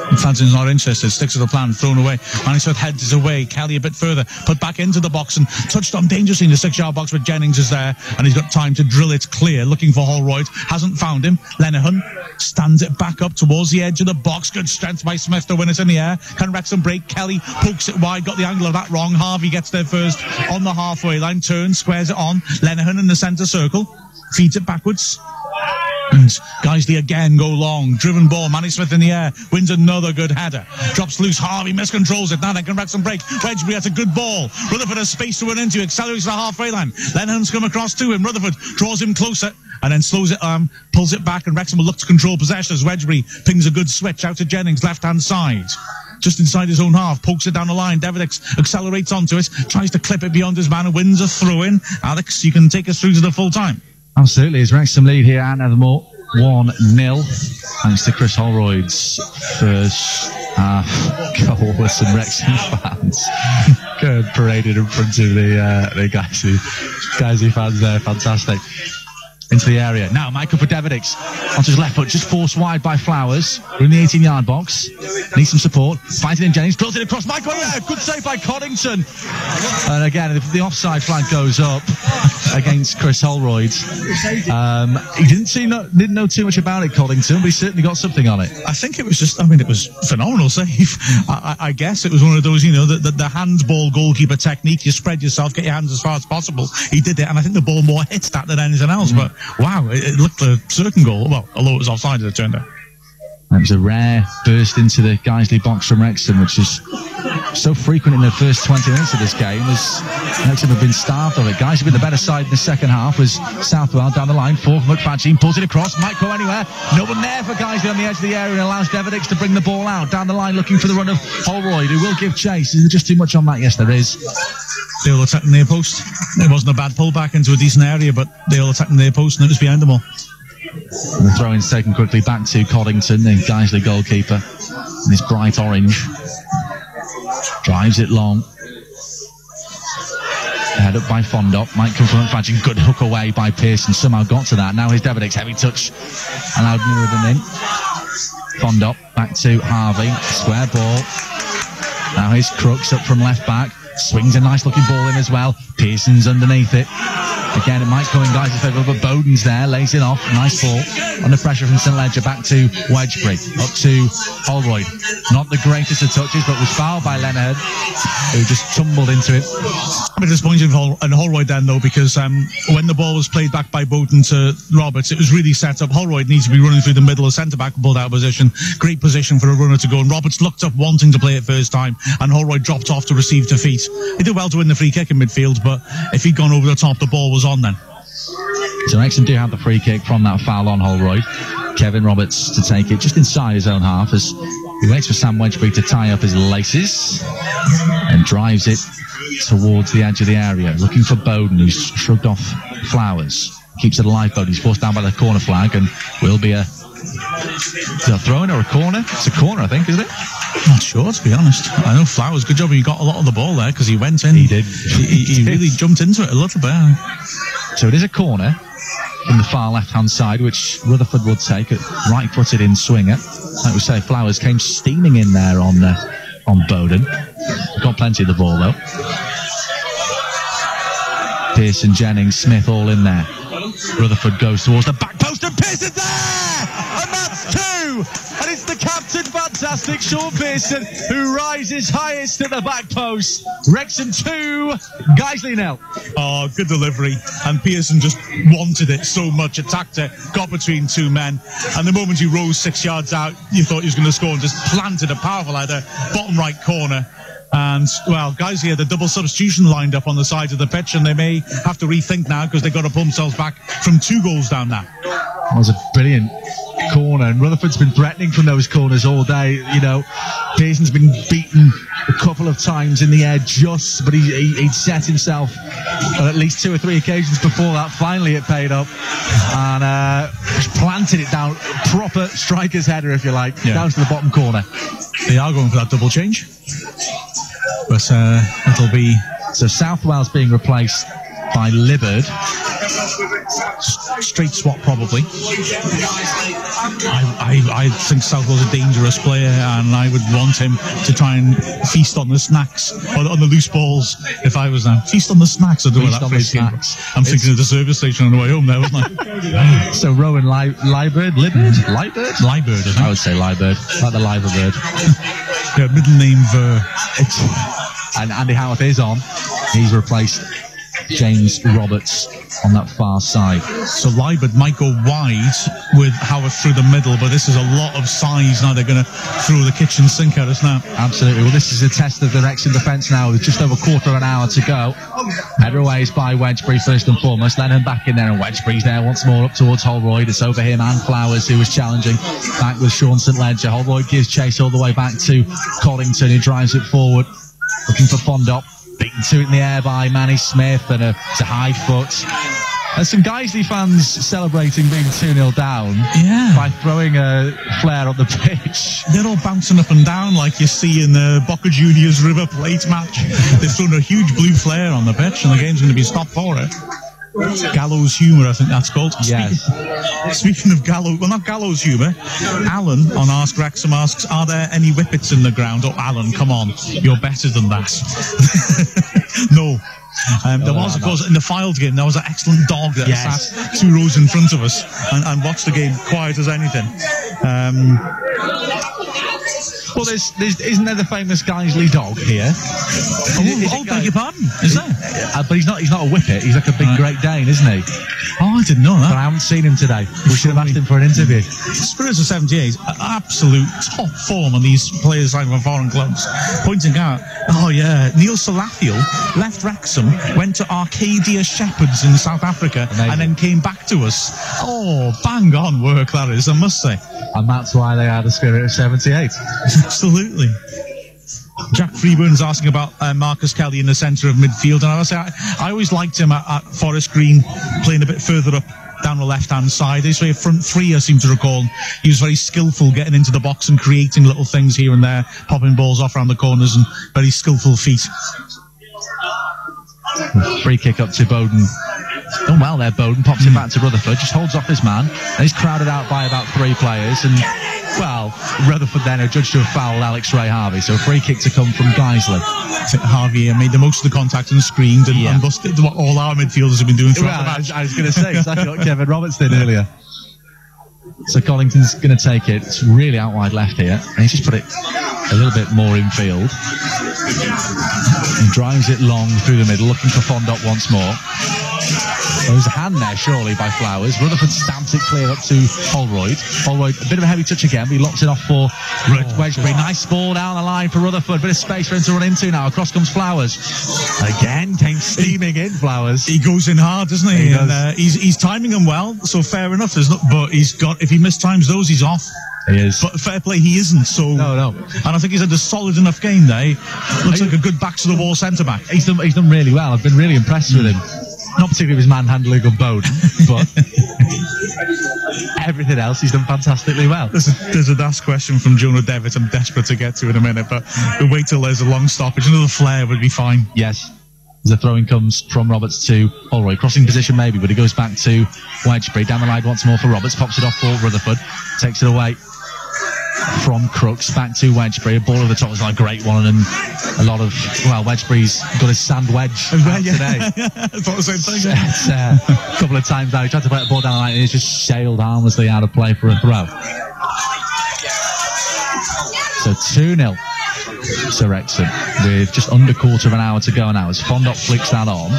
[SPEAKER 1] McFadzean's not interested, sticks to the plan, thrown away. Manny Smith heads away, Kelly a bit further, put back into the box and touched on dangerously in the 6-yard box, but Jennings is there and he's got time to drill it clear, looking for Holroyd, hasn't found him. Lenihan stands it back up towards the edge of the box, good strength by Smith to win it in the air. Can Wrexham break? Kelly pokes it wide, got the angle of that wrong. Harvey gets there first on the halfway line, turns, squares it on. Lenihan in the centre circle, feeds it backwards. And Guiseley again go long, driven ball, Manny Smith in the air, wins another good header, drops loose, Harvey miscontrols it, now then can Wrexham break, Wedgbury has a good ball, Rutherford has space to run into, accelerates to the halfway line, Lenihan's come across to him, Rutherford draws him closer, and then slows it, pulls it back, and Wrexham will look to control possession as Wedgbury pings a good switch out to Jennings, left-hand side. Just inside his own half, pokes it down the line, Davidic accelerates onto it, tries to clip it beyond his man and wins a throw-in. Alex, you can take us through to the full time.
[SPEAKER 2] Absolutely, it's Wrexham lead here at Nethermore, 1-0, thanks to Chris Holroyd's first half goal with some Wrexham fans good paraded in front of the Guisey fans there, fantastic. Into the area. Now, Michael for Davidic. Onto his left foot, just forced wide by Flowers. We're in the 18-yard box. Needs some support. Fighting in Jennings. Drills it across. Michael, good save by Coddington. And again, if the offside flag goes up against Chris Holroyd, he didn't know too much about it, Coddington, but he certainly got something on it.
[SPEAKER 1] I think it was just, it was phenomenal save. I guess it was one of those, the handball goalkeeper technique. You spread yourself, get your hands as far as possible. He did it, and I think the ball more hits that than anything else, but wow, it looked a certain goal. Well, although it was offside, it turned out.
[SPEAKER 2] It was a rare burst into the Guiseley box from Wrexham, which is so frequent in the first 20 minutes of this game, as Wrexham have been starved of it. Guiseley been the better side in the second half, was Southwell down the line, for McFadzean, pulls it across, might go anywhere. No one there for Guiseley on the edge of the area, and allows Davidic to bring the ball out, down the line looking for the run of Holroyd, who will give chase. There's just too much on that, yes there is.
[SPEAKER 1] They all attacked the near post. It wasn't a bad pullback into a decent area, but they all attacked the near post and it was behind them all.
[SPEAKER 2] And the throw-in's taken quickly back to Coddington, the Guiseley goalkeeper, in his bright orange. Drives it long. Head up by Fondop, might come from McFadzean, good hook away by Pearson, somehow got to that. Now here's Davidic's heavy touch, allowed Nuruddin in. Fondop, back to Harvey, square ball. Now here's Crooks up from left back, swings a nice looking ball in as well. Pearson's underneath it. Again, it might go in Guiseley's favour, but Bowden's there, lays it off. Nice ball. Under pressure from St Ledger, back to Wedgbury. Up to Holroyd. Not the greatest of touches, but was fouled by Leonard, who just tumbled into it.
[SPEAKER 1] A bit disappointing in Holroyd then, though, because when the ball was played back by Bowden to Roberts, it was really set up. Holroyd needs to be running through the middle of centre-back, pulled out of position. Great position for a runner to go, and Roberts looked up wanting to play it first time, and Holroyd dropped off to receive defeat. He did well to win the free kick in midfield, but if he'd gone over the top, the ball was on then.
[SPEAKER 2] So Wrexham do have the free kick from that foul on Holroyd. Kevin Roberts to take it just inside his own half as he waits for Sam Wedgbury to tie up his laces and drives it towards the edge of the area, looking for Bowden, who's shrugged off Flowers. Keeps it alive, Bowden. He's forced down by the corner flag and will be a throw-in or a corner? It's a corner, I think, isn't it?
[SPEAKER 1] Not sure, to be honest. I know Flowers, good job he got a lot of the ball there because he went in.
[SPEAKER 2] He did.
[SPEAKER 1] He really jumped into it a little bit.
[SPEAKER 2] So it is a corner from the far left-hand side, which Rutherford would take, right-footed in swinger. Like we say, Flowers came steaming in there on Bowden. Got plenty of the ball, though. Pearson, Jennings, Smith all in there. Rutherford goes towards the back post and Pearson there! And that's 2! And it's the captain, fantastic Sean Pearson, who rises highest at the back post. Wrexham 2, Guiseley 0.
[SPEAKER 1] Oh, good delivery. And Pearson just wanted it so much, attacked it, got between two men. And the moment he rose 6 yards out, you thought he was going to score and just planted a powerful header, bottom right corner. And, well, guys here, the double substitution lined up on the side of the pitch, and they may have to rethink now because they've got to pull themselves back from 2 goals down now.
[SPEAKER 2] That was a brilliant corner, and Rutherford's been threatening from those corners all day. You know, Pearson's been beaten a couple of times in the air but he'd set himself on at least 2 or 3 occasions before that. Finally it paid up, and just planted it down, proper striker's header, if you like, down to the bottom corner.
[SPEAKER 1] They are going for that double change, but it'll be...
[SPEAKER 2] So South Wales being replaced by Libbard.
[SPEAKER 1] Straight swap, probably. I think South Wales is a dangerous player, and I would want him to try and feast on the snacks, or on the loose balls, if I was them. Feast on the snacks, I don't know where that phrase came from. I'm thinking of the service station on the way home there, wasn't I?
[SPEAKER 2] So Rowan Liebert, I would say Liebert, like the Liver bird.
[SPEAKER 1] Yeah, middle name Ver.
[SPEAKER 2] And Andy Howarth is on. He's replaced James Roberts on that far side.
[SPEAKER 1] So Liebert might go wide with Howarth through the middle, but this is a lot of size now. They're going to throw the kitchen sink at us now.
[SPEAKER 2] Absolutely. Well, this is a test of the Wrexham defence now, with just over quarter of an hour to go. Header away is by Wedgbury first and foremost. Lennon back in there, and Wedgbury's there once more up towards Holroyd. It's over him and Flowers, who was challenging back with Sean St Ledger. Holroyd gives chase all the way back to Collington, who drives it forward, looking for Fondop. Beaten to it in the air by Manny Smith, and it's a high foot. There's some Guiseley fans celebrating being 2-0 down by throwing a flare on the pitch.
[SPEAKER 1] They're all bouncing up and down like you see in the Boca Juniors River Plate match. They've thrown a huge blue flare on the pitch, and the game's going to be stopped for it. Gallows humour, I think that's called.
[SPEAKER 2] Yes.
[SPEAKER 1] Speaking of gallows, well, not gallows humour, Alan on Ask Wrexham asks, are there any whippets in the ground? Oh, Alan, come on, you're better than that. No. There was, of course, in the Filed game, there was an excellent dog that sat 2 rows in front of us and watched the game quiet as anything.
[SPEAKER 2] Well, isn't there the famous Guiseley dog here?
[SPEAKER 1] Beg your pardon, is there?
[SPEAKER 2] But he's not a whippet. He's like a big Great Dane, isn't he?
[SPEAKER 1] Oh, I didn't know that.
[SPEAKER 2] But I haven't seen him today. We should have asked him for an interview.
[SPEAKER 1] Spirits of 78, absolute top form on these players like from foreign clubs. Pointing out, Neil Salafiel left Wrexham, went to Arcadia Shepherds in South Africa, and then came back to us. Oh, bang on work that is, I must say.
[SPEAKER 2] And that's why they had a spirit of 78.
[SPEAKER 1] Absolutely. Jack Freeburn's asking about Marcus Kelly in the centre of midfield, and I always liked him at Forest Green, playing a bit further up down the left-hand side. He's a front three, I seem to recall. He was very skillful getting into the box and creating little things here and there, popping balls off around the corners, and very skillful feet.
[SPEAKER 2] Free kick up to Bowden. Done well there, Bowden. Pops it back to Rutherford. Just holds off his man. And he's crowded out by about 3 players. And, well, Rutherford then are judged to have fouled Alex Ray Harvey. So a free kick to come from Guiseley.
[SPEAKER 1] I think Harvey made the most of the contact and screened and busted what all our midfielders have been doing throughout the match.
[SPEAKER 2] I was going to say exactly what Kevin Roberts did earlier. So Collington's going to take it. It's really out wide left here. And he's just put it a little bit more infield. And drives it long through the middle, looking for Fondop once more. There was a hand there, surely, by Flowers. Rutherford stamps it clear up to Holroyd. Holroyd, a bit of a heavy touch again, but he locks it off for Wedgbury. Nice ball down the line for Rutherford. Bit of space for him to run into now. Across comes Flowers. Again, came steaming in, Flowers.
[SPEAKER 1] He goes in hard, doesn't he? And, he's timing them well, so fair enough. But if he mistimes those, he's off.
[SPEAKER 2] He is.
[SPEAKER 1] But fair play, he isn't. So
[SPEAKER 2] no.
[SPEAKER 1] And I think he's had a solid enough game there. Looks like a good back-to-the-wall centre-back.
[SPEAKER 2] He's done really well. I've been really impressed with him. Not particularly with his manhandling of Bowden, but everything else he's done fantastically well.
[SPEAKER 1] There's a daft question from Jonah Devitt I'm desperate to get to in a minute, but we'll wait till there's a long stoppage. Another flare would be fine.
[SPEAKER 2] Yes. The throwing comes from Roberts to Holroyd. Crossing position maybe, but it goes back to Wedgbury. Down the line once more for Roberts. Pops it off for Rutherford. Takes it away from Crooks back to Wedgbury. A ball over the top was like a great one, and a lot of, well, Wedgbury's got his sand wedge out today.
[SPEAKER 1] I thought the same thing.
[SPEAKER 2] It's, a couple of times now he tried to play the ball down the line and he's just sailed harmlessly out of play for a throw. So 2-0 to Wrexham with just under quarter of an hour to go now as Fondop flicks that on.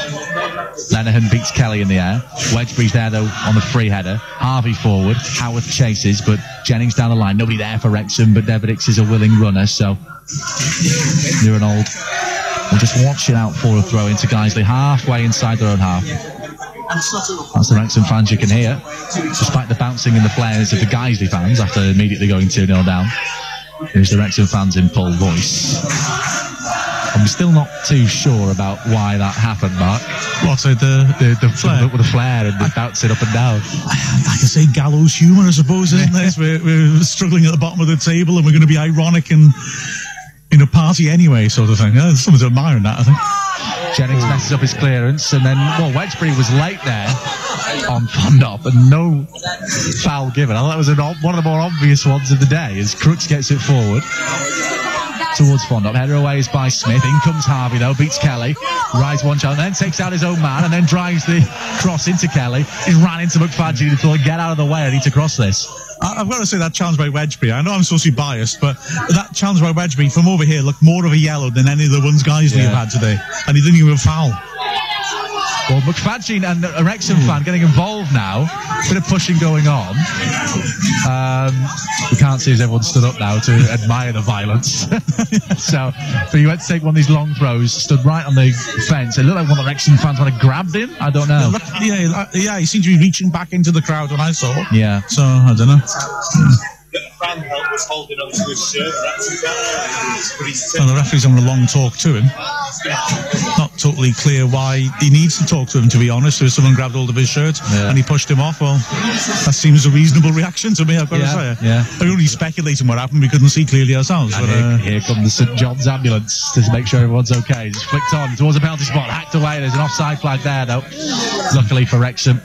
[SPEAKER 2] Lenihan beats Kelly in the air. Wedgbury's there though on the free header. Harvey forward. Howarth chases, but Jennings down the line. Nobody there for Wrexham, but Devedix is a willing runner, so Newenold will just watch it out for a throw into Guiseley, halfway inside their own half. That's the Wrexham fans you can hear, despite the bouncing and the flares of the Guiseley fans after immediately going 2-0 down. Here's the Wrexham fans in full voice. I'm still not too sure about why that happened, Mark.
[SPEAKER 1] What's it, the flare?
[SPEAKER 2] With the flare and the bouncing up and down.
[SPEAKER 1] I can say gallows humour, I suppose, isn't this? We're struggling at the bottom of the table and we're going to be ironic and in a party anyway, sort of thing. There's something to admire in that, I think.
[SPEAKER 2] Jennings messes up his clearance, and then, well, Wedgbury was late there on Fondop, and no foul given. I thought that was one of the more obvious ones of the day, as Crooks gets it forward towards Fondop. Header away is by Smith. In comes Harvey, though, beats Kelly, rides one child, and then takes out his own man, and then drives the cross into Kelly. He's ran into McFadden and thought, get out of the way, I need to cross this.
[SPEAKER 1] I've got to say that challenge by Wedgbury, I know I'm supposed to be biased, but that challenge by Wedgbury from over here looked more of a yellow than any of the ones Guiseley have had today, and he didn't even foul.
[SPEAKER 2] Well, McFadden and a Wrexham fan getting involved now. Bit of pushing going on. We can't see as everyone stood up now to admire the violence. So, but he went to take one of these long throws, stood right on the fence. It looked like one of the Wrexham fans might have grabbed him. I don't know.
[SPEAKER 1] Yeah, he seemed to be reaching back into the crowd when I saw it.
[SPEAKER 2] Yeah.
[SPEAKER 1] So, I don't know.
[SPEAKER 7] The fan was holding onto his shirt.
[SPEAKER 1] Well, the referee's having a long talk to him. Not totally clear why he needs to talk to him, to be honest. If someone grabbed hold of his shirt and he pushed him off, well, that seems a reasonable reaction to me, I've got to say.
[SPEAKER 2] Yeah.
[SPEAKER 1] We're only speculating what happened. We couldn't see clearly ourselves.
[SPEAKER 2] And
[SPEAKER 1] but,
[SPEAKER 2] here comes the St John's ambulance to make sure everyone's okay. It's flicked on towards a penalty spot, hacked away. There's an offside flag there, though. Luckily for Wrexham.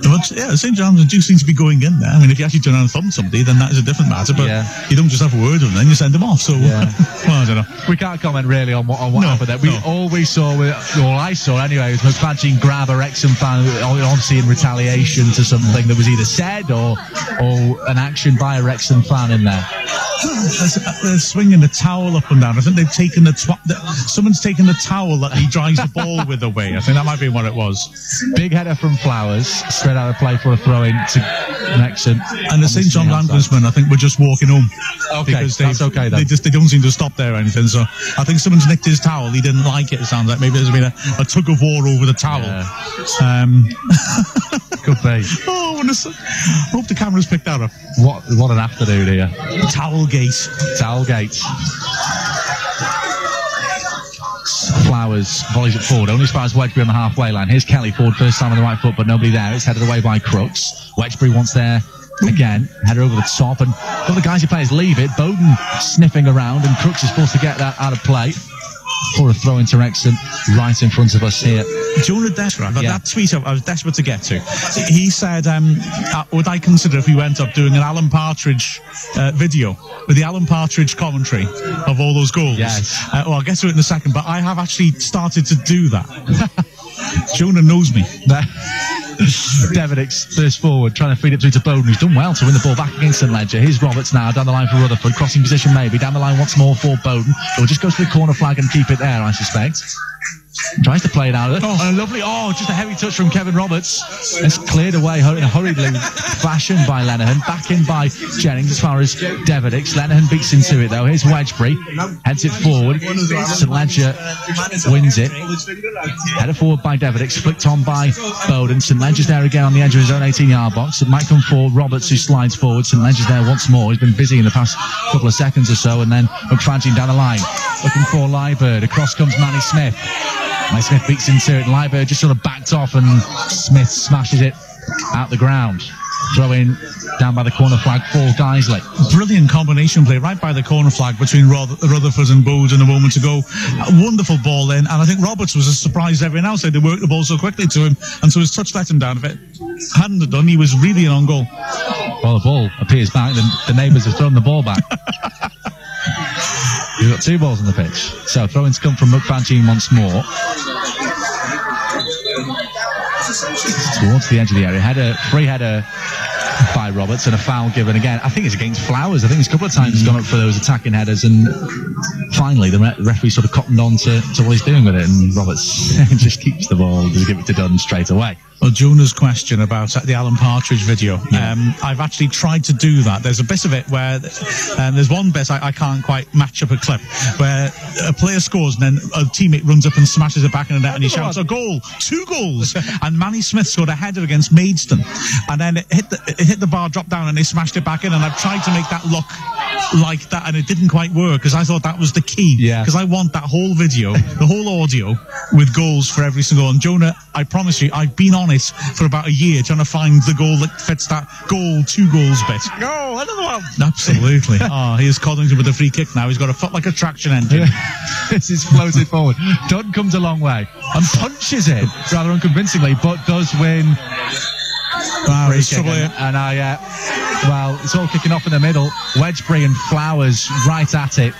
[SPEAKER 2] But,
[SPEAKER 1] yeah, St John's do seem to be going in there. I mean, if you actually turn around and thump somebody, then that is a different matter. But you don't just have a word with them, then you send them off. So, well, I don't know.
[SPEAKER 2] We can't comment really on what happened there. All I saw, anyway, was McFadden grab a Wrexham fan, obviously in retaliation to something that was either said or an action by a Wrexham fan in there.
[SPEAKER 1] They're swinging the towel up and down. I think they've taken someone's taken the towel that he drives the ball with away. I think that might be what it was.
[SPEAKER 2] Big header from Flowers, straight out of play for a throw-in to Wrexham.
[SPEAKER 1] And the St John Ambulancement, I think, we're just walking home.
[SPEAKER 2] Okay,
[SPEAKER 1] because
[SPEAKER 2] that's okay then.
[SPEAKER 1] They don't seem to stop there or anything. So I think someone's nicked his towel. He didn't like it. It sounds like maybe there's been a tug of war over the towel.
[SPEAKER 2] Yeah. Could be.
[SPEAKER 1] Oh, I hope the cameras picked that up.
[SPEAKER 2] What an afternoon here.
[SPEAKER 1] Towelgate.
[SPEAKER 2] Flowers volleys it forward, only as far as Wedgbury on the halfway line. Here's Kelly forward, first time on the right foot, but nobody there. It's headed away by Crooks. Wedgbury wants there again, header over the top, and all the guys who players leave it. Bowden sniffing around, and Crooks is forced to get that out of play for a throw into Wrexham right in front of us here.
[SPEAKER 1] Jonah Desperate, that tweet I was desperate to get to. He said, would I consider if we went up doing an Alan Partridge video with the Alan Partridge commentary of all those goals?
[SPEAKER 2] Yes.
[SPEAKER 1] Well, I'll get to it in a second, but I have actually started to do that. Jonah knows me.
[SPEAKER 2] Devedix first forward, trying to feed it through to Bowden, who's done well to win the ball back against St Ledger. Here's Roberts now, down the line for Rutherford, crossing position maybe, down the line once more for Bowden. He'll just go to the corner flag and keep it there, I suspect. Tries to play it out. And a lovely, just a heavy touch from Kevin Roberts. It's cleared away in a hurriedly fashion by Lenihan. Back in by Jennings as far as Devedix. Lenihan beats into it though. Here's Wedgbury. Heads it forward. St Ledger wins it. Headed forward by Devedix. Flicked on by Bowden. St Ledger's there again on the edge of his own 18-yard box. It might come for Roberts, who slides forward. St Ledger's there once more. He's been busy in the past couple of seconds or so. And then McFadden down the line. Looking for Liebird. Across comes Manny Smith. Manny Smith beats into it. Liebird just sort of backed off and Smith smashes it out the ground. Throw in down by the corner flag for Guiseley.
[SPEAKER 1] Brilliant combination play right by the corner flag between Rutherford and Bowden a moment ago. A wonderful ball in, and I think Roberts was as surprised as everyone else. They worked the ball so quickly to him, and so his touch let him down. If it hadn't done, he was really an on goal.
[SPEAKER 2] Well, the ball appears back. The neighbours have thrown the ball back. We've got 2 balls on the pitch. So throw-ins come from Mukbanji once more. Towards the edge of the area. Free header by Roberts and a foul given again. I think it's against Flowers. I think it's a couple of times he's gone up for those attacking headers, and finally the referee sort of cottoned on to what he's doing with it, and Roberts just keeps the ball to give it to Dunn straight away.
[SPEAKER 1] Well, Jonah's question about the Alan Partridge video, I've actually tried to do that. There's a bit of it where there's one bit I can't quite match up a clip where a player scores and then a teammate runs up and smashes it back in the net and he shouts, "A goal! 2 goals!" And Manny Smith scored a header against Maidstone, and then it hit the bar, dropped down, and they smashed it back in. And I've tried to make that look like that, and it didn't quite work because I thought that was the key. Because I want that whole video, the whole audio with goals for every single one. Jonah, I promise you, I've been on it for about a year trying to find the goal that fits that goal, 2 goals bit.
[SPEAKER 2] Go, another one.
[SPEAKER 1] Absolutely. Here's Coddington with a free kick now. He's got a foot like a traction engine.
[SPEAKER 2] This is floated forward. Dunn comes a long way and punches it rather unconvincingly, but does win.
[SPEAKER 1] Wow,
[SPEAKER 2] And it's all kicking off in the middle. Wedgbury and Flowers right at it.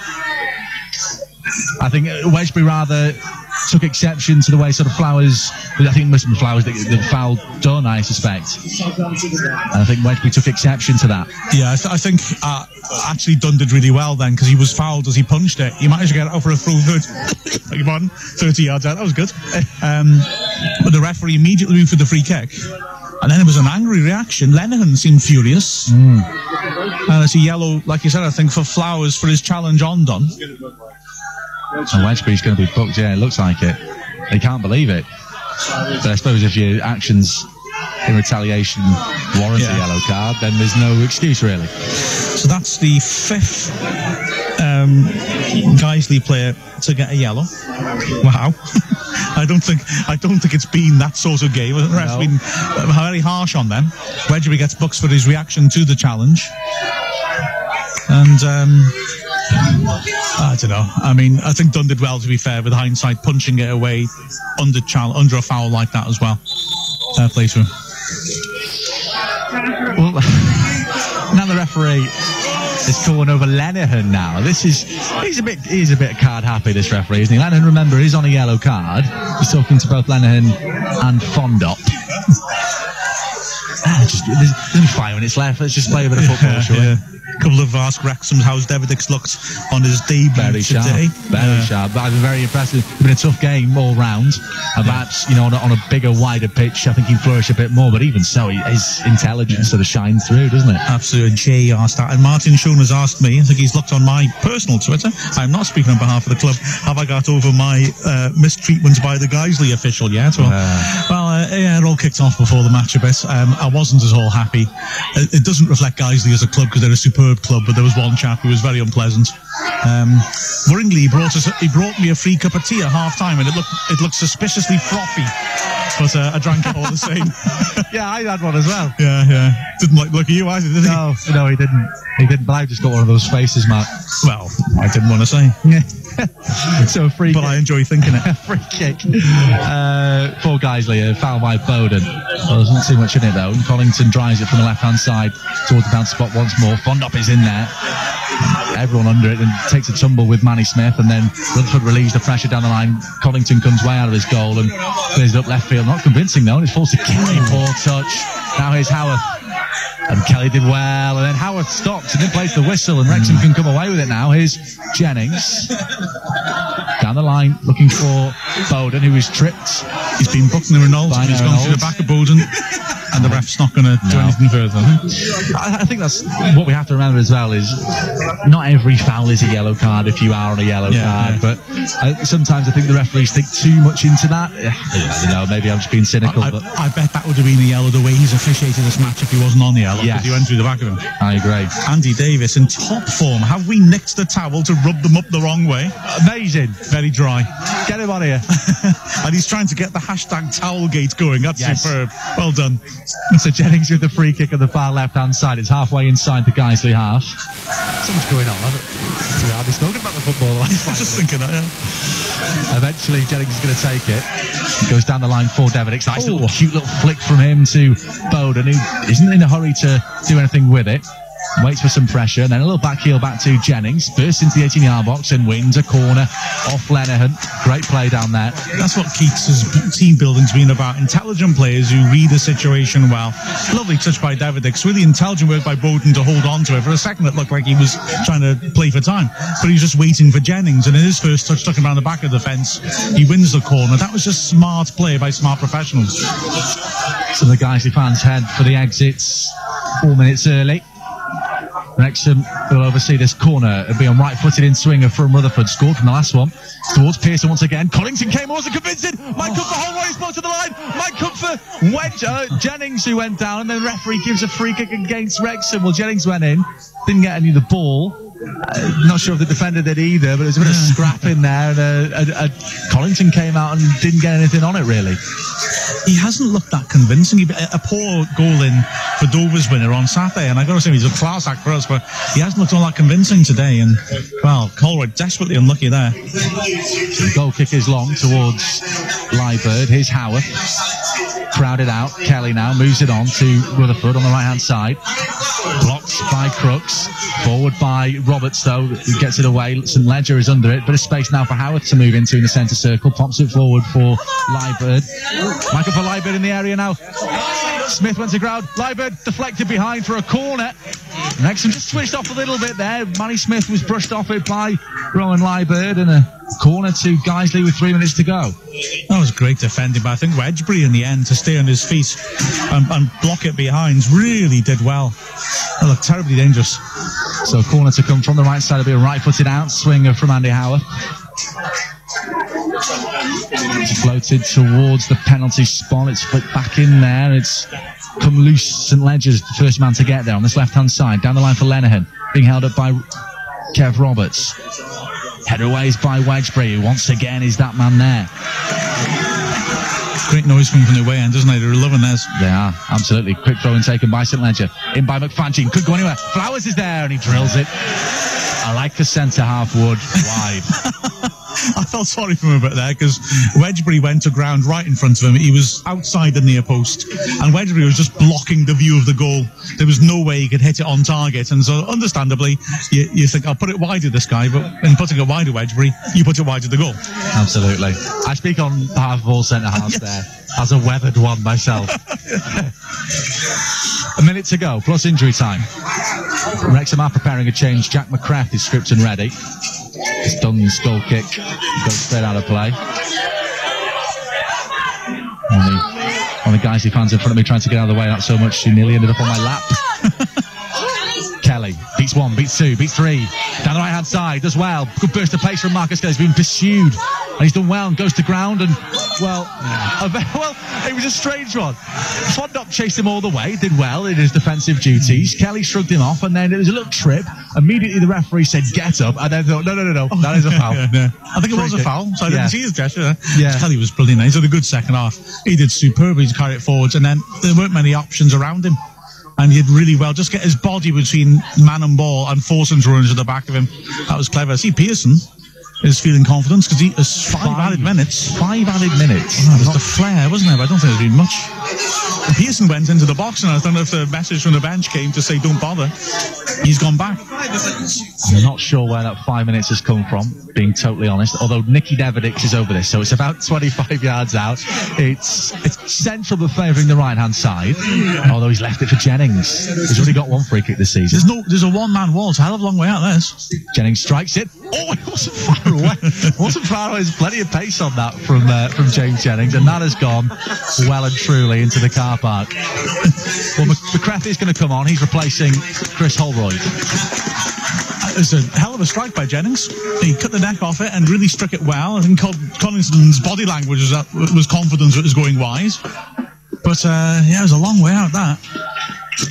[SPEAKER 2] I think Wedgbury rather took exception to the way sort of Flowers, I think it must have been Flowers that foul Dunn, I suspect. And I think Wedgbury took exception to that.
[SPEAKER 1] Yeah, I think actually Dunn did really well then, because he was fouled as he punched it. He managed to get it over a full foot. 30 yards out, that was good. But the referee immediately moved for the free kick. And then it was an angry reaction. Lenihan seemed furious. And it's a yellow, like you said, I think, for Flowers for his challenge on Dunn.
[SPEAKER 2] And Wedgbury's going to be booked, it looks like it. They can't believe it. But I suppose if your actions in retaliation warrant a yellow card, then there's no excuse, really.
[SPEAKER 1] So that's the 5th Guiseley player to get a yellow. Wow. I don't think it's been that sort of game. The ref's been very harsh on them. Wedgbury gets booked for his reaction to the challenge. And I don't know. I mean, I think Dunn did well, to be fair, with hindsight, punching it away under a foul like that as well. Fair play to him.
[SPEAKER 2] Well, now the referee is calling over Lenihan now. He's a bit card happy, this referee, isn't he? Lenihan, remember, is on a yellow card. He's talking to both Lenihan and Fondop. There's only 5 minutes left. Let's just play a bit of football, shall we?
[SPEAKER 1] A couple of Ask Wrexham's how's Davidix looked on his debut today.
[SPEAKER 2] Very sharp. But I've been very impressed. It's been a tough game all round. And perhaps, on a bigger, wider pitch, I think he'd flourish a bit more. But even so, his intelligence sort of shines through, doesn't it?
[SPEAKER 1] Absolutely. Jay asked that. And Martin Schoen has asked me, I think he's looked on my personal Twitter. I'm not speaking on behalf of the club. Have I got over my mistreatment by the Guiseley official yet? It all kicked off before the match a bit. I wasn't at all happy. It doesn't reflect Guiseley as a club because they're a superb club, but there was one chap who was very unpleasant. Worryingly, he brought me a free cup of tea at half time, and it looked suspiciously frothy, but I drank it all the same.
[SPEAKER 2] Yeah, I had one as well.
[SPEAKER 1] Yeah. Didn't look at you either, did he?
[SPEAKER 2] No, he didn't. But I've just got one of those faces, Matt.
[SPEAKER 1] Well, I didn't want to say.
[SPEAKER 2] Yeah. So free
[SPEAKER 1] but
[SPEAKER 2] kick.
[SPEAKER 1] I enjoy thinking it.
[SPEAKER 2] Free kick for Guiseley, a foul by Bowden. Well, there's not too much in it though. Collington drives it from the left-hand side towards the bounce spot once more. Fondop is in there. Everyone under it and takes a tumble with Manny Smith, and then Rutherford relieves the pressure down the line. Collington comes way out of his goal and clears it up left field. Not convincing though, and it falls to Kelly. Poor touch. Now here's Howarth. And Kelly did well, and then Howard stops and then plays the whistle, and Wrexham can come away with it now. Here's Jennings down the line looking for Bowden, who is tripped.
[SPEAKER 1] He's been booked in the Reynolds, but he's gone through the back of Bowden, and the ref's not going to do anything further.
[SPEAKER 2] I think that's what we have to remember as well, is not every foul is a yellow card if you are on a yellow card, but sometimes I think the referees think too much into that. I don't know, maybe I'm just being cynical.
[SPEAKER 1] I bet that would have been a yellow the way he's officiated this match if he wasn't on the yellow, because he went through the back of him.
[SPEAKER 2] I agree.
[SPEAKER 1] Andy Davis in top form. Have we nicked the towel to rub them up the wrong way?
[SPEAKER 2] Amazing.
[SPEAKER 1] Very dry.
[SPEAKER 2] Get him on here.
[SPEAKER 1] And he's trying to get the hashtag towelgate going. That's superb. Well done.
[SPEAKER 2] So Jennings with the free kick on the far left-hand side. It's halfway inside the Guiseley half. So much going on. I've been talking about the football.
[SPEAKER 1] I was just thinking that, yeah.
[SPEAKER 2] Eventually, Jennings is going to take it. Goes down the line for Devidic. Nice little cute little flick from him to Bowden, who isn't in a hurry to do anything with it. Waits for some pressure, and then a little back heel back to Jennings. Bursts into the 18-yard box and wins a corner off Lenihan. Great play down there.
[SPEAKER 1] That's what Keats' team building's been about. Intelligent players who read the situation well. Lovely touch by Devidic. Really intelligent work by Bowden to hold on to it. For a second it looked like he was trying to play for time, but he was just waiting for Jennings, and in his first touch, stuck him around the back of the fence. He wins the corner. That was just smart play by smart professionals.
[SPEAKER 2] So the Guiseley fans head for the exits 4 minutes early. Wrexham will oversee this corner and be on right-footed in swinger from Rutherford. Scored from the last one. Towards Pearson once again. Collington came, wasn't convincing. Might come for Holroyd, he's brought to the line. Might come for Jennings, who went down, and then the referee gives a free kick against Wrexham. Well, Jennings went in, didn't get any of the ball. Not sure if the defender did either, but there's a bit of scrap in there, and Collington came out and didn't get anything on it, really.
[SPEAKER 1] He hasn't looked that convincing. A poor goal in for Dover's winner on Saturday, and I got to say he's a class act for us, but he hasn't looked all that convincing today. And well, Holroyd desperately unlucky there.
[SPEAKER 2] So the goal kick is long towards Liebird. Here's Howarth, crowded out. Kelly now moves it on to Rutherford on the right hand side. Blocked by Crooks. Forward by Roberts, though, who gets it away. St Ledger is under it. Bit of space now for Howarth to move into in the centre circle. Pops it forward for Liebird. Michael for Liebird in the area now. Smith went to ground. Liebird deflected behind for a corner. Wrexham just switched off a little bit there. Manny Smith was brushed off it by Rowan Liebird, and a corner to Guiseley with 3 minutes to go.
[SPEAKER 1] That was great defending, but I think Wedgbury in the end to stay on his feet and block it behind really did well. That looked terribly dangerous.
[SPEAKER 2] So a corner to come from the right side. It'll be a right-footed out swinger from Andy Howarth. It's floated towards the penalty spot. It's flicked back in there. It's come loose. St Ledger's the first man to get there on this left-hand side. Down the line for Lenihan. Being held up by Kev Roberts. Headaways by Wedgbury, who once again is that man there.
[SPEAKER 1] Great noise coming from the way end, isn't it? They're loving this.
[SPEAKER 2] They are, absolutely. Quick throw in taken by St Ledger. In by McFadden. Could go anywhere. Flowers is there and he drills it. I like the centre half wood wide.
[SPEAKER 1] I felt sorry for him a bit there because Wedgbury went to ground right in front of him. He was outside the near post, and Wedgbury was just blocking the view of the goal. There was no way he could hit it on target, and so understandably you think, I'll put it wide to this guy, but in putting it wide to Wedgbury, you put it wide to the goal.
[SPEAKER 2] Absolutely. I speak on behalf of all centre halves there as a weathered one myself. A minute to go, plus injury time. Wrexham are preparing a change. Jack McCrath is stripped and ready. Dunn's goal kick goes straight out of play. One of the Guiseley fans in front of me trying to get out of the way, not so much, she nearly ended up on my lap. Kelly beats one, beats two, beats three. Down the right hand side, does well. Good burst of pace from Marcus Kelly. He's been pursued and he's done well and goes to ground. And well, it was a strange one. Fondop chased him all the way, did well in his defensive duties. Kelly shrugged him off, and then there was a little trip. Immediately the referee said get up, and then thought no, that is a foul.
[SPEAKER 1] I think it was a foul, so I didn't see his gesture.
[SPEAKER 2] Yeah.
[SPEAKER 1] Kelly was brilliant. He had a good second half. He did superbly to carry it forwards, and then there weren't many options around him. And he did really well. Just get his body between man and ball and force him to run into the back of him. That was clever. See, Pearson is feeling confidence because he has five added minutes.
[SPEAKER 2] 5 added minutes.
[SPEAKER 1] Oh, there's the flair, wasn't there? But I don't think there's been much. And Pearson went into the box, and I don't know if the message from the bench came to say don't bother. He's gone back.
[SPEAKER 2] I'm not sure where that 5 minutes has come from, being totally honest, although Nicky Devidic is over this, so it's about 25 yards out. It's central but favouring the right-hand side, although he's left it for Jennings. He's already got one free kick this season.
[SPEAKER 1] There's a one-man wall. It's a hell of a long way out, this.
[SPEAKER 2] Jennings strikes it. Oh, it wasn't far away. Wasn't far away. There's plenty of pace on that from James Jennings, and that has gone well and truly into the car park. Well, McCrath is going to come on. He's replacing Chris Holroyd.
[SPEAKER 1] It's a hell of a strike by Jennings. He cut the neck off it and really struck it well. I think Collinson's body language was confident it was going wide. But, it was a long way out, that.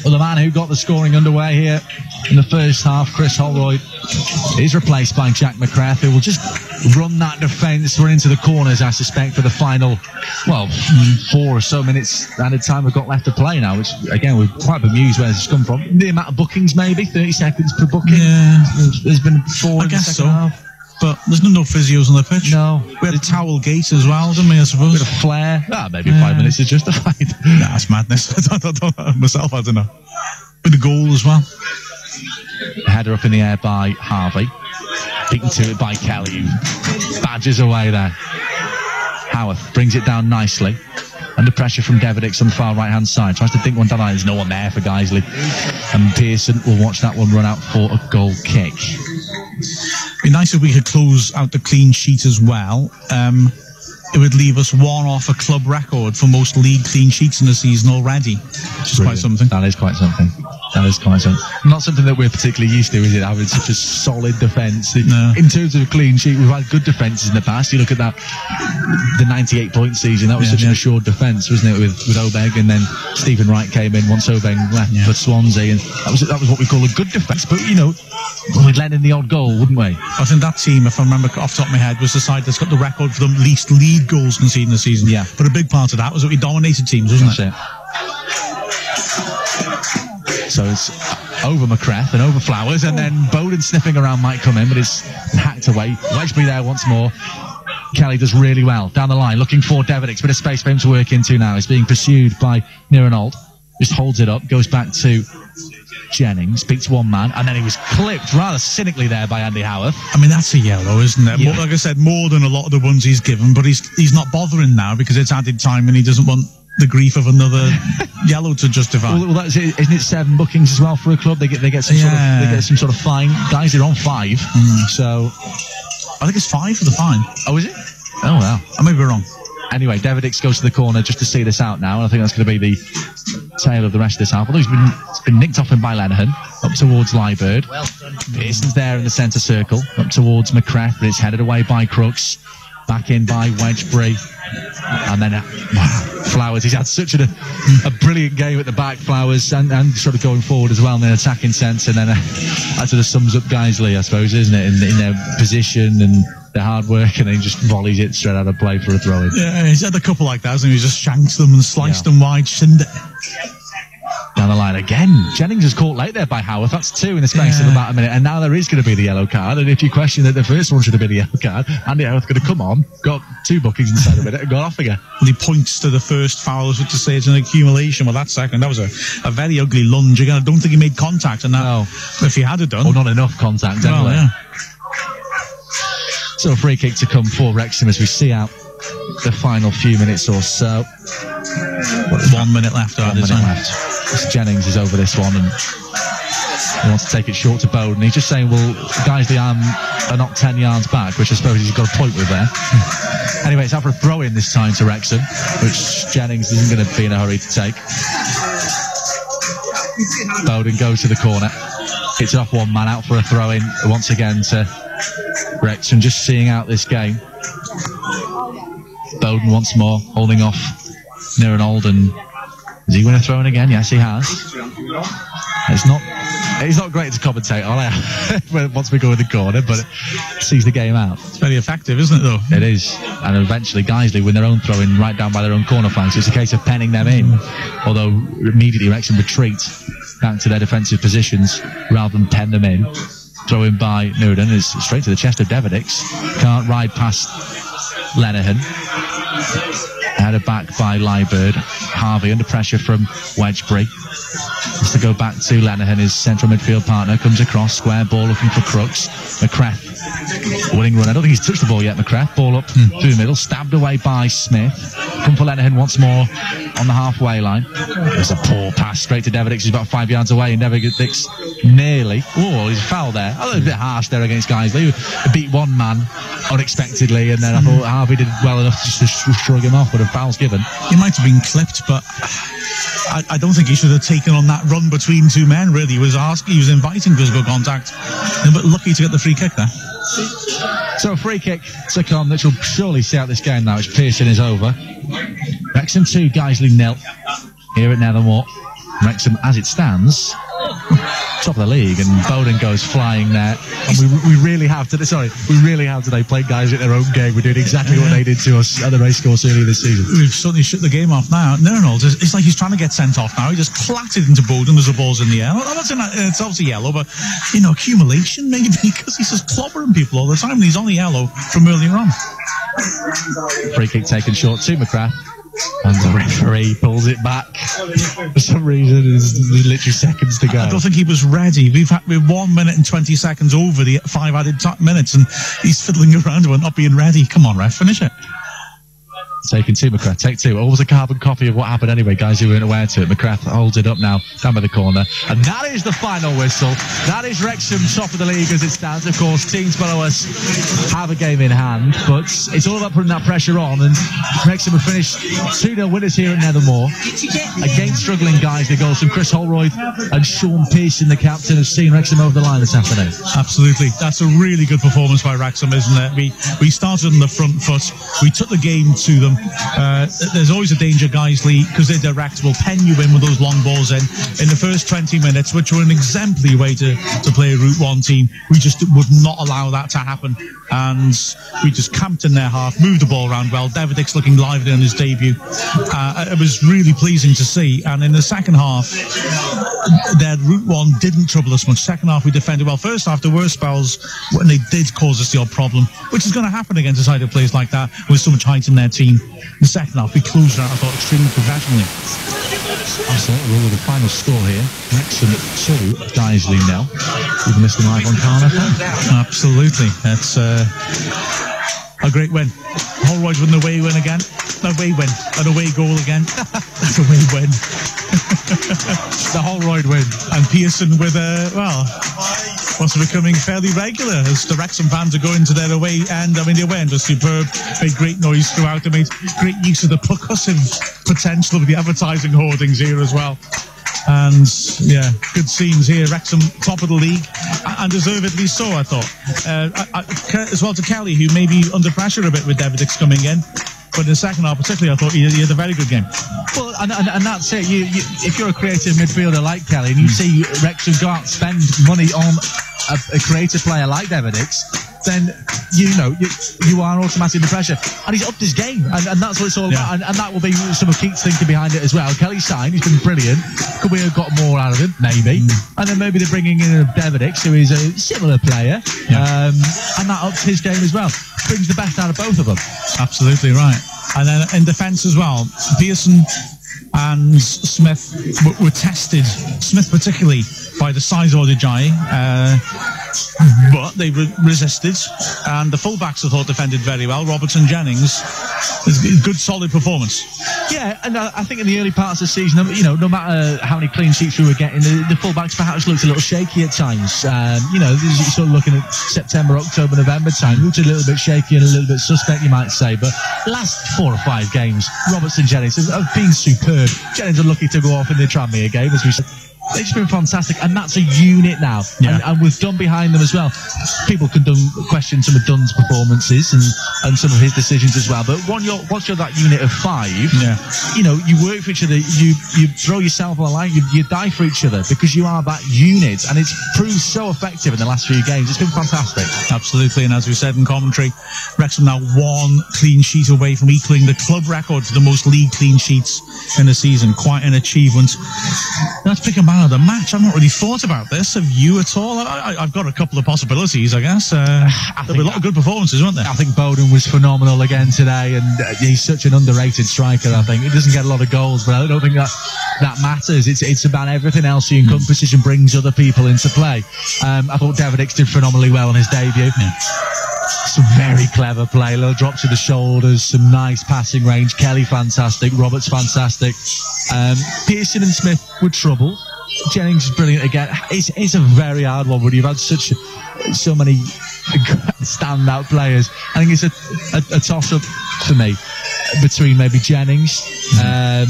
[SPEAKER 2] Well, the man who got the scoring underway here in the first half, Chris Holroyd, is replaced by Jack McCrath, who will just run that defence, run into the corners, I suspect, for the final, 4 or so minutes at a time we've got left to play now, which, again, we're quite bemused where this has come from. The amount of bookings, maybe, 30 seconds per booking.
[SPEAKER 1] Yeah.
[SPEAKER 2] There's been 4 in the second half.
[SPEAKER 1] But there's no physios on the pitch.
[SPEAKER 2] No.
[SPEAKER 1] We had a towel gate as well, didn't we, I suppose?
[SPEAKER 2] Bit of flair. Maybe 5 minutes is justified.
[SPEAKER 1] Nah, that's madness. I don't know myself, I don't know. Bit of goal as well.
[SPEAKER 2] Header up in the air by Harvey. Beaten to it by Kelly, who badges away there. Howarth brings it down nicely. Under pressure from Devedix on the far right-hand side. Tries to dink one down. There's no one there for Guiseley. And Pearson will watch that one run out for a goal kick.
[SPEAKER 1] It'd be nice if we could close out the clean sheet as well. It would leave us one off a club record for most league clean sheets in the season already, which is quite something.
[SPEAKER 2] That is quite something. Not something that we're particularly used to, is it? Having such a solid defence.
[SPEAKER 1] No.
[SPEAKER 2] In terms of a clean sheet, we've had good defences in the past. You look at that, the 98-point season, that was such an assured defence, wasn't it, with Obeng, and then Stephen Wright came in once Obeng left for Swansea, and that was what we call a good defence. But, we'd let in the odd goal, wouldn't we?
[SPEAKER 1] I think that team, if I remember off the top of my head, was the side that's got the record for the least lead goals conceded in the season.
[SPEAKER 2] Yeah.
[SPEAKER 1] But a big part of that was that we dominated teams, wasn't it?
[SPEAKER 2] So it's over McCrath and over Flowers, and then Bowden sniffing around might come in, but it's hacked away. Wedgbury there once more. Kelly does really well down the line, looking for Devedix, bit of space for him to work into now. He's being pursued by Nirenald. Just holds it up, goes back to Jennings, beats one man, and then he was clipped rather cynically there by Andy Howarth.
[SPEAKER 1] I mean, that's a yellow, isn't it?
[SPEAKER 2] Yeah.
[SPEAKER 1] Like I said, more than a lot of the ones he's given, but he's not bothering now because it's added time and he doesn't want the grief of another yellow to justify.
[SPEAKER 2] Well, that's it. Isn't it 7 bookings as well for a club? They get some sort of fine. Guys, they're on 5. So
[SPEAKER 1] I think it's 5 for the fine.
[SPEAKER 2] Oh, is it? Oh wow,
[SPEAKER 1] I may be wrong.
[SPEAKER 2] Anyway, Devedix goes to the corner just to see this out now, and I think that's going to be the tale of the rest of this half. Although it's been nicked off him by Lenihan, up towards Liebird. Well done. Pearson's there in the centre circle, up towards McCrath, but it's headed away by Crooks. Back in by Wedgbury. And then Flowers. He's had such a brilliant game at the back, Flowers, and sort of going forward as well in an attacking sense. And then that sort of sums up Guiseley, I suppose, isn't it? In their position and their hard work, and then he just volleys it straight out of play for a throw-in.
[SPEAKER 1] Yeah, he's had a couple like that, hasn't he? He just shanks them and sliced them wide, shinned it.
[SPEAKER 2] Down the line again. Jennings is caught late there by Howarth. That's 2 in the space of about a minute, and now there is going to be the yellow card. And if you question that the first one should have been the yellow card, Andy Howarth could have come on, got 2 bookings inside a minute, and got off again.
[SPEAKER 1] And he points to the first foul to say it's an accumulation. Well, that second, that was a very ugly lunge. Again, I don't think he made contact, and that, if he had done,
[SPEAKER 2] or not enough contact anyway.
[SPEAKER 1] Yeah.
[SPEAKER 2] So a free kick to come for Wrexham as we see out the final few minutes or so.
[SPEAKER 1] 1 minute left.
[SPEAKER 2] 1 minute left. Jennings is over this one, and he wants to take it short to Bowden. He's just saying, well, Guiseley are not 10 yards back, which I suppose he's got a point with there. Anyway, it's out for a throw-in this time to Wrexham, which Jennings isn't going to be in a hurry to take. Bowden goes to the corner, hits it off one man, out for a throw-in once again to Wrexham, just seeing out this game. Bowden once more, holding off Nirenald, and has he win a throw-in again? Yes, he has. It's not great to commentate on once we go in the corner, but it sees the game out.
[SPEAKER 1] It's very effective, isn't it, though?
[SPEAKER 2] It is. And eventually Guiseley win their own throw-in right down by their own corner flank, so it's a case of penning them in. Although immediately Wrexham retreat back to their defensive positions rather than pen them in. Throw in by Newden, is straight to the chest of Devedix. Can't ride past Lenihan. Headed back by Liebird. Harvey under pressure from Wedgbury. Has to go back to Lenihan, his central midfield partner. Comes across, square ball looking for Crooks. McCrath, winning run. I don't think he's touched the ball yet, McCrath. Ball up through the middle, stabbed away by Smith. Come for Lenihan once more on the halfway line. There's a poor pass straight to Devedix. He's about 5 yards away, and Devedix nearly. Oh, he's foul there. A little bit harsh there against Guiseley. He beat one man unexpectedly, and then I thought Harvey did well enough just to shrug him off, but a foul's given.
[SPEAKER 1] He might have been clipped, but I don't think he should have taken on that run between 2 men, really. He was inviting physical contact, but lucky to get the free kick there.
[SPEAKER 2] So a free kick to come that will surely see out this game now, as Pearson is over. Wrexham 2, Guiseley 0 here at Nethermore. Wrexham, as it stands, top of the league, and Bowden goes flying there. And we really have today played guys at their own game. We're doing exactly what they did to us at the racecourse earlier this season.
[SPEAKER 1] We've suddenly shut the game off now. Nernald, it's like he's trying to get sent off now. He just clattered into Bowden as the ball's in the air. I'm not saying that it's obviously yellow, but, accumulation maybe, because he's just clobbering people all the time, and he's only yellow from earlier on.
[SPEAKER 2] Free kick taken short to McGrath. And the referee pulls it back. For some reason, there's literally seconds to go.
[SPEAKER 1] I don't think he was ready. We've 1 minute and 20 seconds over the 5 added minutes, and he's fiddling around with not being ready. Come on, ref, finish it.
[SPEAKER 2] Taken to McGrath, take two. Always a carbon copy of what happened anyway, guys who weren't aware to it. McGrath holds it up now, down by the corner. And that is the final whistle. That is Wrexham top of the league as it stands. Of course, teams below us have a game in hand, but it's all about putting that pressure on. And Wrexham have finished 2-0 winners here at Nethermore. Against struggling guys, the goals from Chris Holroyd and Sean Pearson, the captain, have seen Wrexham over the line this afternoon.
[SPEAKER 1] Absolutely. That's a really good performance by Wrexham, isn't it? We started on the front foot. We took the game to them. There's always a danger, Guiseley, because they're direct, will pen you in with those long balls in the first 20 minutes, which were an exemplary way to play a Route 1 team. We just would not allow that to happen, and we just camped in their half, moved the ball around well. Davidix looking lively on his debut. It was really pleasing to see, and in the second half their Route 1 didn't trouble us much. Second half we defended well. First half there were spells when they did cause us the odd problem, which is going to happen against a side that plays like that with so much height in their team. The second half we closed it out, I thought, extremely professionally.
[SPEAKER 2] Absolutely. Well, with the final score here, Wrexham 2, Guiseley 0. You've missed them live on Calon FM.
[SPEAKER 1] Absolutely. It's a great win. Holroyd with an away win again. An away win. An away goal again. That's a away win.
[SPEAKER 2] The Holroyd win.
[SPEAKER 1] And Pearson with what's becoming fairly regular as the Wrexham fans are going to their away end. I mean, the away end was superb. Made great noise throughout. They made great use of the percussive potential of the advertising hoardings here as well. And yeah, good scenes here. Wrexham top of the league, and deservedly so, I thought. As well to Kelly, who may be under pressure a bit with Davidix coming in. But in the second half, particularly, I thought he had a very good game.
[SPEAKER 2] Well, and that's it. If you're a creative midfielder like Kelly, and you see Wrexham go out and spend money on a creative player like Davidix, then you are automatically under pressure. And he's upped his game, and that's what it's all about. And that will be some of Keith's thinking behind it as well. Kelly's signed, he's been brilliant. Could we have got more out of him? Maybe. And then maybe they're bringing in a Davidix, who is a similar player, and that ups his game as well. Brings the best out of both of them.
[SPEAKER 1] Absolutely right. And then in defence as well, Pearson and Smith were tested, Smith particularly, by the size of Odijai, but they resisted, and the fullbacks I thought defended very well. Robertson, Jennings, good solid performance.
[SPEAKER 2] Yeah, and I think in the early parts of the season, no matter how many clean sheets we were getting, the fullbacks perhaps looked a little shaky at times. You're sort of looking at September, October, November time, looked a little bit shaky and a little bit suspect, you might say, but last 4 or 5 games, Robertson, Jennings have been superb. Jennings unlucky to go off in the Tranmere game, as we said. They've just been fantastic, and that's a unit now. And with Dunn behind them as well. People can question some of Dunn's performances and some of his decisions as well. But once you're that unit of 5, you work for each other, you throw yourself on the line, you die for each other because you are that unit, and it's proved so effective in the last few games. It's been fantastic.
[SPEAKER 1] Absolutely, and as we said in commentary, Wrexham now 1 clean sheet away from equaling the club record for the most league clean sheets in a season. Quite an achievement. Let's pick a man of the match. I've not really thought about this. Have you at all? I've got a couple of possibilities, I guess. There'll be a lot of good performances, won't there?
[SPEAKER 2] I think Bowden was phenomenal again today, and he's such an underrated striker. I think he doesn't get a lot of goals, but I don't think that matters. It's about everything else he encompasses and brings other people into play. I thought Davidix did phenomenally well on his debut. Some very clever play, little drop to the shoulders, some nice passing range. Kelly fantastic, Roberts fantastic. Pearson and Smith were troubled. Jennings is brilliant again. It's a very hard one, but you've had so many standout players. I think it's a toss-up for me between maybe Jennings and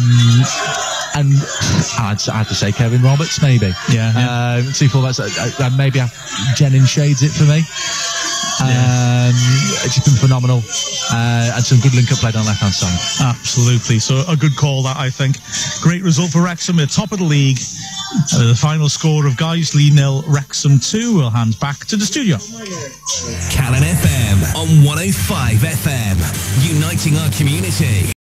[SPEAKER 2] I'd have to say Kevin Roberts, maybe. Two fullbacks. Maybe Jennings shades it for me. It's just been phenomenal, and some good link-up play on the left-hand side.
[SPEAKER 1] Absolutely. So a good call, that, I think. Great result for Wrexham at top of the league. The final score of Guiseley 0, Wrexham 2. We'll hand back to the studio.
[SPEAKER 8] Calon FM on 105 FM, uniting our community.